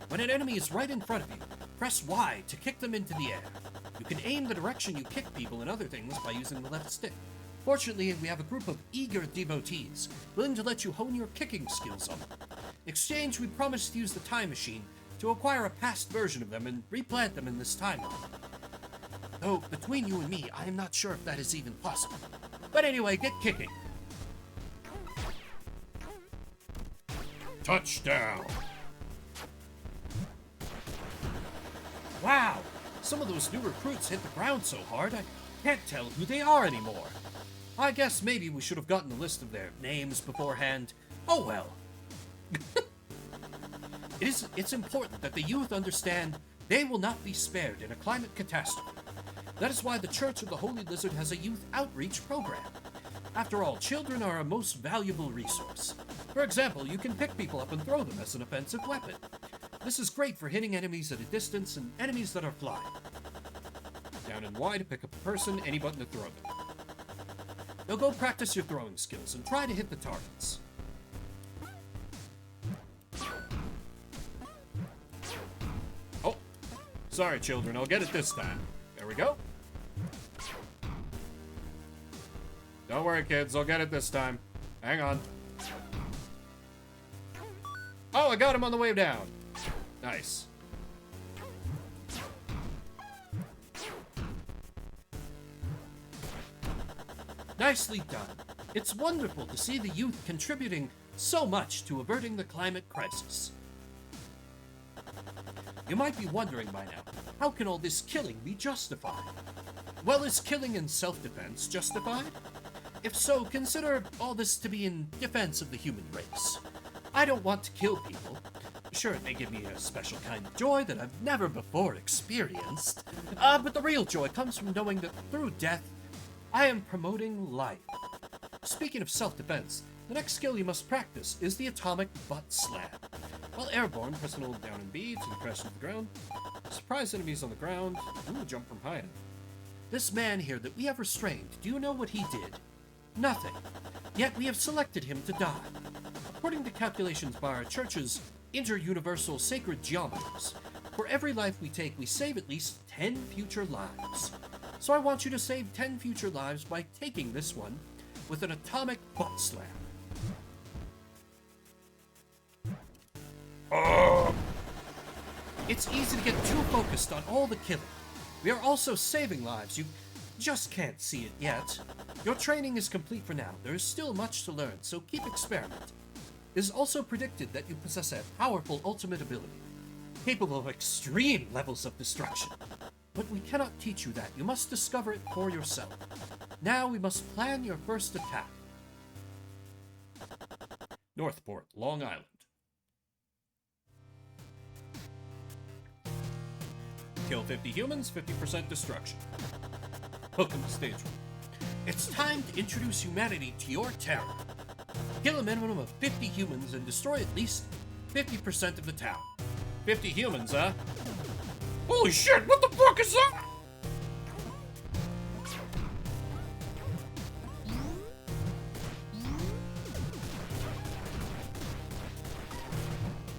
When an enemy is right in front of you, press Y to kick them into the air. You can aim the direction you kick people and other things by using the left stick. Fortunately, we have a group of eager devotees willing to let you hone your kicking skills on them. In exchange, we promise to use the time machine to acquire a past version of them and replant them in this timeline. Though, between you and me, I am not sure if that is even possible. But anyway, get kicking. Touchdown! Wow! Some of those new recruits hit the ground so hard, I can't tell who they are anymore. I guess maybe we should have gotten a list of their names beforehand. Oh well. It's important that the youth understand they will not be spared in a climate catastrophe. That is why the Church of the Holy Lizard has a youth outreach program. After all, children are a most valuable resource. For example, you can pick people up and throw them as an offensive weapon. This is great for hitting enemies at a distance and enemies that are flying. Down and Y to pick up a person, any button to throw them. Now go practice your throwing skills and try to hit the targets. Oh, sorry children, I'll get it this time. There we go. Don't worry kids, I'll get it this time. Hang on. Oh, I got him on the way down. Nice. Nicely done. It's wonderful to see the youth contributing so much to averting the climate crisis. You might be wondering by now, how can all this killing be justified? Well, is killing in self-defense justified? If so, consider all this to be in defense of the human race. I don't want to kill people. Sure, it may give me a special kind of joy that I've never before experienced, but the real joy comes from knowing that through death, I am promoting life. Speaking of self-defense, the next skill you must practice is the atomic butt slam. While airborne, press and hold down and B to crash to the ground. Surprise enemies on the ground. Ooh, jump from high enough. This man here that we have restrained, do you know what he did? Nothing. Yet we have selected him to die. According to calculations by our church's inter-universal sacred geometers, for every life we take, we save at least 10 future lives. So I want you to save 10 future lives by taking this one with an atomic butt slam. It's easy to get too focused on all the killing. We are also saving lives. You just can't see it yet. Your training is complete for now. There is still much to learn, so keep experimenting. It is also predicted that you possess a powerful ultimate ability, capable of extreme levels of destruction. But we cannot teach you that. You must discover it for yourself. Now we must plan your first attack. Northport, Long Island. Kill 50 humans, 50% destruction. Welcome to stage 1. It's time to introduce humanity to your terror. Kill a minimum of 50 humans and destroy at least 50% of the town. 50 humans, huh? Holy shit, what the fuck is that?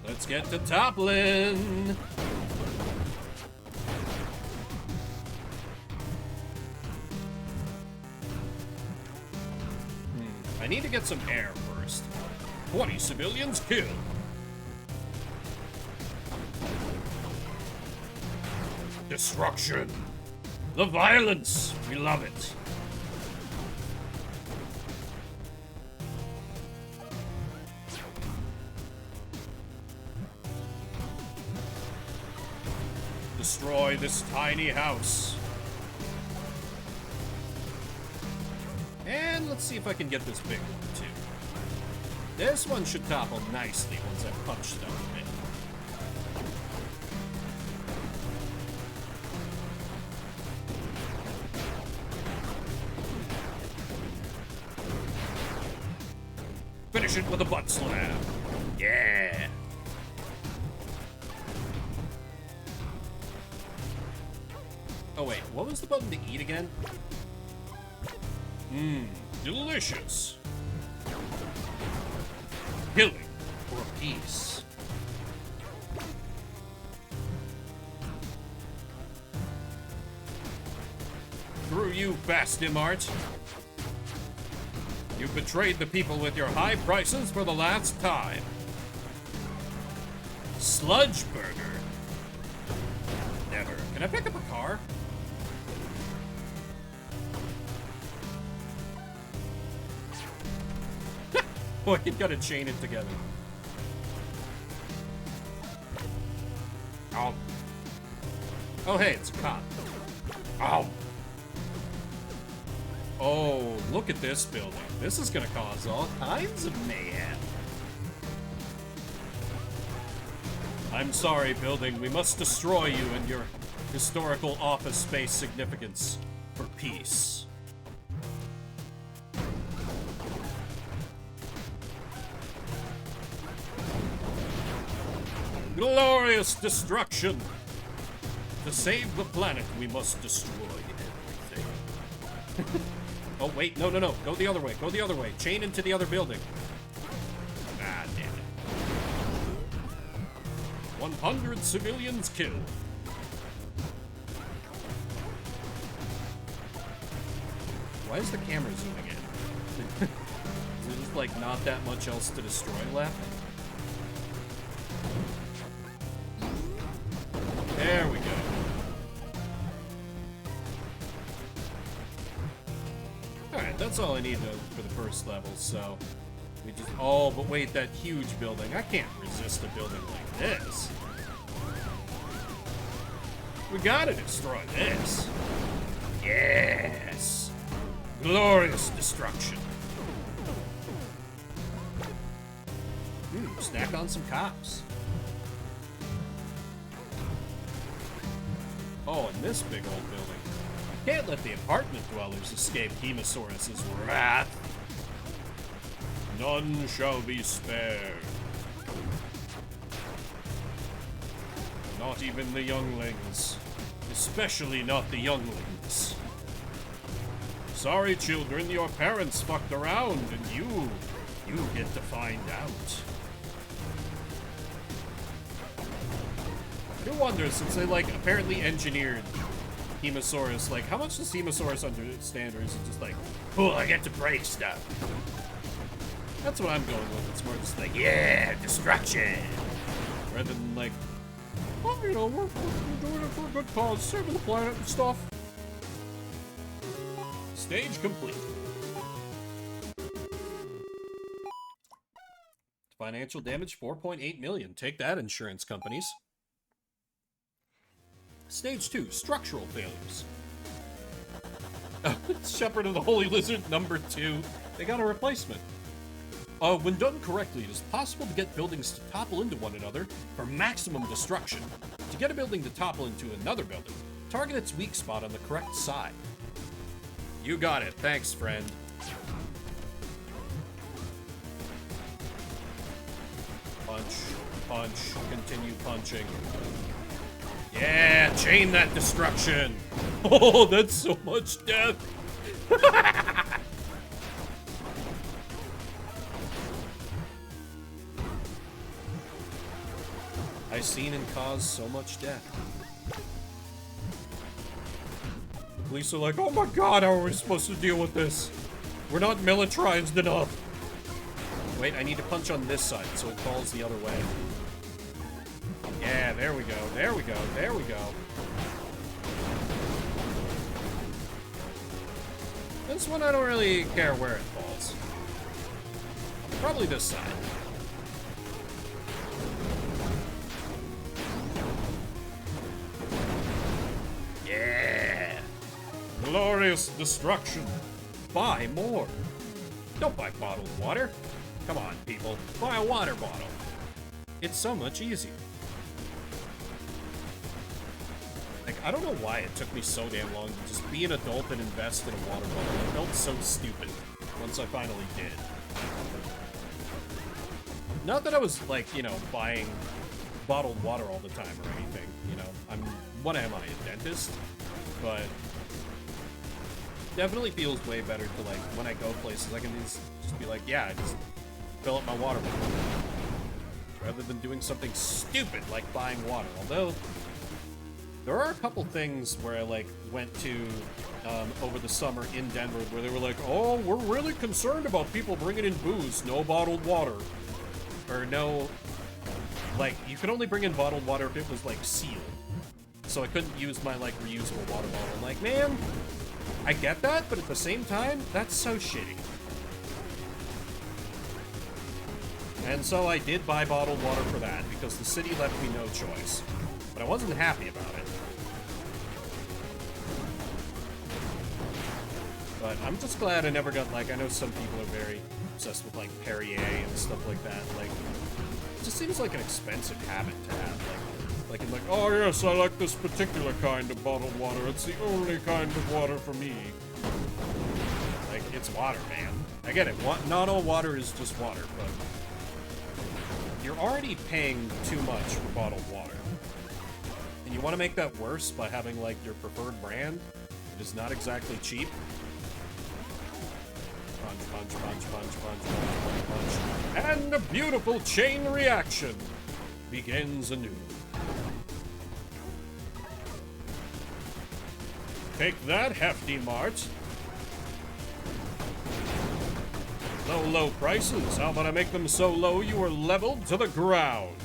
Let's get to toppling. I need to get some air first. 20 civilians killed. Destruction. The violence. We love it. Destroy this tiny house. And let's see if I can get this big one, too. This one should topple nicely once I've punched it out a bit. Finish it with a butt slam. Yeah! Oh wait, what was the button to eat again? Mmm, delicious. Killing for a piece. Through you, Bastimart. You've betrayed the people with your high prices for the last time. Sludge Burger. Never. Can I pick up a car? Oh, you gotta chain it together. Oh. Oh, hey, it's a cop. Oh. Oh, look at this building. This is gonna cause all kinds of mayhem. I'm sorry, building. We must destroy you and your historical office space significance for peace. Glorious destruction! To save the planet, we must destroy everything. Oh, wait, no. Go the other way. Go the other way. Chain into the other building. Ah, damn it. 100 civilians killed. Why is the camera zooming in? Is there just, like, not that much else to destroy left? There we go. Alright, that's all I need for the first level, so... We just... Oh, but wait, that huge building. I can't resist a building like this. We gotta destroy this. Yes! Glorious destruction. Snack on some cops. Oh, and this big old building. Can't let the apartment dwellers escape Hemosaurus's wrath. None shall be spared. Not even the younglings. Especially not the younglings. Sorry, children, your parents fucked around, and you get to find out. You wonder, since they, like, apparently engineered Hemosaurus, like, how much does Hemosaurus understand, or is it just like, cool, I get to break stuff? That's what I'm going with. It's more just like, yeah, destruction! Rather than, like, well, you know, we're doing it for a good cause, saving the planet and stuff. Stage complete. Financial damage, 4.8 million. Take that, insurance companies. Stage 2, structural failures. Shepherd of the Holy Lizard, number 2. They got a replacement. When done correctly, it is possible to get buildings to topple into one another for maximum destruction. To get a building to topple into another building, target its weak spot on the correct side. You got it. Thanks, friend. Punch, punch, continue punching. Yeah, chain that destruction. Oh, that's so much death. I've seen and caused so much death. The police are like, oh my god, how are we supposed to deal with this? We're not militarized enough. Wait, I need to punch on this side so it falls the other way. Yeah, there we go, there we go, there we go. This one I don't really care where it falls. Probably this side. Yeah! Glorious destruction. Buy more. Don't buy bottled water. Come on, people. Buy a water bottle. It's so much easier. Like, I don't know why it took me so damn long to just be an adult and invest in a water bottle. It felt so stupid once I finally did. Not that I was, like, you know, buying bottled water all the time or anything, you know. What am I, a dentist? But definitely feels way better to, like, when I go places, I can just be like, yeah, I just fill up my water bottle. Rather than doing something stupid like buying water. Although, there are a couple things where I, like, went to over the summer in Denver where they were like, oh, we're really concerned about people bringing in booze, no bottled water. Or no, like, you could only bring in bottled water if it was, like, sealed. So I couldn't use my, like, reusable water bottle. I'm like, man, I get that, but at the same time, that's so shitty. And so I did buy bottled water for that, because the city left me no choice. But I wasn't happy about it. But I'm just glad I never got, like, I know some people are very obsessed with, like, Perrier and stuff like that. Like, it just seems like an expensive habit to have. Like, like, oh yes, I like this particular kind of bottled water. It's the only kind of water for me. Like, it's water, man. I get it. Not all water is just water, but you're already paying too much for bottled water. And you want to make that worse by having, like, your preferred brand that is not exactly cheap. Punch, punch, punch, punch, punch, punch, punch, punch. And a beautiful chain reaction begins anew. Take that, hefty mart. Low, low prices. How about I make them so low you are leveled to the ground?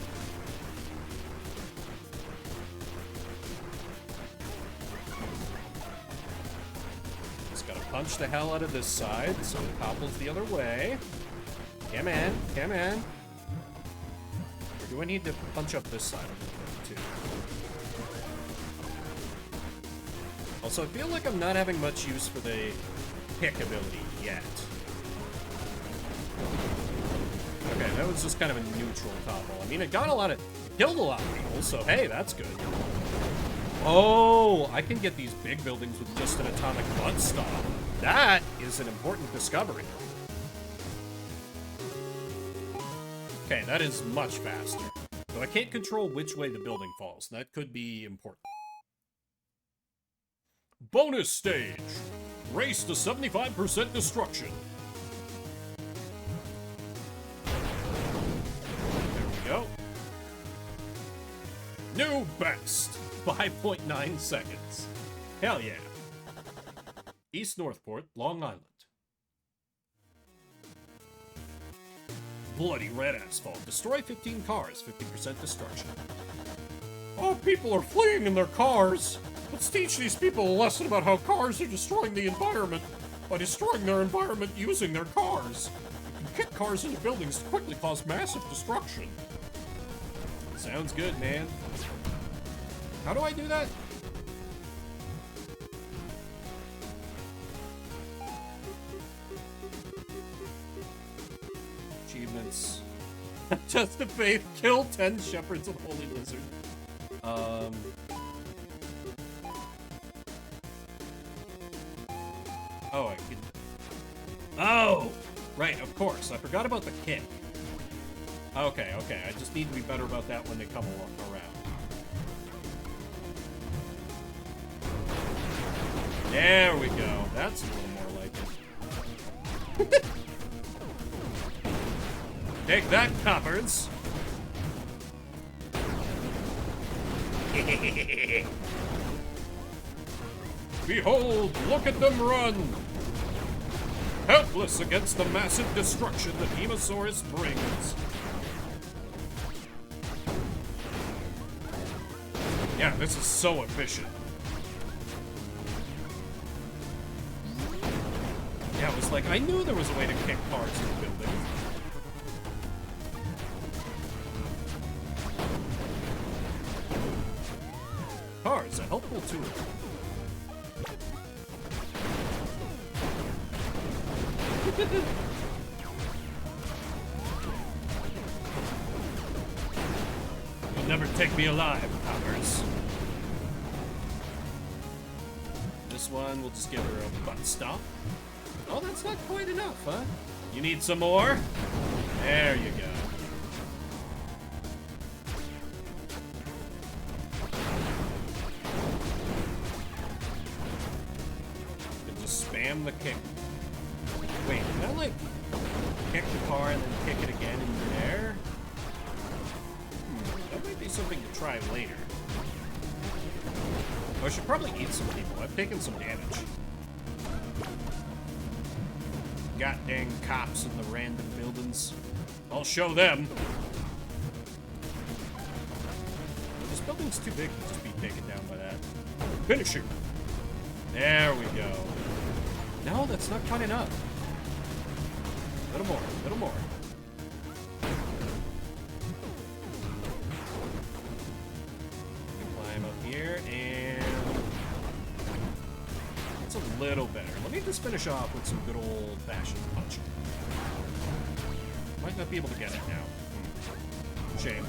Just gotta punch the hell out of this side so it topples the other way. Come in, come in. Or do I need to punch up this side too? Also, I feel like I'm not having much use for the pick ability yet. Okay, that was just kind of a neutral topple. I mean, it got a lot of... It killed a lot of people, so hey, that's good. Oh, I can get these big buildings with just an atomic butt stop. That is an important discovery. Okay, that is much faster. So I can't control which way the building falls. That could be important. Bonus stage. Race to 75% destruction. Go. New best. 5.9 seconds. Hell yeah. East Northport, Long Island. Bloody red asphalt. Destroy 15 cars. 50% destruction. Oh, people are fleeing in their cars. Let's teach these people a lesson about how cars are destroying the environment by destroying their environment using their cars. You can kick cars into buildings to quickly cause massive destruction. Sounds good, man. How do I do that? Achievements. Test of faith. Kill 10 shepherds of holy lizard. Oh, I could... Oh! Right, of course. I forgot about the kick. Okay, okay. I just need to be better about that when they come along around. There we go. That's a little more like it. Take that, coppers! Behold, look at them run! Helpless against the massive destruction that Hemosaurus brings. Yeah, this is so efficient. Yeah, it was like, I knew there was a way to kick cars in the building. Cars, a helpful tool. You'll never take me alive, coppers. This one, we'll just give her a butt stomp. Oh, that's not quite enough, huh? You need some more? There you go. And just spam the kick. Wait, can I, like, kick the car and then kick it again in midair? That might be something to try later. Oh, I should probably eat some people. I've taken some damage. Goddamn cops in the random buildings. I'll show them. This building's too big to just be taken down by that. Finish him. There we go. No, that's not quite enough. A little more, a little more. here, and it's a little better. Let me just finish off with some good old-fashioned punching. Might not be able to get it now. Shame.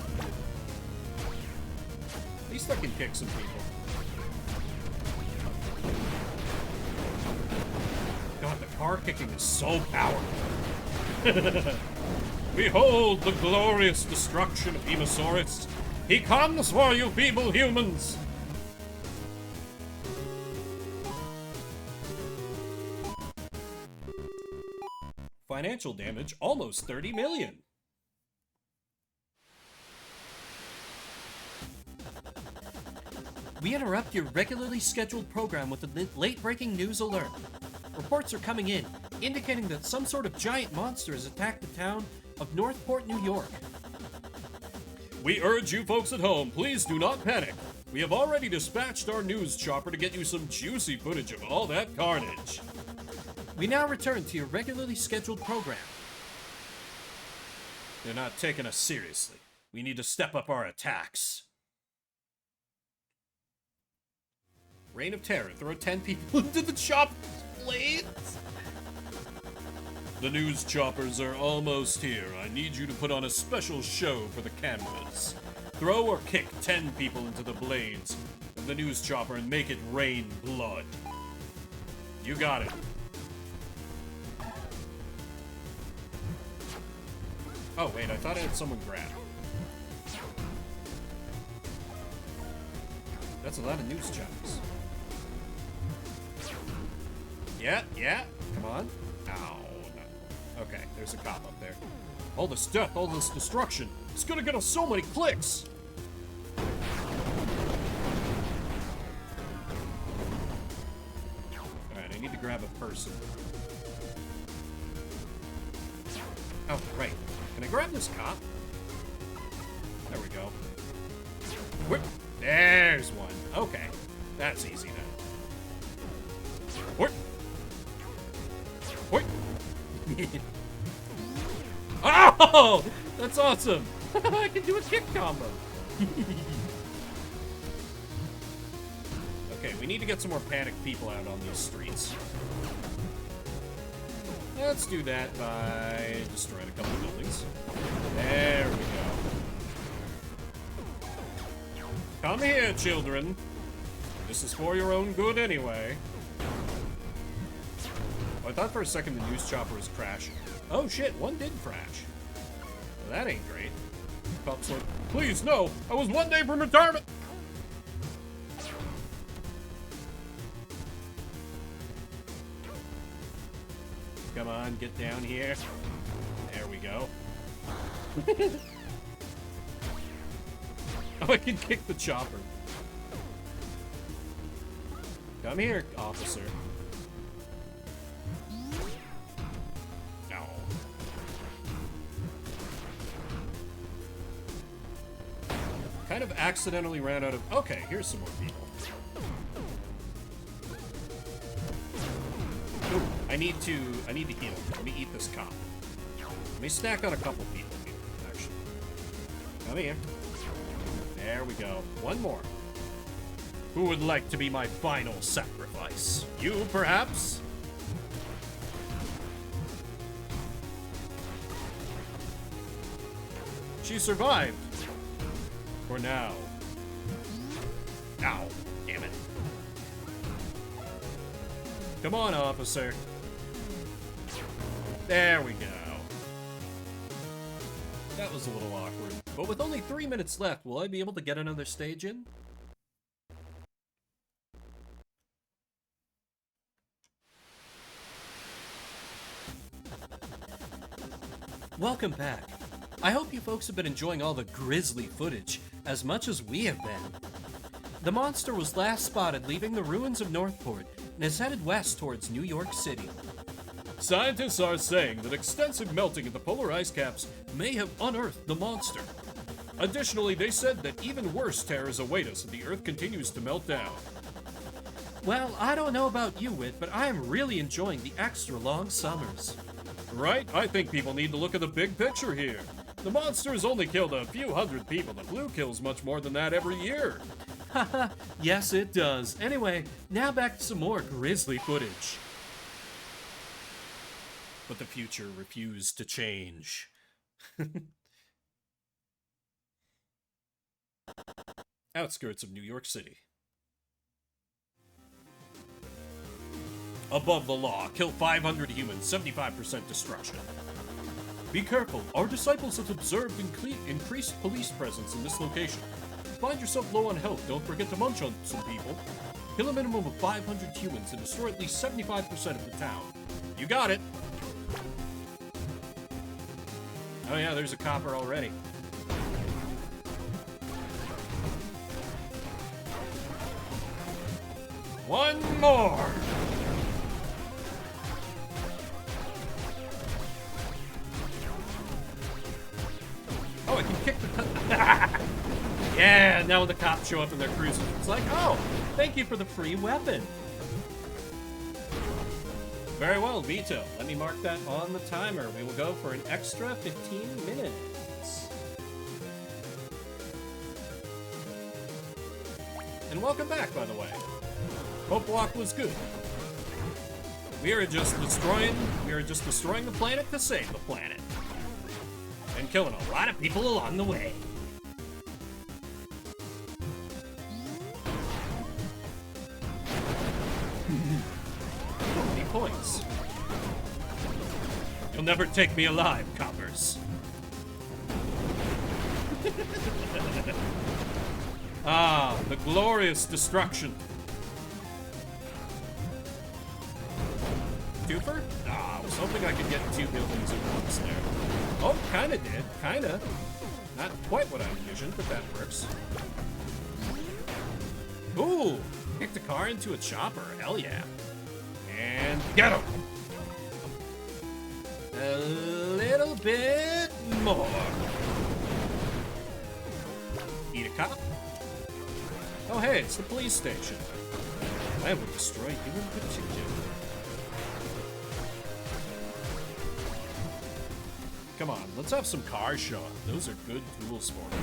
At least I can kick some people. God, the car kicking is so powerful. Behold the glorious destruction of Hemosaurus. He comes for you, feeble humans! Financial damage, almost 30 million. We interrupt your regularly scheduled program with a late-breaking news alert. Reports are coming in, indicating that some sort of giant monster has attacked the town of Northport, New York. We urge you folks at home, please do not panic. We have already dispatched our news chopper to get you some juicy footage of all that carnage. We now return to your regularly scheduled program. They're not taking us seriously. We need to step up our attacks. Reign of Terror. Throw 10 people into the chopper's blades. The news choppers are almost here. I need you to put on a special show for the cameras. Throw or kick 10 people into the blades of the news chopper and make it rain blood. You got it. Oh, wait, I thought I had someone grab. That's a lot of news choppers. Yeah, come on. Ow. No. Okay, there's a cop up there. All this death, all this destruction. It's gonna get us so many clicks. Alright, I need to grab a person. Oh, right. Can I grab this cop? There we go. Whip. There's one. Okay. That's easy then. Whip. Whip. Oh! That's awesome! I can do a kick combo. Okay, we need to get some more panicked people out on these streets. Let's do that by destroying a couple of buildings. There we go. Come here, children. This is for your own good anyway. Oh, I thought for a second the news chopper was crashing. Oh shit, one did crash. Well, that ain't great. Cop's like, please, no! I was 1 day from retirement! Come on, get down here. There we go. Oh, I can kick the chopper. Come here, officer. No. Kind of accidentally ran out of... Okay, here's some more people. Ooh, I need to heal. Let me eat this cop. Let me snack on a couple people here, actually. Come here. There we go. One more. Who would like to be my final sacrifice? You, perhaps? She survived. For now. Ow. Damn it. Come on, officer. There we go. That was a little awkward. But with only 3 minutes left, will I be able to get another stage in? Welcome back. I hope you folks have been enjoying all the grisly footage as much as we have been. The monster was last spotted leaving the ruins of Northport and is headed west towards New York City. Scientists are saying that extensive melting of the polar ice caps may have unearthed the monster. Additionally, they said that even worse terrors await us if the Earth continues to melt down. Well, I don't know about you, Wit, but I am really enjoying the extra long summers. Right? I think people need to look at the big picture here. The monster has only killed a few hundred people. The flu kills much more than that every year. Haha, yes it does. Anyway, now back to some more grisly footage. But the future refused to change. Outskirts of New York City. Above the law, kill 500 humans, 75% destruction. Be careful, our disciples have observed increased police presence in this location. Find yourself low on health, don't forget to munch on some people. Kill a minimum of 500 humans and destroy at least 75% of the town. You got it! Oh yeah, there's a copper already. One more! Oh, I can kick the... Yeah, now when the cops show up in their cruisers, it's like, oh, thank you for the free weapon. Very well, Vito. Let me mark that on the timer. We will go for an extra 15 minutes. And welcome back, by the way. Hope Walk was good. We are just destroying the planet to save the planet. And killing a lot of people along the way. 20 points. You'll never take me alive, coppers. Ah, the glorious destruction. Twofer? Ah, I was hoping I could get 2 buildings at once there. Oh, kinda did. Kinda. Not quite what I envisioned, but that works. Ooh! Kicked a car into a chopper. Hell yeah. And get him! A little bit more. Eat a cop? Oh hey, it's the police station. I will destroy you in particular. Come on, let's have some cars show up. Those are good tools for me.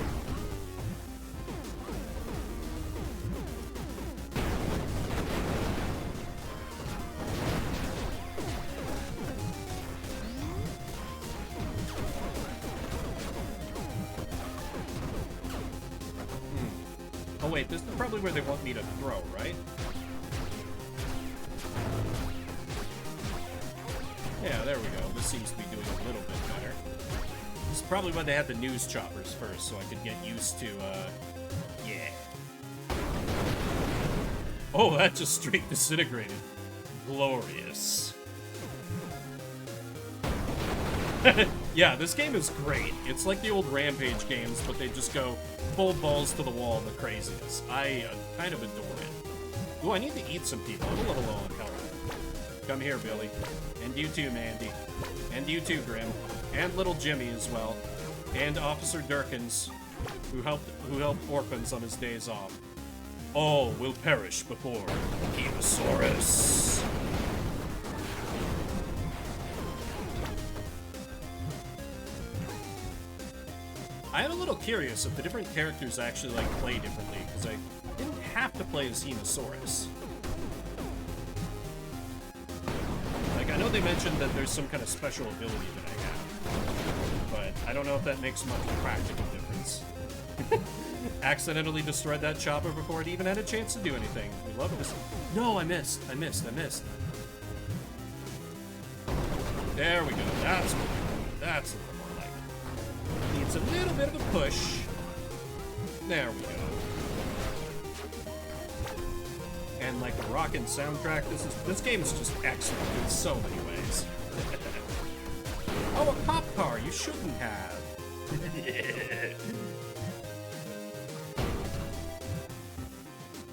Oh wait, this is probably where they want me to throw, right? Yeah, there we go. This seems to be doing a little bit better. This is probably when they had the news choppers first, so I could get used to, yeah. Oh, that just straight disintegrated. Glorious. Yeah, this game is great. It's like the old Rampage games, but they just go full balls to the wall with craziness. I kind of adore it. Ooh, I need to eat some people. I'm a little low on health. Come here, Billy. And you too, Mandy. And you too, Grim. And little Jimmy as well. And Officer Durkins, who helped orphans on his days off. All will perish before Hemosaurus. I am a little curious if the different characters actually, like, play differently, because I didn't have to play as Hemosaurus. Like, I know they mentioned that there's some kind of special ability that I have, but I don't know if that makes much practical difference. Accidentally destroyed that chopper before it even had a chance to do anything. We love this. No, I missed. There we go. That's what we do. That's a little more like it. Needs a little bit of a push. There we go. And like the rockin' soundtrack, this game is just excellent in so many ways. Oh, a cop car! You shouldn't have.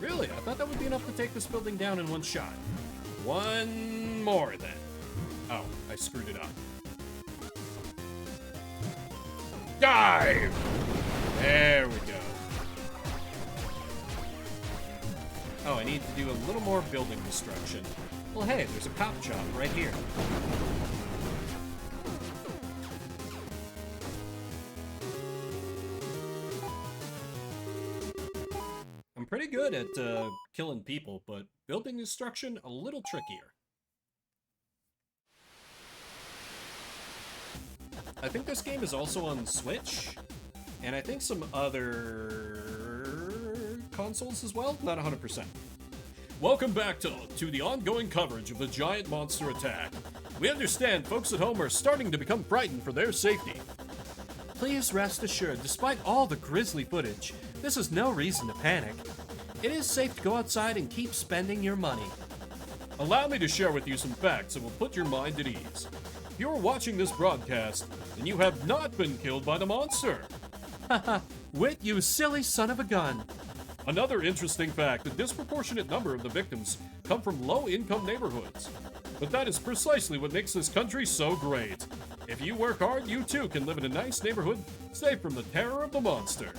Really? I thought that would be enough to take this building down in one shot. One more, then. Oh, I screwed it up. Dive! There we go. Oh, I need to do a little more building destruction. Well, hey, there's a cop shop right here. I'm pretty good at killing people, but building destruction a little trickier. I think this game is also on Switch, and I think some other consoles as well, not 100%. Welcome back to the ongoing coverage of the giant monster attack. We understand folks at home are starting to become frightened for their safety. Please rest assured, despite all the grisly footage, this is no reason to panic. It is safe to go outside and keep spending your money. Allow me to share with you some facts that will put your mind at ease. If you are watching this broadcast, then you have not been killed by the monster. Haha, Wit, you silly son of a gun. Another interesting fact, a disproportionate number of the victims come from low-income neighborhoods. But that is precisely what makes this country so great. If you work hard, you too can live in a nice neighborhood, safe from the terror of the monster.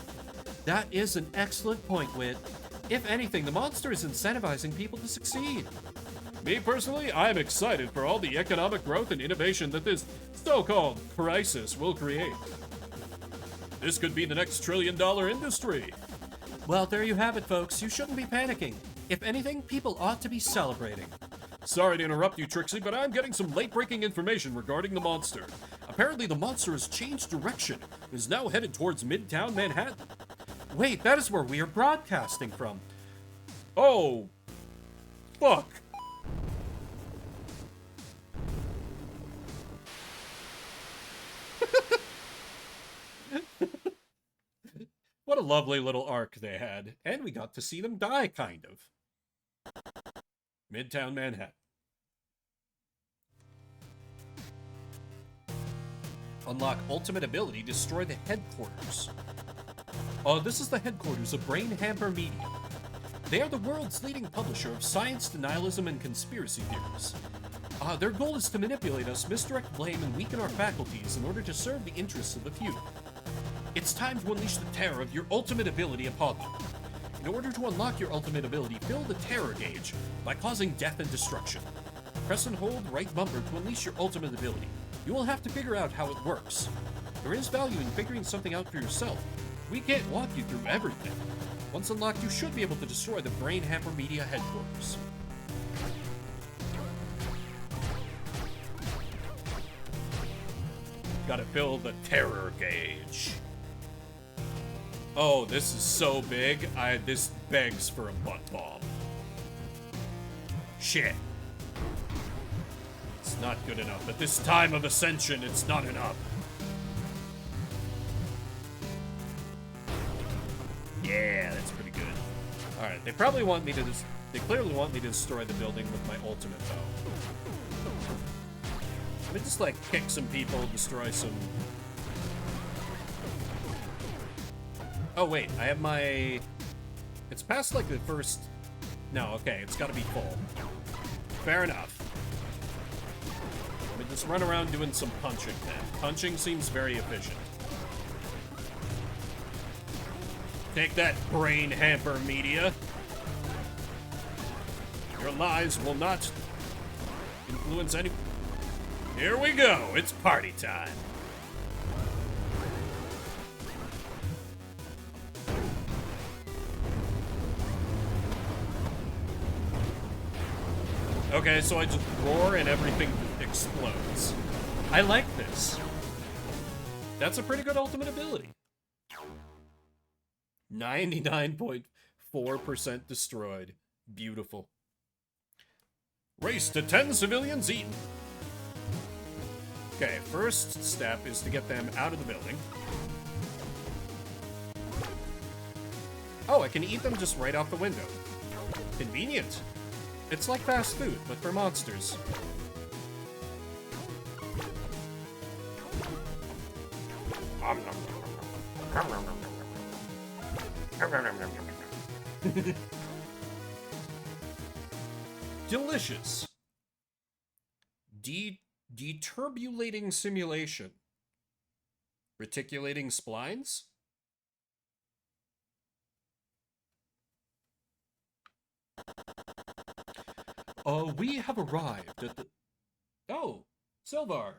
That is an excellent point, Wit. If anything, the monster is incentivizing people to succeed. Me personally, I am excited for all the economic growth and innovation that this so-called crisis will create. This could be the next trillion-dollar industry. Well, there you have it, folks. You shouldn't be panicking. If anything, people ought to be celebrating. Sorry to interrupt you, Trixie, but I'm getting some late-breaking information regarding the monster. Apparently, the monster has changed direction and is now headed towards Midtown Manhattan. Wait, that is where we are broadcasting from. Oh, fuck. What a lovely little arc they had, and we got to see them die, kind of. Midtown Manhattan. Unlock ultimate ability, destroy the headquarters. This is the headquarters of Brain Hamper Media. They are the world's leading publisher of science, denialism, and conspiracy theories. Their goal is to manipulate us, misdirect blame, and weaken our faculties in order to serve the interests of the few. It's time to unleash the terror of your ultimate ability upon them. In order to unlock your ultimate ability, fill the terror gauge by causing death and destruction. Press and hold right bumper to unleash your ultimate ability. You will have to figure out how it works. There is value in figuring something out for yourself. We can't walk you through everything. Once unlocked, you should be able to destroy the Brain Hamper Media headquarters. Gotta fill the terror gauge. Oh, this is so big. This begs for a butt bomb. Shit. It's not good enough. At this time of ascension, it's not enough. Yeah, that's pretty good. Alright, they probably want me to they clearly want me to destroy the building with my ultimate bow. Let me just, like, kick some people, destroy some... Oh, wait, I have my... It's past, like, the first... No, okay, it's gotta be full. Fair enough. Let me just run around doing some punching, then. Punching seems very efficient. Take that, Brain Hamper Media. Your lies will not influence any... Here we go, it's party time. Okay, so I just roar and everything explodes. I like this. That's a pretty good ultimate ability. 99.4% destroyed. Beautiful. Race to 10 civilians eaten. Okay, first step is to get them out of the building. Oh, I can eat them just right off the window. Convenient. It's like fast food, but for monsters. Delicious. Deturbulating simulation. Reticulating splines? We have arrived at the... Oh, Silvar.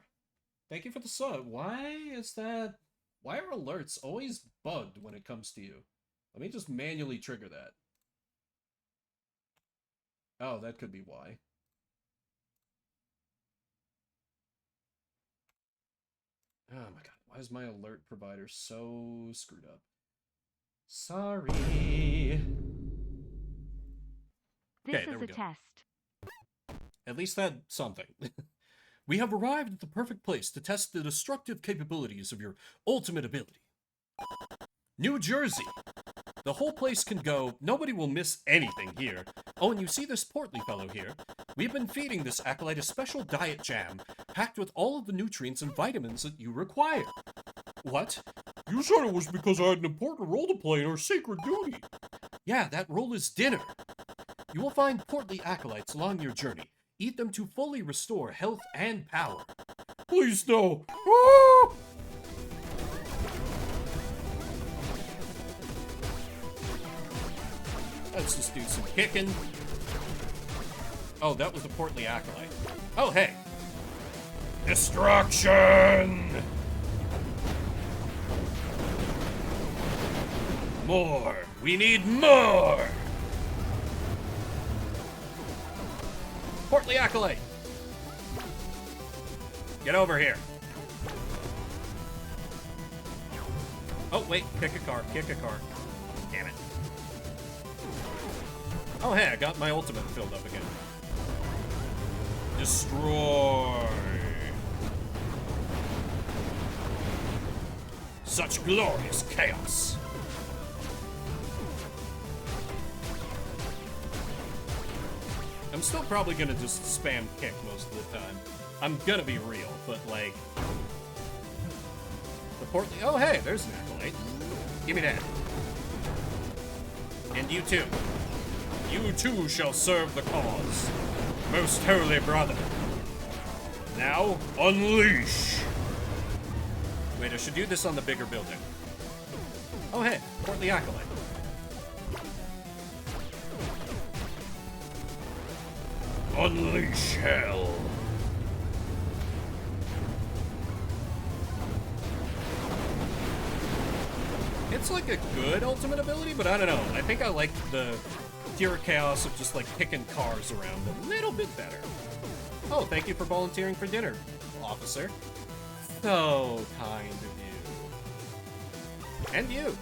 Thank you for the sub. Why is that... Why are alerts always bugged when it comes to you? Let me just manually trigger that. Oh, that could be why. Oh my god, why is my alert provider so screwed up? Sorry. This Okay, there is we a go. test. At least that's something. We have arrived at the perfect place to test the destructive capabilities of your ultimate ability. New Jersey. The whole place can go. Nobody will miss anything here. Oh, and you see this portly fellow here? We've been feeding this acolyte a special diet jam, packed with all of the nutrients and vitamins that you require. What? You said it was because I had an important role to play in our sacred duty. Yeah, that role is dinner. You will find portly acolytes along your journey. Eat them to fully restore health and power. Please no. Ah! Let's just do some kicking. Oh, that was the portly acolyte. Oh, hey. Destruction! More! We need more! Portly acolyte! Get over here. Oh, wait. Kick a car. Kick a car. Damn it. Oh, hey, I got my ultimate filled up again. Destroy. Such glorious chaos. I'm still probably gonna just spam kick most of the time. I'm gonna be real, but like... The portly... Oh, hey, there's an acolyte. Give me that. And you too. You too shall serve the cause, most holy brother. Now, unleash! Wait, I should do this on the bigger building. Oh, hey, portly acolyte. Unleash hell! It's like a good ultimate ability, but I don't know. I think I like the pure chaos of just like picking cars around a little bit better. Oh, thank you for volunteering for dinner, officer. So kind of you. And you.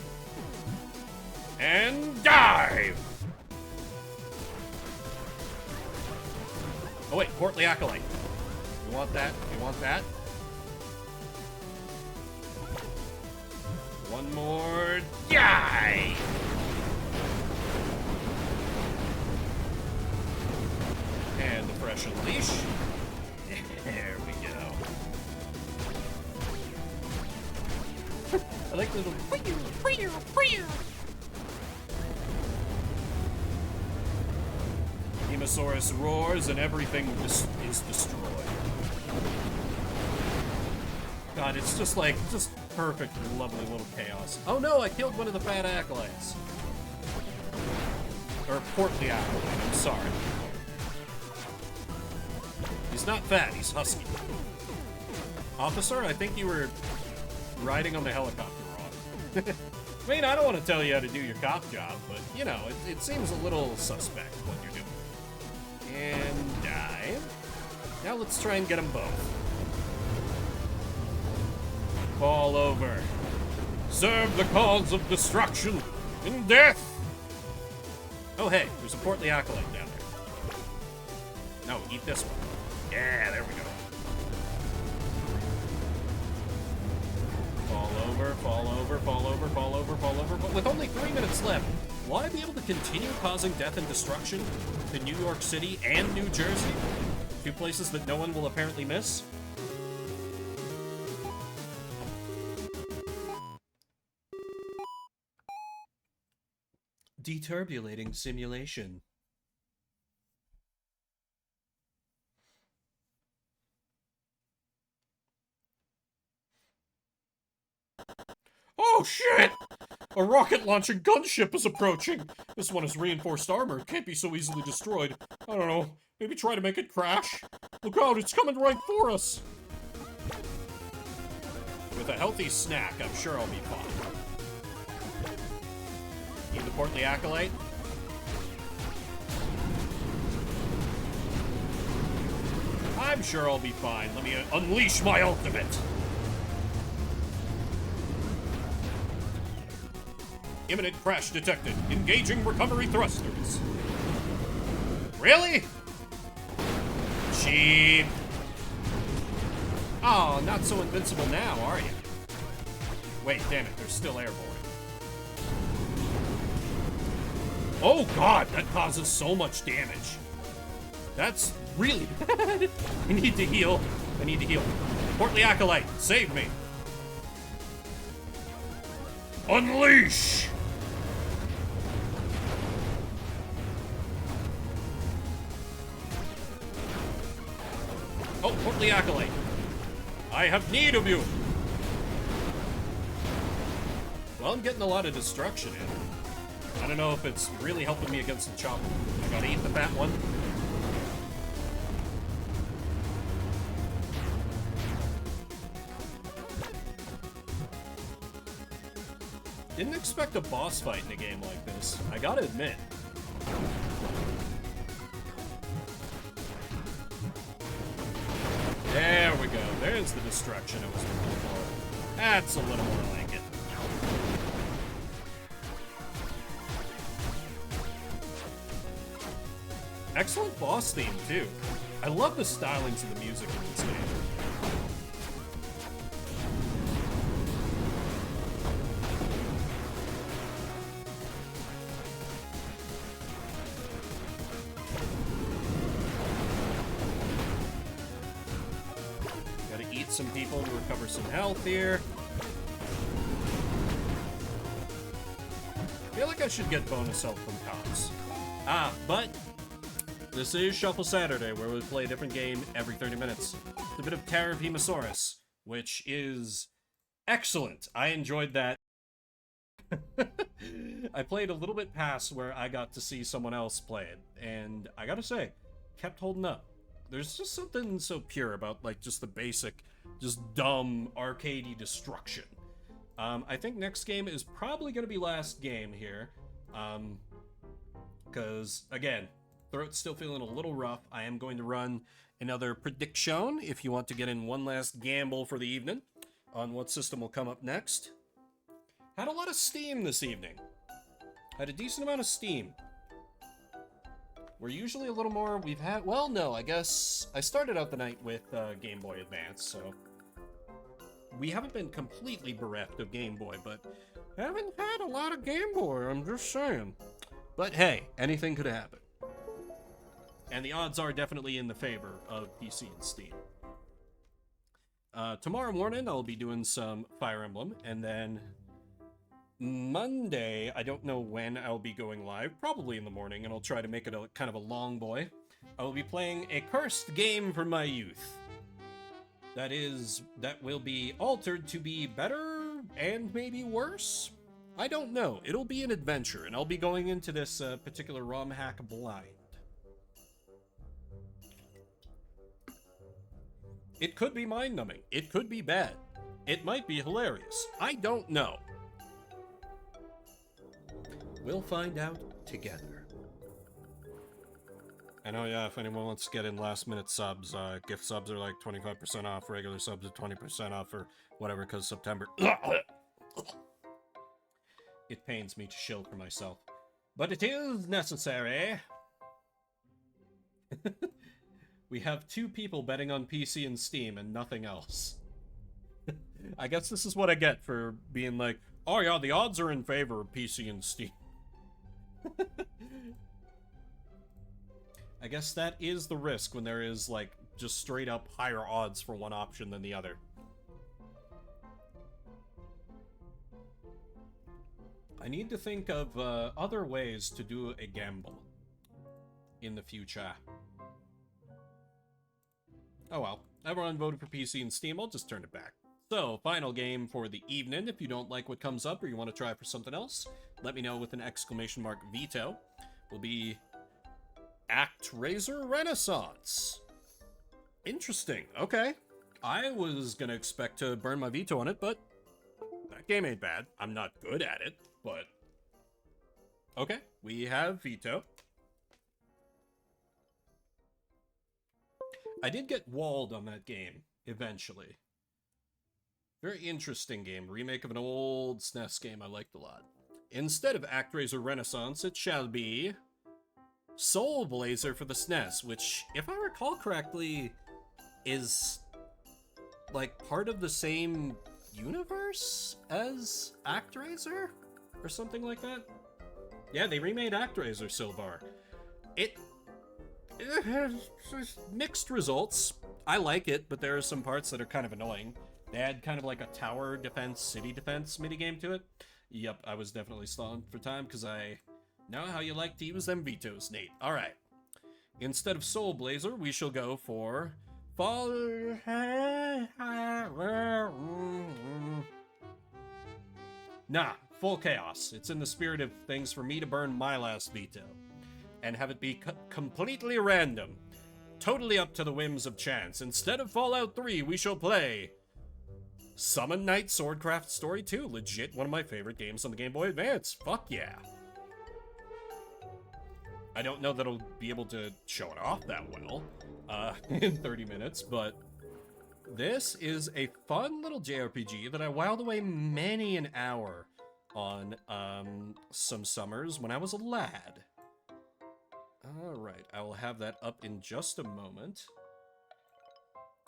And dive! Oh wait, portly acolyte. You want that? You want that? One more die! And the fresh unleash. There we go. I like the little Hemosaurus roars and everything is destroyed. God, it's just like, just perfect, lovely little chaos. Oh no, I killed one of the fat acolytes. Or portly acolyte, I'm sorry. He's not fat, he's husky. Officer, I think you were riding on the helicopter wrong. I mean, I don't want to tell you how to do your cop job, but, you know, it seems a little suspect what you're doing. And dive. Now let's try and get them both. Fall over. Serve the cause of destruction and death! Oh, hey, there's a portly acolyte down there. No, eat this one. Yeah, there we go. Fall over, fall over, fall over, fall over, fall over. But with only 3 minutes left, will I be able to continue causing death and destruction to New York City and New Jersey? Two places that no one will apparently miss? Deturbulating simulation. Oh shit! A rocket-launching gunship is approaching! This one has reinforced armor. It can't be so easily destroyed. I don't know. Maybe try to make it crash? Look out, it's coming right for us! With a healthy snack, I'm sure I'll be fine. Need the portly acolyte? I'm sure I'll be fine. Let me unleash my ultimate. Imminent crash detected. Engaging recovery thrusters. Really? Cheap. Oh, not so invincible now, are you? Wait, damn it, they're still airborne. Oh god, that causes so much damage. That's really bad. I need to heal. I need to heal. Portly Acolyte, save me. Unleash! Oh, Portly Acolyte. I have need of you. Well, I'm getting a lot of destruction in. I don't know if it's really helping me against the chopper. I gotta eat the fat one. Didn't expect a boss fight in a game like this, I gotta admit. There we go. There's the destruction I was looking for. That's a little more like it. Excellent boss theme, too. I love the stylings of the music in this game. Gotta eat some people to recover some health here. I feel like I should get bonus health from cops. But this is Shuffle Saturday, where we play a different game every 30 minutes. It's a bit of Terror of Hemosaurus, which is excellent. I enjoyed that. I played a little bit past where I got to see someone else play it, and I gotta say, kept holding up. There's just something so pure about, like, just the basic, just dumb, arcadey destruction. I think next game is probably gonna be last game here. Because, again, throat's still feeling a little rough. I am going to run another prediction if you want to get in one last gamble for the evening on what system will come up next. Had a lot of Steam this evening. Had a decent amount of Steam. We're usually a little more, we've had, well, no, I guess I started out the night with Game Boy Advance, so we haven't been completely bereft of Game Boy, but haven't had a lot of Game Boy, I'm just saying. But hey, anything could happen. And the odds are definitely in the favor of PC and Steam. Tomorrow morning, I'll be doing some Fire Emblem, and then Monday, I don't know when I'll be going live, probably in the morning, and I'll try to make it a kind of a long boy. I will be playing a cursed game from my youth. That will be altered to be better and maybe worse? I don't know. It'll be an adventure, and I'll be going into this particular ROM hack blind. It could be mind-numbing. It could be bad. It might be hilarious. I don't know. We'll find out together. And oh yeah, if anyone wants to get in last-minute subs, gift subs are like 25% off, regular subs are 20% off, or whatever, because September... It pains me to shill for myself. But it is necessary. We have 2 people betting on PC and Steam and nothing else. I guess this is what I get for being like, oh yeah, the odds are in favor of PC and Steam. I guess that is the risk when there is, like, just straight up higher odds for one option than the other. I need to think of other ways to do a gamble in the future. Oh well, everyone voted for PC and Steam, I'll just turn it back. So, final game for the evening. If you don't like what comes up or you want to try for something else, let me know with an exclamation mark veto. Will be ActRaiser Renaissance. Interesting, okay. I was gonna expect to burn my veto on it, but that game ain't bad. I'm not good at it, but... Okay, we have veto. I did get walled on that game, eventually. Very interesting game. Remake of an old SNES game I liked a lot. Instead of ActRaiser Renaissance, it shall be Soul Blazer for the SNES, which, if I recall correctly, is like part of the same universe as ActRaiser? Or something like that? Yeah, they remade ActRaiser so far. It has mixed results. I like it, but there are some parts that are kind of annoying. They had kind of like a tower defense, city defense minigame to it. Yep, I was definitely stalling for time because I know how you like to use them vetoes, Nate. Alright. Instead of Soul Blazer, we shall go for Fall. Nah, Full Chaos. It's in the spirit of things for me to burn my last veto. And have it be completely random. Totally up to the whims of chance. Instead of Fallout 3, we shall play Summon Night Swordcraft Story 2. Legit one of my favorite games on the Game Boy Advance. Fuck yeah. I don't know that I'll be able to show it off that well in 30 minutes, but this is a fun little JRPG that I whiled away many an hour on some summers when I was a lad. Alright, I will have that up in just a moment.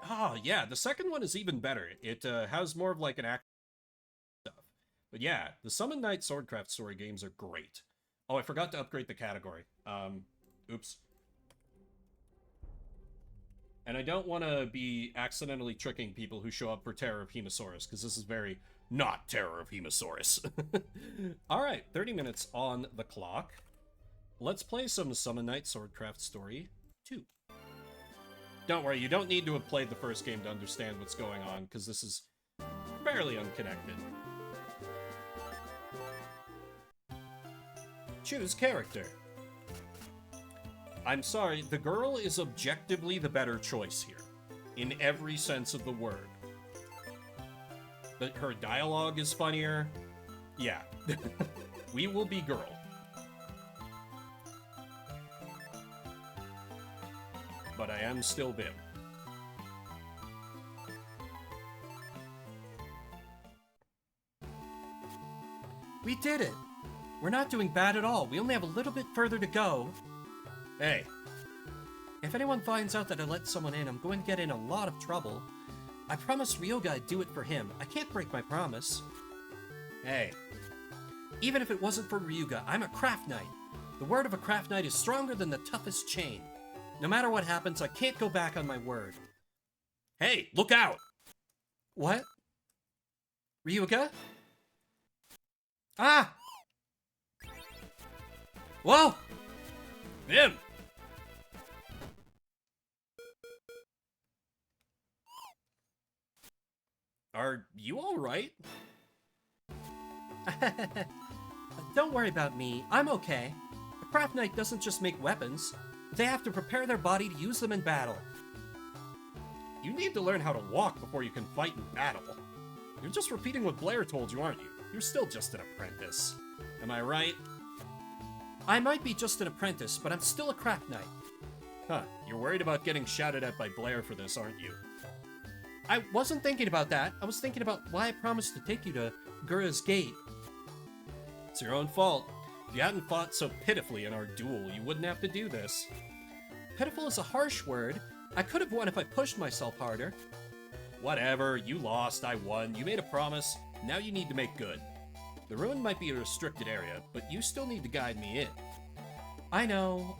Ah, yeah, the second one is even better. It has more of like an act stuff. But yeah, the Summon Night Swordcraft Story games are great. Oh, I forgot to upgrade the category. Oops. And I don't want to be accidentally tricking people who show up for Terror of Hemosaurus, because this is very not Terror of Hemosaurus. Alright, 30 minutes on the clock. Let's play some Summon Night Swordcraft Story 2. Don't worry, you don't need to have played the first game to understand what's going on, because this is fairly unconnected. Choose character. I'm sorry, the girl is objectively the better choice here, in every sense of the word. But her dialogue is funnier. Yeah, we will be girl. But I am still Bim. We did it! We're not doing bad at all. We only have a little bit further to go. Hey. If anyone finds out that I let someone in, I'm going to get in a lot of trouble. I promised Ryoga I'd do it for him. I can't break my promise. Hey. Even if it wasn't for Ryuga, I'm a craft knight. The word of a craft knight is stronger than the toughest chain. No matter what happens, I can't go back on my word. Hey, look out! What? Ryuga? Ah! Whoa! Bim! Are you alright? Don't worry about me. I'm okay. A craft knight doesn't just make weapons. They have to prepare their body to use them in battle. You need to learn how to walk before you can fight in battle. You're just repeating what Blair told you, aren't you? You're still just an apprentice. Am I right? I might be just an apprentice, but I'm still a craft knight. Huh, you're worried about getting shouted at by Blair for this, aren't you? I wasn't thinking about that. I was thinking about why I promised to take you to Gura's Gate. It's your own fault. If you hadn't fought so pitifully in our duel, you wouldn't have to do this. Pitiful is a harsh word. I could have won if I pushed myself harder. Whatever, you lost, I won. You made a promise, now you need to make good. The ruin might be a restricted area, but you still need to guide me in. I know.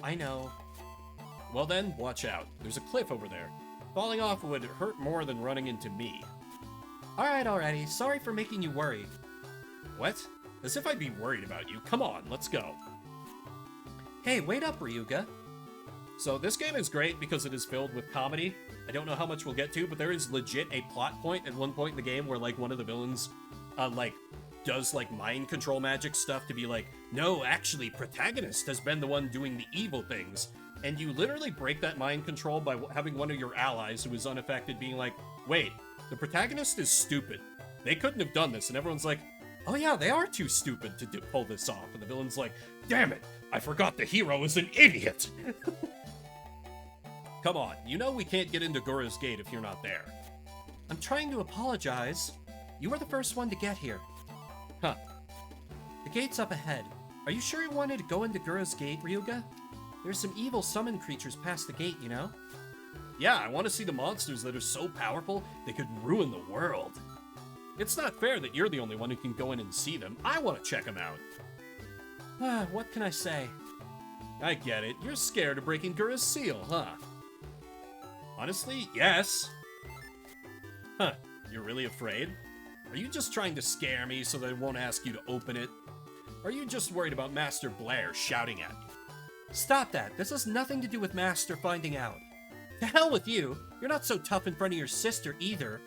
Well then, watch out. There's a cliff over there. Falling off would hurt more than running into me. Alright, alrighty. Sorry for making you worry. What? As if I'd be worried about you. Come on, let's go. Hey, wait up, Ryuga. So this game is great because it is filled with comedy. I don't know how much we'll get to, but there is legit a plot point at one point in the game where, like, one of the villains, does, mind control magic stuff to be like, no, actually, protagonist has been the one doing the evil things. And you literally break that mind control by having one of your allies who is unaffected being like, wait, the protagonist is stupid. They couldn't have done this. And everyone's like, oh yeah, they are too stupid to pull this off. And the villain's like, damn it, I forgot the hero is an idiot. Come on, you know we can't get into Gura's gate if you're not there. I'm trying to apologize. You were the first one to get here. Huh. The gate's up ahead. Are you sure you wanted to go into Gura's gate, Ryuga? There's some evil summon creatures past the gate, you know? Yeah, I want to see the monsters that are so powerful they could ruin the world. It's not fair that you're the only one who can go in and see them. I want to check them out. What can I say? I get it. You're scared of breaking Gura's seal, huh? Honestly, yes. Huh, you're really afraid? Are you just trying to scare me so that I won't ask you to open it? Or are you just worried about Master Blair shouting at you? Stop that. This has nothing to do with Master finding out. To hell with you. You're not so tough in front of your sister either.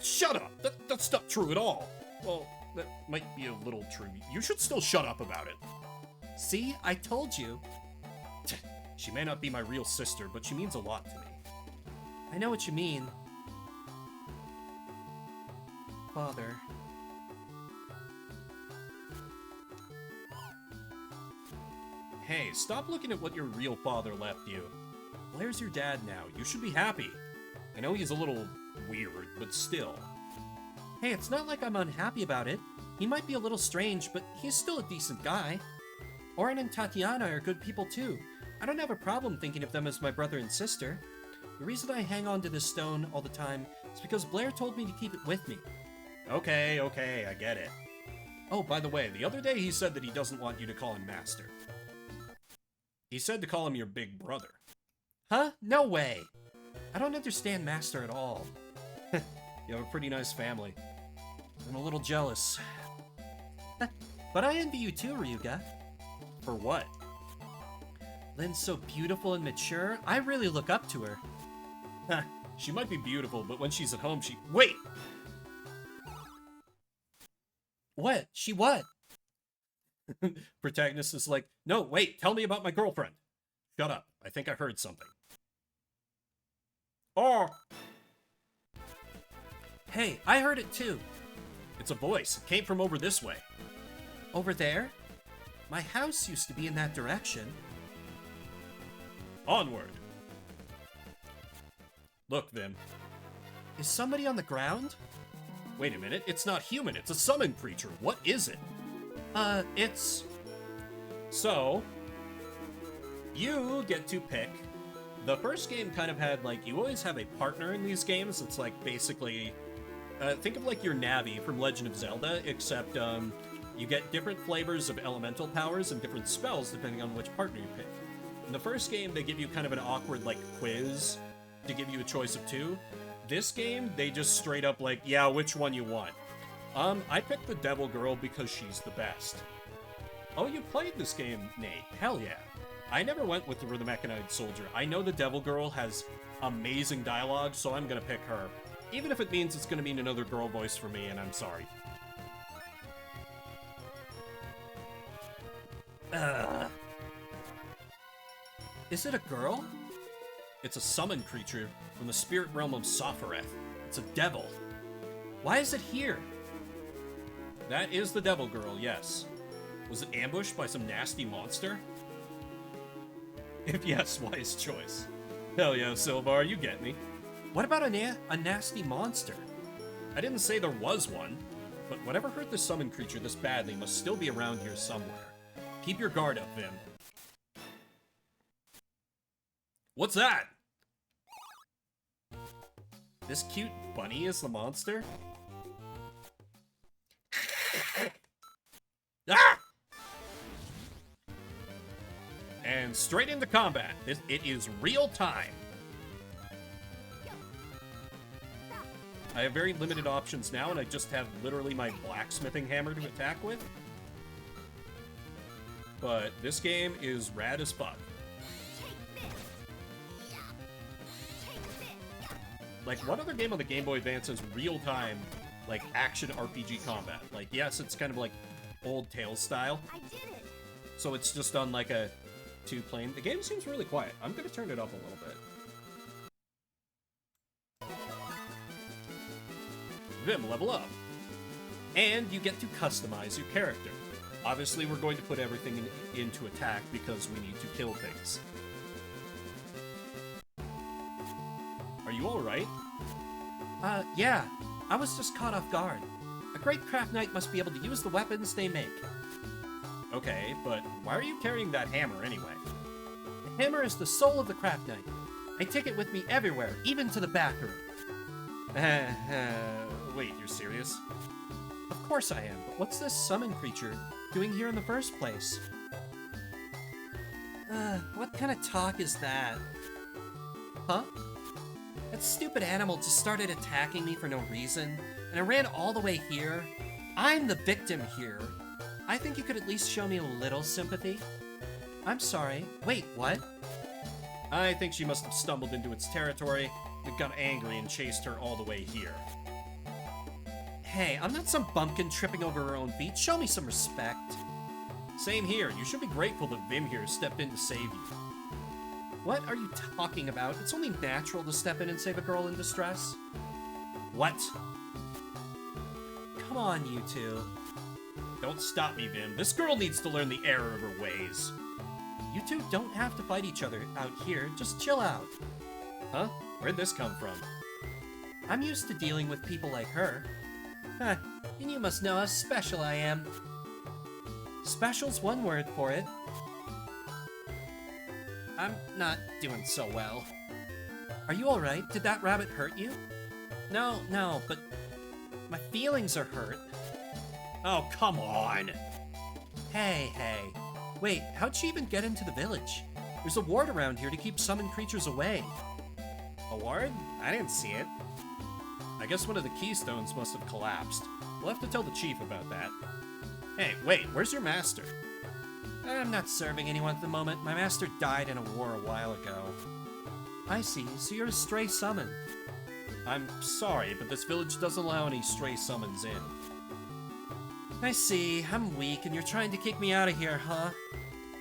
Shut up! That's not true at all. Well, that might be a little true. You should still shut up about it. See? I told you. She may not be my real sister, but she means a lot to me. I know what you mean. Father. Hey, stop looking at what your real father left you. Blair's your dad now. You should be happy. I know he's a little weird, but still. Hey, it's not like I'm unhappy about it. He might be a little strange, but he's still a decent guy. Oren and Tatiana are good people too. I don't have a problem thinking of them as my brother and sister. The reason I hang on to this stone all the time is because Blair told me to keep it with me. Okay, I get it. Oh, by the way, the other day he said that he doesn't want you to call him Master. He said to call him your big brother. Huh? No way! I don't understand Master at all. You have a pretty nice family. I'm a little jealous. But I envy you too, Ryuga. For what? Lynn's so beautiful and mature. I really look up to her. She might be beautiful, but when she's at home, she... Wait! What? She what? Protagonist is like, no, wait, tell me about my girlfriend. Shut up. I think I heard something. Oh! Hey, I heard it too. It's a voice. It came from over this way. Over there? My house used to be in that direction. Onward. Look, Vim. Is somebody on the ground? Wait a minute, it's not human, it's a summon creature. What is it? It's... So, you get to pick. The first game kind of had, like, you always have a partner in these games. It's like, basically, think of like your Navi from Legend of Zelda, except, you get different flavors of elemental powers and different spells depending on which partner you pick. In the first game, they give you kind of an awkward, like, quiz to give you a choice of two. This game, they just straight up like, yeah, which one you want. I picked the Devil Girl because she's the best. Oh, you played this game, Nate. Hell yeah. I never went with the Mechanized Soldier. I know the Devil Girl has amazing dialogue, so I'm gonna pick her. Even if it means it's gonna mean another girl voice for me, and I'm sorry. Is it a girl? It's a summon creature from the spirit realm of Sophareth. It's a devil. Why is it here? That is the Devil Girl, yes. Was it ambushed by some nasty monster? If yes, wise choice. Hell yeah, Silvar, you get me. What about a nasty monster? I didn't say there was one, but whatever hurt the summon creature this badly must still be around here somewhere. Keep your guard up, Vim. What's that? This cute bunny is the monster? Ah! And straight into combat. It is real time. I have very limited options now, and I just have literally my blacksmithing hammer to attack with. But this game is rad as fuck. Like, what other game on the Game Boy Advance has real-time, like, action RPG combat? Like, yes, it's kind of like old Tales style. So it's just on, like, a two-plane. The game seems really quiet. I'm gonna turn it up a little bit. Vim, level up. And you get to customize your character. Obviously, we're going to put everything into attack because we need to kill things. Yeah. I was just caught off guard. A great craft knight must be able to use the weapons they make. Okay, but why are you carrying that hammer anyway? The hammer is the soul of the craft knight. I take it with me everywhere, even to the bathroom. Wait, you're serious? Of course I am, but what's this summon creature doing here in the first place? What kind of talk is that? Huh? That stupid animal just started attacking me for no reason, and I ran all the way here. I'm the victim here. I think you could at least show me a little sympathy. I'm sorry. Wait, what? I think she must have stumbled into its territory, and got angry and chased her all the way here. Hey, I'm not some bumpkin tripping over her own feet. Show me some respect. Same here. You should be grateful that Vim here stepped in to save you. What are you talking about? It's only natural to step in and save a girl in distress. What? Come on, you two. Don't stop me, Vim. This girl needs to learn the error of her ways. You two don't have to fight each other out here. Just chill out. Huh? Where'd this come from? I'm used to dealing with people like her. Huh, and you must know how special I am. Special's one word for it. I'm not doing so well. Are you alright? Did that rabbit hurt you? No, but my feelings are hurt. Oh, come on! Hey. Wait, how'd she even get into the village? There's a ward around here to keep summoned creatures away. A ward? I didn't see it. I guess one of the keystones must have collapsed. We'll have to tell the chief about that. Hey, wait, where's your master? I'm not serving anyone at the moment. My master died in a war a while ago. I see, so you're a stray summon. I'm sorry, but this village doesn't allow any stray summons in. I see, I'm weak and you're trying to kick me out of here, huh?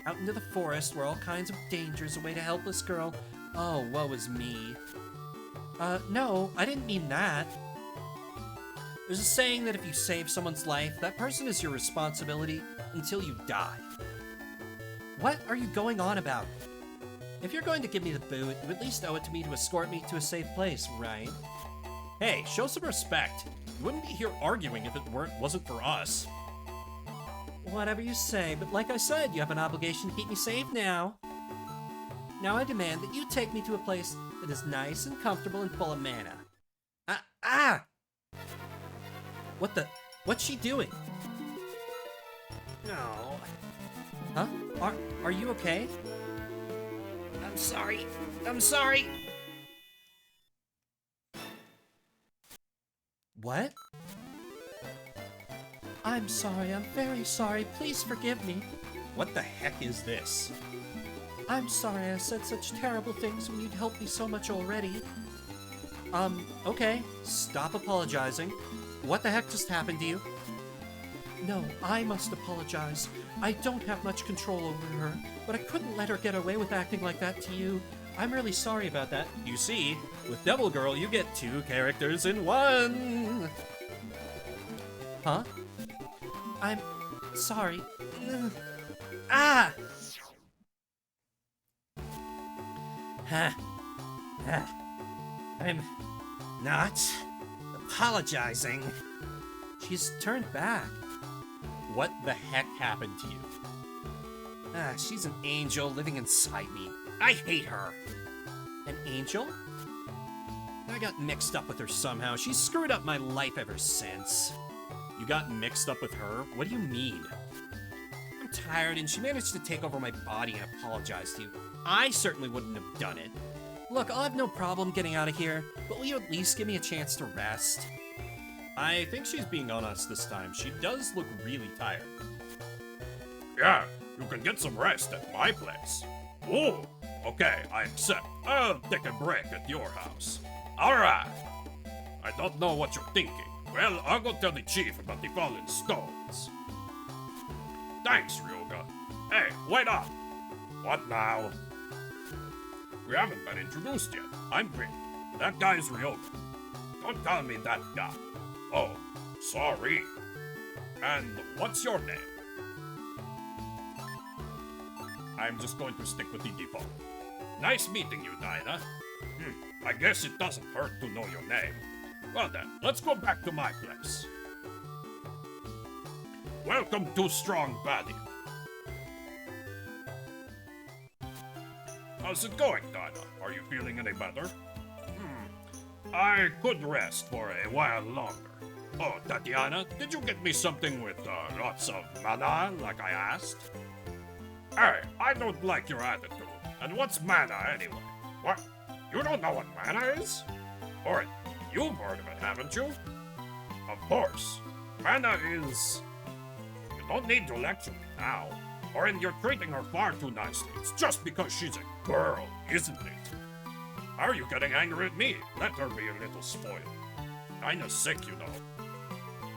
Out into the forest where all kinds of dangers await a helpless girl. Oh, woe is me. No, I didn't mean that. There's a saying that if you save someone's life, that person is your responsibility until you die. What are you going on about? If you're going to give me the boot, you at least owe it to me to escort me to a safe place, right? Hey, show some respect. You wouldn't be here arguing if it wasn't for us. Whatever you say, but like I said, you have an obligation to keep me safe now. Now I demand that you take me to a place that is nice and comfortable and full of mana. What's she doing? No. Huh? Are you okay? I'm sorry. What? I'm sorry, I'm very sorry. Please forgive me. What the heck is this? I'm sorry I said such terrible things when you'd helped me so much already. Okay. Stop apologizing. What the heck just happened to you? No, I must apologize. I don't have much control over her, but I couldn't let her get away with acting like that to you. I'm really sorry about that. You see, with Devil Girl, you get 2 characters in 1! Huh? I'm sorry. I'm not apologizing. She's turned back. What the heck happened to you? She's an angel living inside me. I hate her! An angel? I got mixed up with her somehow. She's screwed up my life ever since. You got mixed up with her? What do you mean? I'm tired and she managed to take over my body and apologize to you. I certainly wouldn't have done it. Look, I'll have no problem getting out of here, but will you at least give me a chance to rest? I think she's being honest this time. She does look really tired. Yeah, you can get some rest at my place. Oh, okay, I accept. I'll take a break at your house. Alright. I don't know what you're thinking. Well, I'll go tell the chief about the fallen stones. Thanks, Ryoga. Hey, wait up! What now? We haven't been introduced yet. I'm Vin. That guy's Ryoga. Don't tell me that guy. Oh, sorry. And what's your name? I'm just going to stick with the default. Nice meeting you, Dinah. I guess it doesn't hurt to know your name. Well then, let's go back to my place. Welcome to Strong Valley. How's it going, Dinah? Are you feeling any better? I could rest for a while longer. Oh, Tatiana, did you get me something with lots of mana, like I asked? Hey, I don't like your attitude. And what's mana, anyway? What? You don't know what mana is? Or you've heard of it, haven't you? Of course. Mana is... You don't need to lecture me now. Or you're treating her far too nicely. It's just because she's a girl, isn't it? How are you getting angry at me? Let her be a little spoiled. Kinda sick, you know.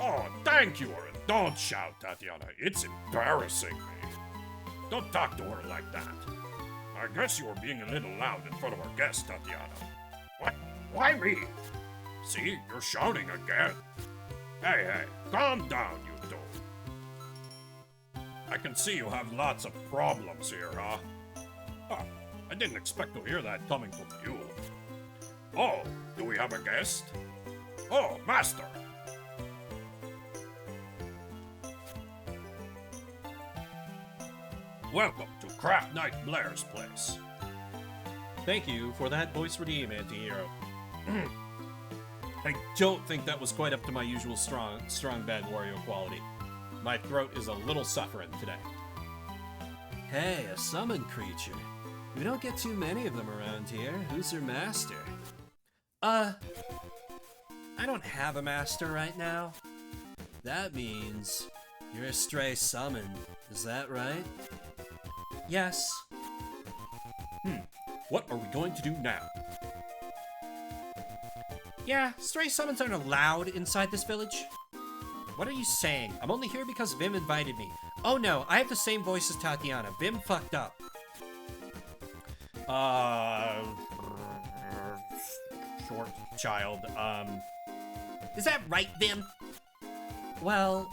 Oh, thank you, Oren. Don't shout, Tatiana. It's embarrassing me. Don't talk to her like that. I guess you were being a little loud in front of our guest, Tatiana. What? Why me? See, you're shouting again. Hey, calm down, you two. I can see you have lots of problems here, huh? Huh, I didn't expect to hear that coming from you. Oh, do we have a guest? Oh, Master. Welcome to Craft Knight Blair's place. Thank you for that voice redeem, anti-hero. I don't think that was quite up to my usual strong bad Wario quality. My throat is a little suffering today. Hey, a summoned creature. We don't get too many of them around here. Who's your master? I don't have a master right now. That means you're a stray summon. Is that right? Yes. What are we going to do now? Yeah, stray summons aren't allowed inside this village. What are you saying? I'm only here because Vim invited me. Oh no, I have the same voice as Tatiana. Vim fucked up. Short child, Is that right, Vim? Well,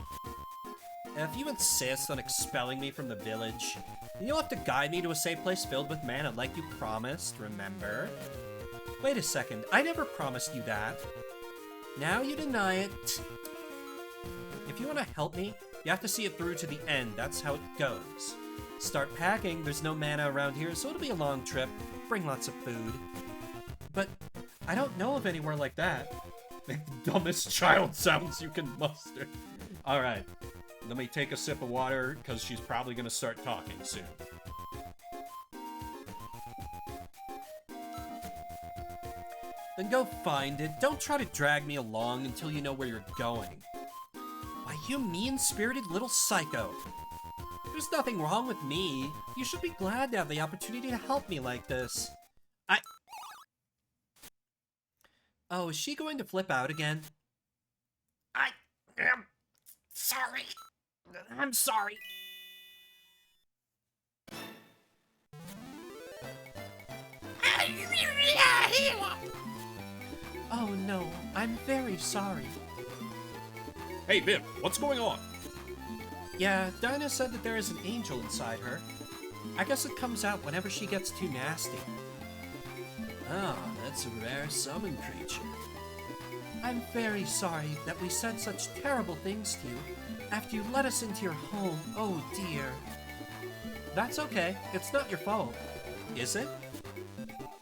if you insist on expelling me from the village, then you'll have to guide me to a safe place filled with mana like you promised, remember? Wait a second, I never promised you that. Now you deny it. If you want to help me, you have to see it through to the end. That's how it goes. Start packing. There's no mana around here, so it'll be a long trip. Bring lots of food. But I don't know of anywhere like that. the dumbest child sounds you can muster. Alright, let me take a sip of water, because she's probably going to start talking soon. Then go find it. Don't try to drag me along until you know where you're going. Why, you mean-spirited little psycho. There's nothing wrong with me. You should be glad to have the opportunity to help me like this. Oh, is she going to flip out again? I am sorry. I'm sorry. Oh no, I'm very sorry. Hey, Vim, what's going on? Yeah, Dinah said that there is an angel inside her. I guess it comes out whenever she gets too nasty. Oh, that's a rare summon creature. I'm very sorry that we said such terrible things to you after you let us into your home. Oh dear. That's okay. It's not your fault. Is it?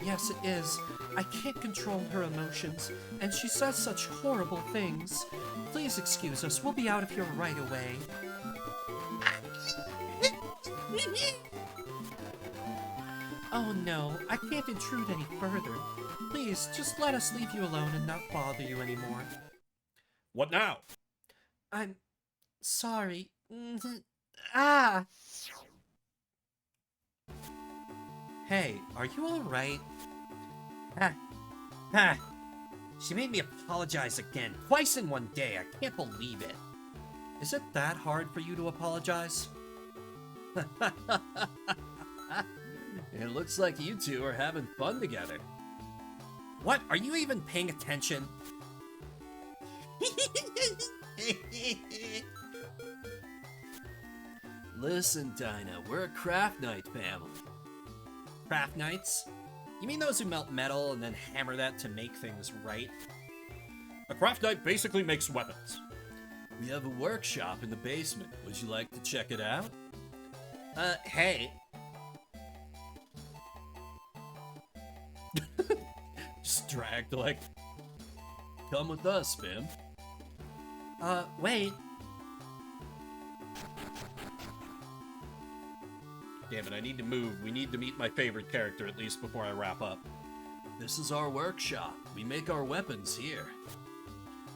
Yes, it is. I can't control her emotions, and she says such horrible things. Please excuse us. We'll be out of here right away. Oh no, I can't intrude any further. Please, just let us leave you alone and not bother you anymore. What now? I'm sorry. Ah! Hey, are you alright? She made me apologize again, twice in one day. I can't believe it. Is it that hard for you to apologize? It looks like you two are having fun together. What? Are you even paying attention? Listen, Dinah, we're a Craft Knight family. Craft Knights? You mean those who melt metal and then hammer that to make things right? A craft knight basically makes weapons. We have a workshop in the basement. Would you like to check it out? Hey. Just dragged, like, come with us, Vim. Wait. Damn it, I need to move. We need to meet my favorite character at least before I wrap up. This is our workshop. We make our weapons here.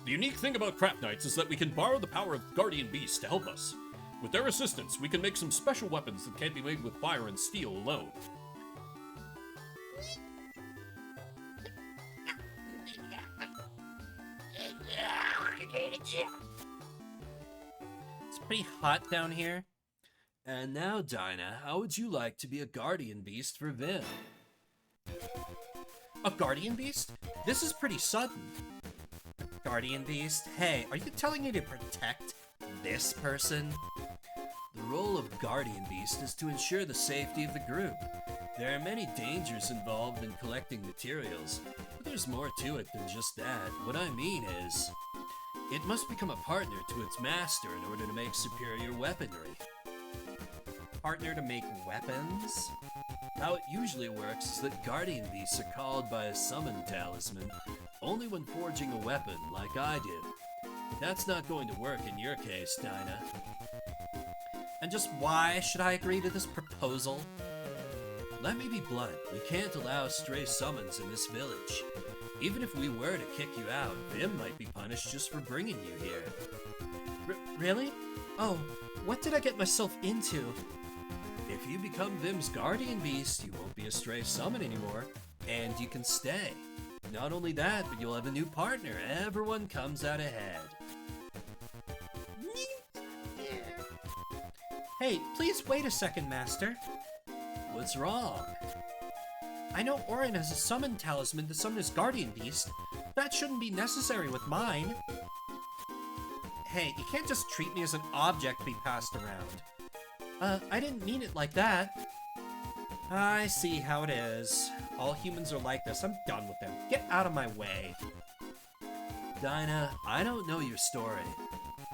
The unique thing about craft knights is that we can borrow the power of guardian beasts to help us. With their assistance, we can make some special weapons that can't be made with fire and steel alone. It's pretty hot down here. And now, Dinah, how would you like to be a guardian beast for Vim? A guardian beast? This is pretty sudden. Guardian beast? Hey, are you telling me to protect this person? The role of guardian beast is to ensure the safety of the group. There are many dangers involved in collecting materials, but there's more to it than just that. What I mean is, it must become a partner to its master in order to make superior weaponry. Partner to make weapons? How it usually works is that guardian beasts are called by a summon talisman only when forging a weapon, like I did. But that's not going to work in your case, Dinah. And just why should I agree to this proposal? Let me be blunt, we can't allow stray summons in this village. Even if we were to kick you out, Vim might be punished just for bringing you here. Really? Oh, what did I get myself into? If you become Vim's guardian beast, you won't be a stray summon anymore, and you can stay. Not only that, but you'll have a new partner. Everyone comes out ahead. Hey, please wait a second, Master. What's wrong? I know Orin has a summon talisman to summon his guardian beast. That shouldn't be necessary with mine. Hey, you can't just treat me as an object to be passed around. I didn't mean it like that. I see how it is. All humans are like this. I'm done with them. Get out of my way. Dinah, I don't know your story,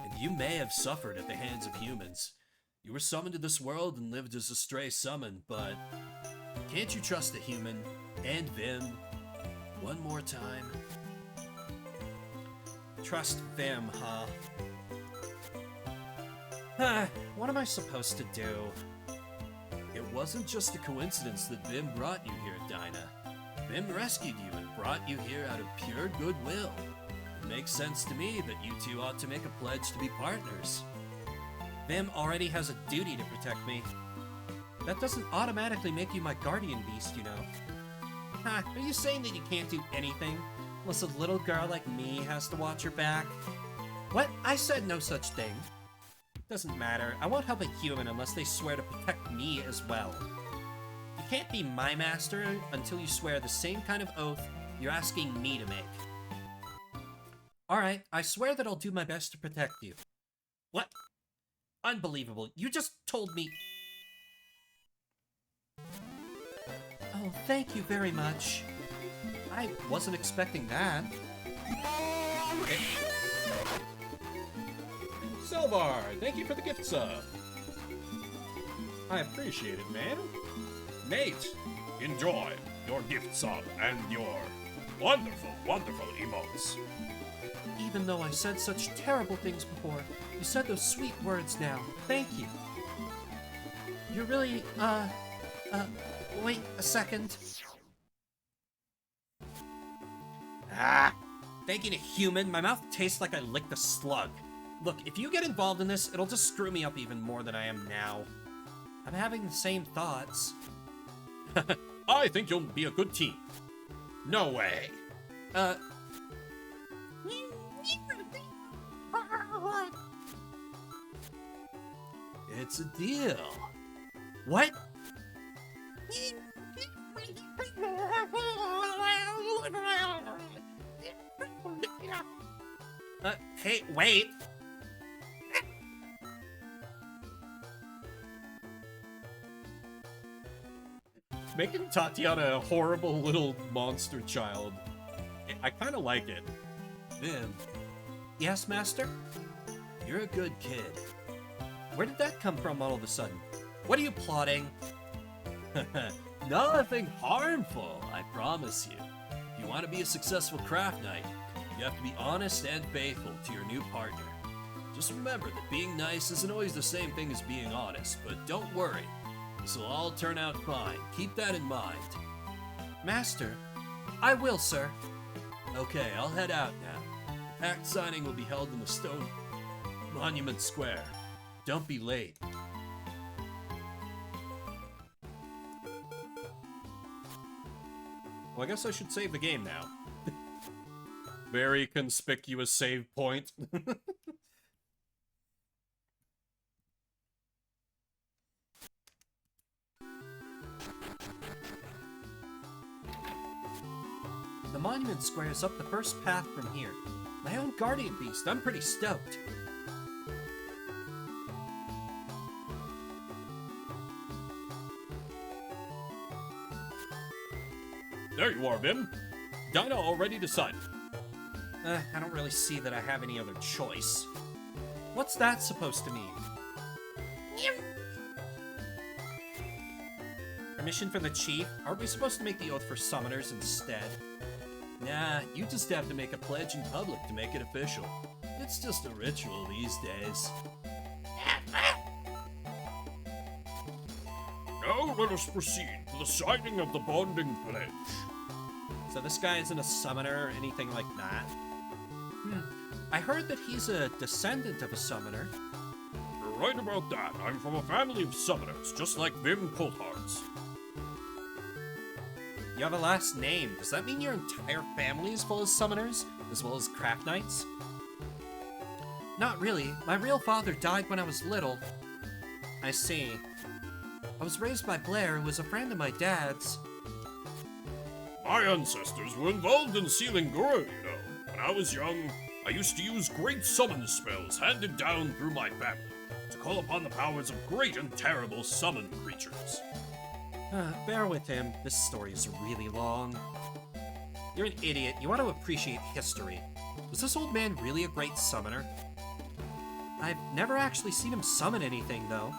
and you may have suffered at the hands of humans. You were summoned to this world and lived as a stray summon, but can't you trust a human and Vim one more time? Trust Vim, huh? What am I supposed to do? It wasn't just a coincidence that Vim brought you here, Dinah. Vim rescued you and brought you here out of pure goodwill. It makes sense to me that you two ought to make a pledge to be partners. Vim already has a duty to protect me. That doesn't automatically make you my guardian beast, you know. Ha, are you saying that you can't do anything unless a little girl like me has to watch her back? What? I said no such thing. Doesn't matter. I won't help a human unless they swear to protect me as well. You can't be my master until you swear the same kind of oath you're asking me to make. Alright, I swear that I'll do my best to protect you. What? Unbelievable. You just told me... Oh, thank you very much. I wasn't expecting that. Selvar, thank you for the gift sub. I appreciate it, man. Nate, enjoy your gift sub and your wonderful, wonderful emotes. Even though I said such terrible things before, you said those sweet words now. Thank you. You're really, wait a second. Ah! Thank you to human, my mouth tastes like I licked a slug. Look, if you get involved in this, it'll just screw me up even more than I am now. I'm having the same thoughts. I think you'll be a good team. No way. It's a deal. What? Hey, wait. Making Tatiana a horrible little monster child. I kind of like it. Vim, Yes, Master? you're a good kid. Where did that come from all of a sudden? What are you plotting? Nothing harmful, I promise you. If you want to be a successful craft knight, you have to be honest and faithful to your new partner. Just remember that being nice isn't always the same thing as being honest, but don't worry. This will all turn out fine. Keep that in mind. Master, I will, sir. Okay, I'll head out now. The pact signing will be held in the stone Monument Square. Don't be late. Well, I guess I should save the game now. Very conspicuous save point. The Monument Square is up the first path from here. My own guardian beast, I'm pretty stoked. There you are, Vim. Dinah all ready to sign. I don't really see that I have any other choice. What's that supposed to mean? Permission from the chief? Aren't we supposed to make the oath for summoners instead? Nah, you just have to make a pledge in public to make it official. It's just a ritual these days. Now let us proceed to the signing of the bonding pledge. So this guy isn't a summoner or anything like that? I heard that he's a descendant of a summoner. You're right about that. I'm from a family of summoners, just like Vim Coldhearts. You have a last name. Does that mean your entire family is full of summoners, as well as craft knights? Not really. My real father died when I was little. I see. I was raised by Blair, who was a friend of my dad's. My ancestors were involved in sealing Guru, you know. When I was young, I used to use great summon spells handed down through my family to call upon the powers of great and terrible summon creatures. Bear with him. This story is really long. You're an idiot. You want to appreciate history. Was this old man really a great summoner? I've never actually seen him summon anything, though.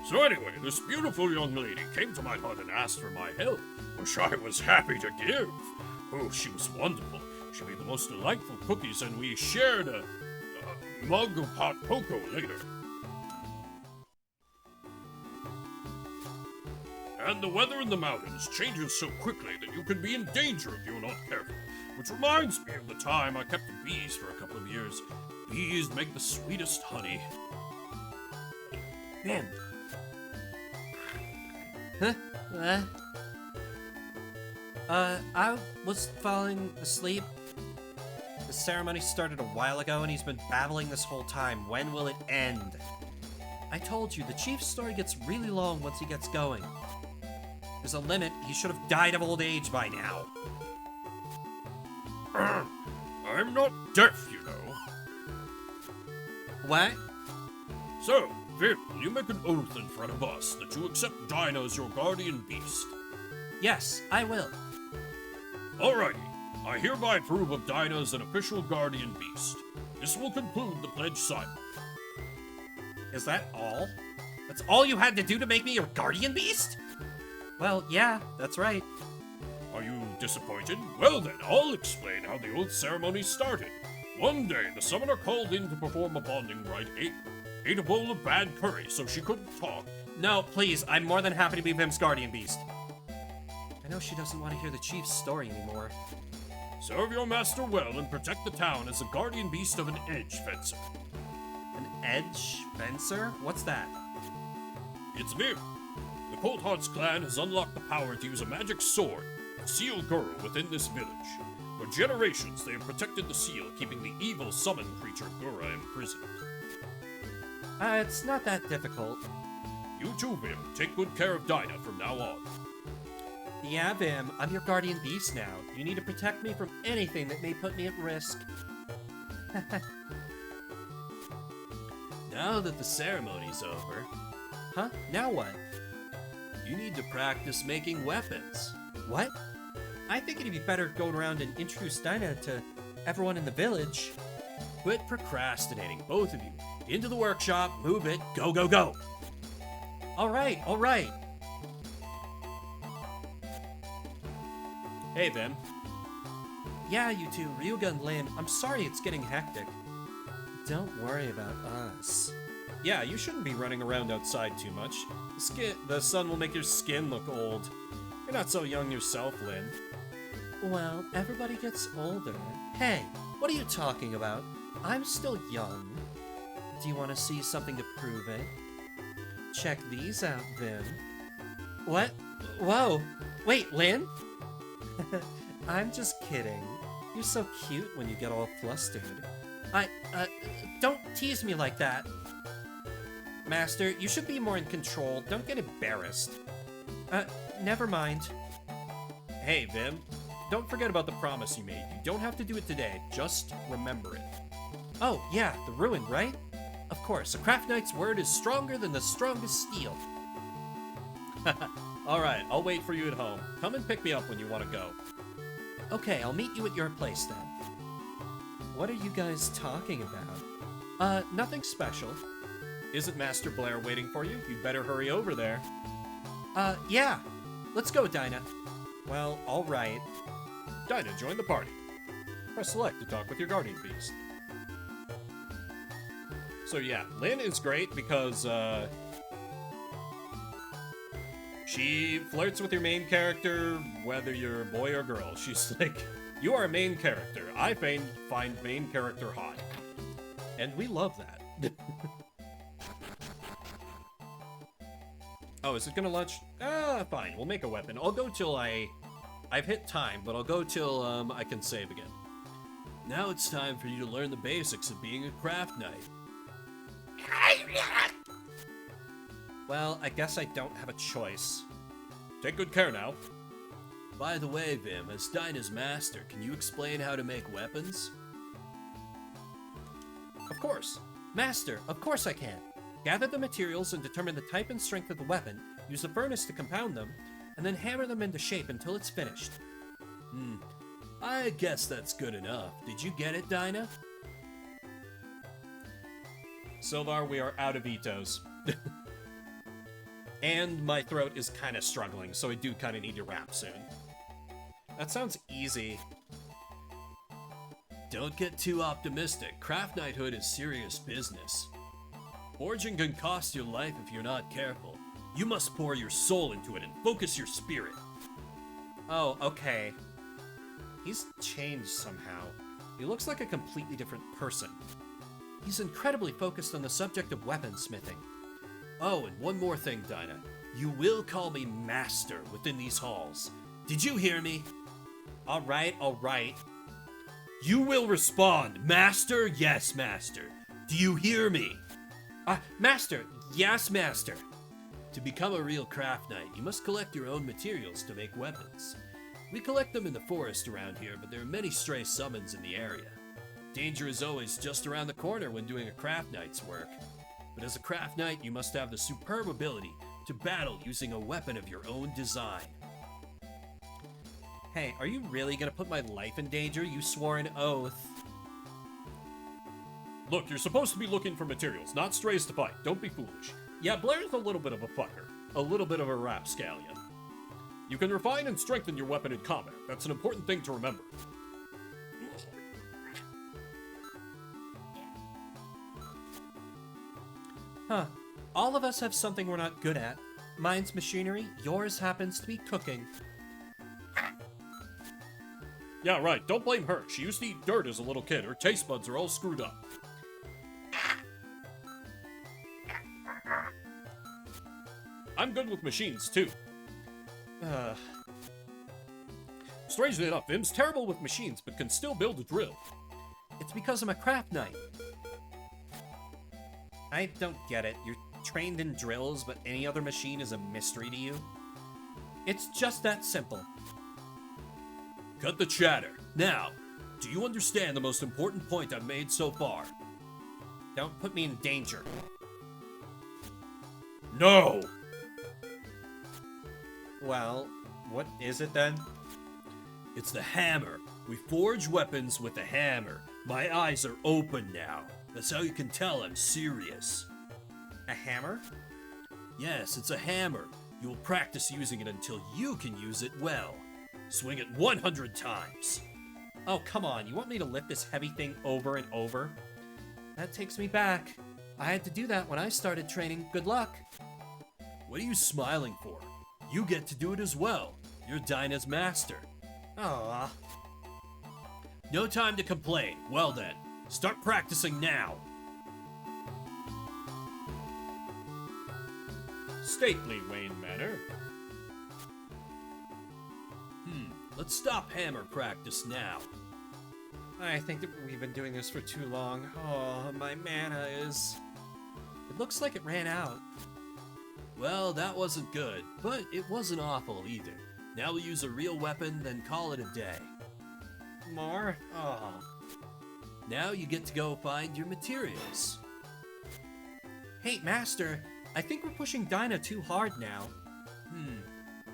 So anyway, this beautiful young lady came to my hut and asked for my help, which I was happy to give. Oh, she was wonderful. She made the most delightful cookies, and we shared a mug of hot cocoa later. And the weather in the mountains changes so quickly that you can be in danger if you're not careful. Which reminds me of the time I kept the bees for a couple of years. Bees make the sweetest honey. Man. I was falling asleep. The ceremony started a while ago and he's been babbling this whole time. When will it end? I told you, the chief's story gets really long once he gets going. There's a limit. He should have died of old age by now. I'm not deaf, you know. What? So, Vim, will you make an oath in front of us that you accept Dinah as your guardian beast? Yes, I will. Alrighty. I hereby approve of Dinah as an official guardian beast. This will conclude the pledge signing. Is that all? That's all you had to do to make me your guardian beast? Well, yeah, that's right. Are you disappointed? Well then, I'll explain how the oath ceremony started. One day, the summoner called in to perform a bonding rite, ate a bowl of bad curry so she couldn't talk. No, please, I'm more than happy to be Vim's guardian beast. I know she doesn't want to hear the chief's story anymore. Serve your master well and protect the town as a guardian beast of an edge fencer. An edge fencer? What's that? It's Vim. The Cold Hearts clan has unlocked the power to use a magic sword to seal Guru within this village. For generations, they have protected the seal, keeping the evil summon creature Gura imprisoned. It's not that difficult. You too, Vim. Take good care of Dinah from now on. Yeah, Vim, I'm your guardian beast now. You need to protect me from anything that may put me at risk. Now that the ceremony's over, Huh? Now what? you need to practice making weapons. What? I think it'd be better going around and introduce Dinah to everyone in the village. Quit procrastinating, both of you. Into the workshop, move it, go, go, go! All right, all right. Hey, Vim. Yeah, you two, Ryuga and Lin, I'm sorry it's getting hectic. Don't worry about us. Yeah, you shouldn't be running around outside too much. The sun will make your skin look old. You're not so young yourself, Lin. Well, everybody gets older. Hey, what are you talking about? I'm still young. Do you want to see something to prove it? Check these out, Vim. What? Whoa! Wait, Lin? I'm just kidding. You're so cute when you get all flustered. Don't tease me like that. Master, you should be more in control. Don't get embarrassed. Never mind. Hey, Vim. Don't forget about the promise you made. You don't have to do it today. Just remember it. Oh, yeah, the ruin, right? Of course, a craft knight's word is stronger than the strongest steel. Alright, I'll wait for you at home. Come and pick me up when you want to go. Okay, I'll meet you at your place then. What are you guys talking about? Nothing special. Isn't Master Blair waiting for you? You'd better hurry over there. Yeah. Let's go, Dinah. Well, alright. Dinah, join the party. Press select to talk with your guardian beast. So yeah, Lin is great because, she flirts with your main character, whether you're a boy or girl. She's like, you are a main character. I find main character hot. And we love that. Oh, is it gonna launch? Fine, we'll make a weapon. I'll go till I've hit time, but I'll go till, I can save again. Now it's time for you to learn the basics of being a craft knight. Well, I guess I don't have a choice. Take good care now. By the way, Vim, as Dinah's master, can you explain how to make weapons? Of course. Master, of course I can. Gather the materials and determine the type and strength of the weapon, use the furnace to compound them, and then hammer them into shape until it's finished. I guess that's good enough. Did you get it, Dinah? Sildar, we are out of Itos. And my throat is kind of struggling, so I do kind of need to rap soon. That sounds easy. Don't get too optimistic. Craft knighthood is serious business. Forging can cost your life if you're not careful. You must pour your soul into it and focus your spirit. Oh, okay. He's changed somehow. He looks like a completely different person. He's incredibly focused on the subject of weaponsmithing. Oh, and one more thing, Dinah. You will call me Master within these halls. Did you hear me? Alright, alright. You will respond, Master, yes, Master. Do you hear me? Master, yes, Master. To become a real craft knight, you must collect your own materials to make weapons. We collect them in the forest around here, but there are many stray summons in the area. Danger is always just around the corner when doing a craft knight's work. But as a craft knight, you must have the superb ability to battle using a weapon of your own design. Hey, are you really gonna put my life in danger? You swore an oath. Look, you're supposed to be looking for materials, not strays to fight. Don't be foolish. Yeah, Blair's a little bit of a fucker. A little bit of a rapscallion. You can refine and strengthen your weapon in combat. That's an important thing to remember. Huh. All of us have something we're not good at. Mine's machinery, yours happens to be cooking. Yeah, right. Don't blame her. She used to eat dirt as a little kid. Her taste buds are all screwed up. I'm good with machines, too. Strangely enough, Vim's terrible with machines, but can still build a drill. It's because I'm a craft knight. I don't get it. You're trained in drills, but any other machine is a mystery to you? It's just that simple. Cut the chatter. Now, do you understand the most important point I've made so far? Don't put me in danger. No! Well, what is it then? It's the hammer. We forge weapons with the hammer. My eyes are open now. That's how you can tell I'm serious. A hammer? Yes, it's a hammer. You will practice using it until you can use it well. Swing it 100 times. Oh, come on. You want me to lift this heavy thing over and over? That takes me back. I had to do that when I started training. Good luck. What are you smiling for? You get to do it as well. You're Dinah's master. Aw. No time to complain. Well then, start practicing now. Stately Wayne Manor. Let's stop hammer practice now. I think that we've been doing this for too long. Oh, my mana is... It looks like it ran out. Well, that wasn't good, but it wasn't awful either. Now we'll use a real weapon, then call it a day. More? Oh. Now you get to go find your materials. Hey, Master, I think we're pushing Dinah too hard now.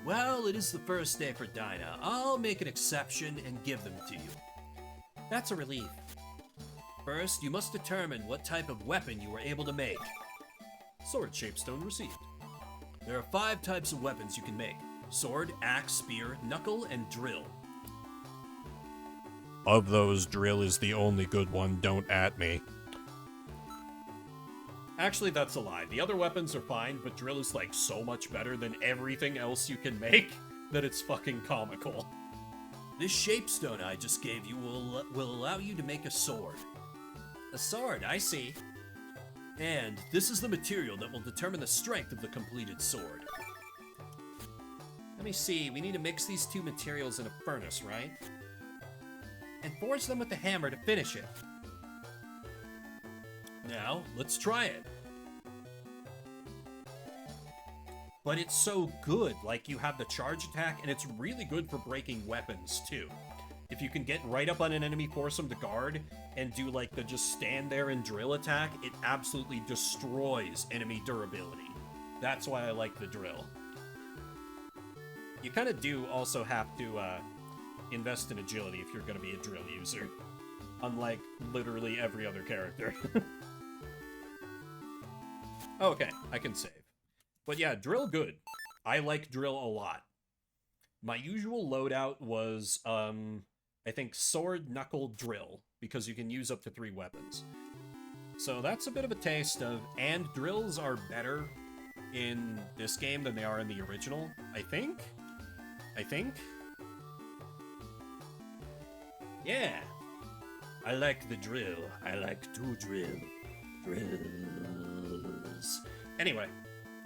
Well, it is the first day for Dinah. I'll make an exception and give them to you. That's a relief. First, you must determine what type of weapon you were able to make. Sword Shapestone received. There are 5 types of weapons you can make. Sword, axe, spear, knuckle, and drill. Of those, drill is the only good one. Don't at me. Actually, that's a lie. The other weapons are fine, but drill is like so much better than everything else you can make that it's fucking comical. This shapestone I just gave you will allow you to make a sword. A sword, I see. And this is the material that will determine the strength of the completed sword. Let me see, we need to mix these 2 materials in a furnace, right? And forge them with the hammer to finish it. Now, let's try it. But it's so good. Like, you have the charge attack, and it's really good for breaking weapons, too. If you can get right up on an enemy, force them to guard, and do, like, the just stand there and drill attack, it absolutely destroys enemy durability. That's why I like the drill. You kind of do also have to, invest in agility if you're going to be a drill user. Unlike literally every other character. Okay, I can save. But yeah, drill good. I like drill a lot. My usual loadout was, I think sword, knuckle, drill, because you can use up to 3 weapons. So that's a bit of a taste of, and drills are better in this game than they are in the original, I think? Yeah. I like the drill. I like to drill. Drills. Anyway,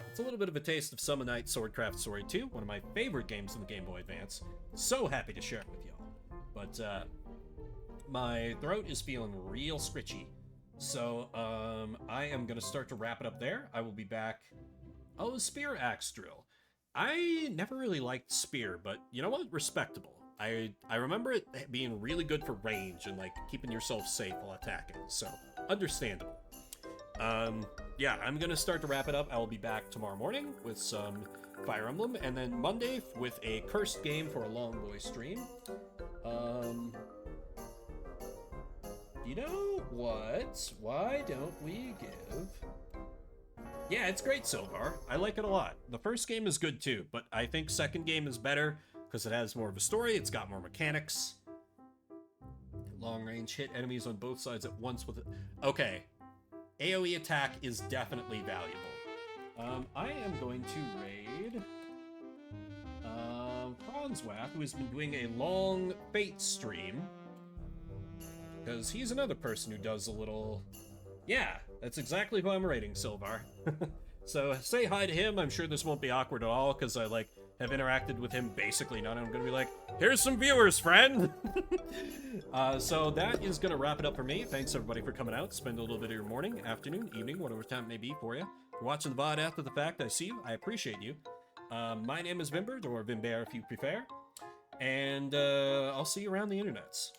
it's a little bit of a taste of Summon Night Swordcraft Story 2, one of my favorite games in the Game Boy Advance. So happy to share it with y'all. But, my throat is feeling real scritchy. So, I am gonna start to wrap it up there. I will be back. Oh, Spear Axe Drill. I never really liked Spear, but you know what? Respectable. I remember it being really good for range and, like, keeping yourself safe while attacking, so understandable. Yeah, I'm gonna start to wrap it up. I will be back tomorrow morning with some Fire Emblem, and then Monday with a cursed game for a Long Boy stream. You know what? Why don't we give... Yeah, it's great so far. I like it a lot. The first game is good too, but I think second game is better because it has more of a story, it's got more mechanics. Long range hit enemies on both sides at once with it. Okay. AoE attack is definitely valuable. I am going to raid Franzwath, who has been doing a long Fate stream. Because he's another person who does a little... Yeah, that's exactly who I'm raiding, Silvar. So say hi to him. I'm sure this won't be awkward at all, because I, like, have interacted with him basically none. I'm gonna be like, here's some viewers, friend! So that is gonna wrap it up for me. Thanks everybody for coming out. Spend a little bit of your morning, afternoon, evening, whatever time it may be for you. If you're watching the VOD after the fact, I see you. I appreciate you. My name is Vimbert, or Vimbear if you prefer. And I'll see you around the internets.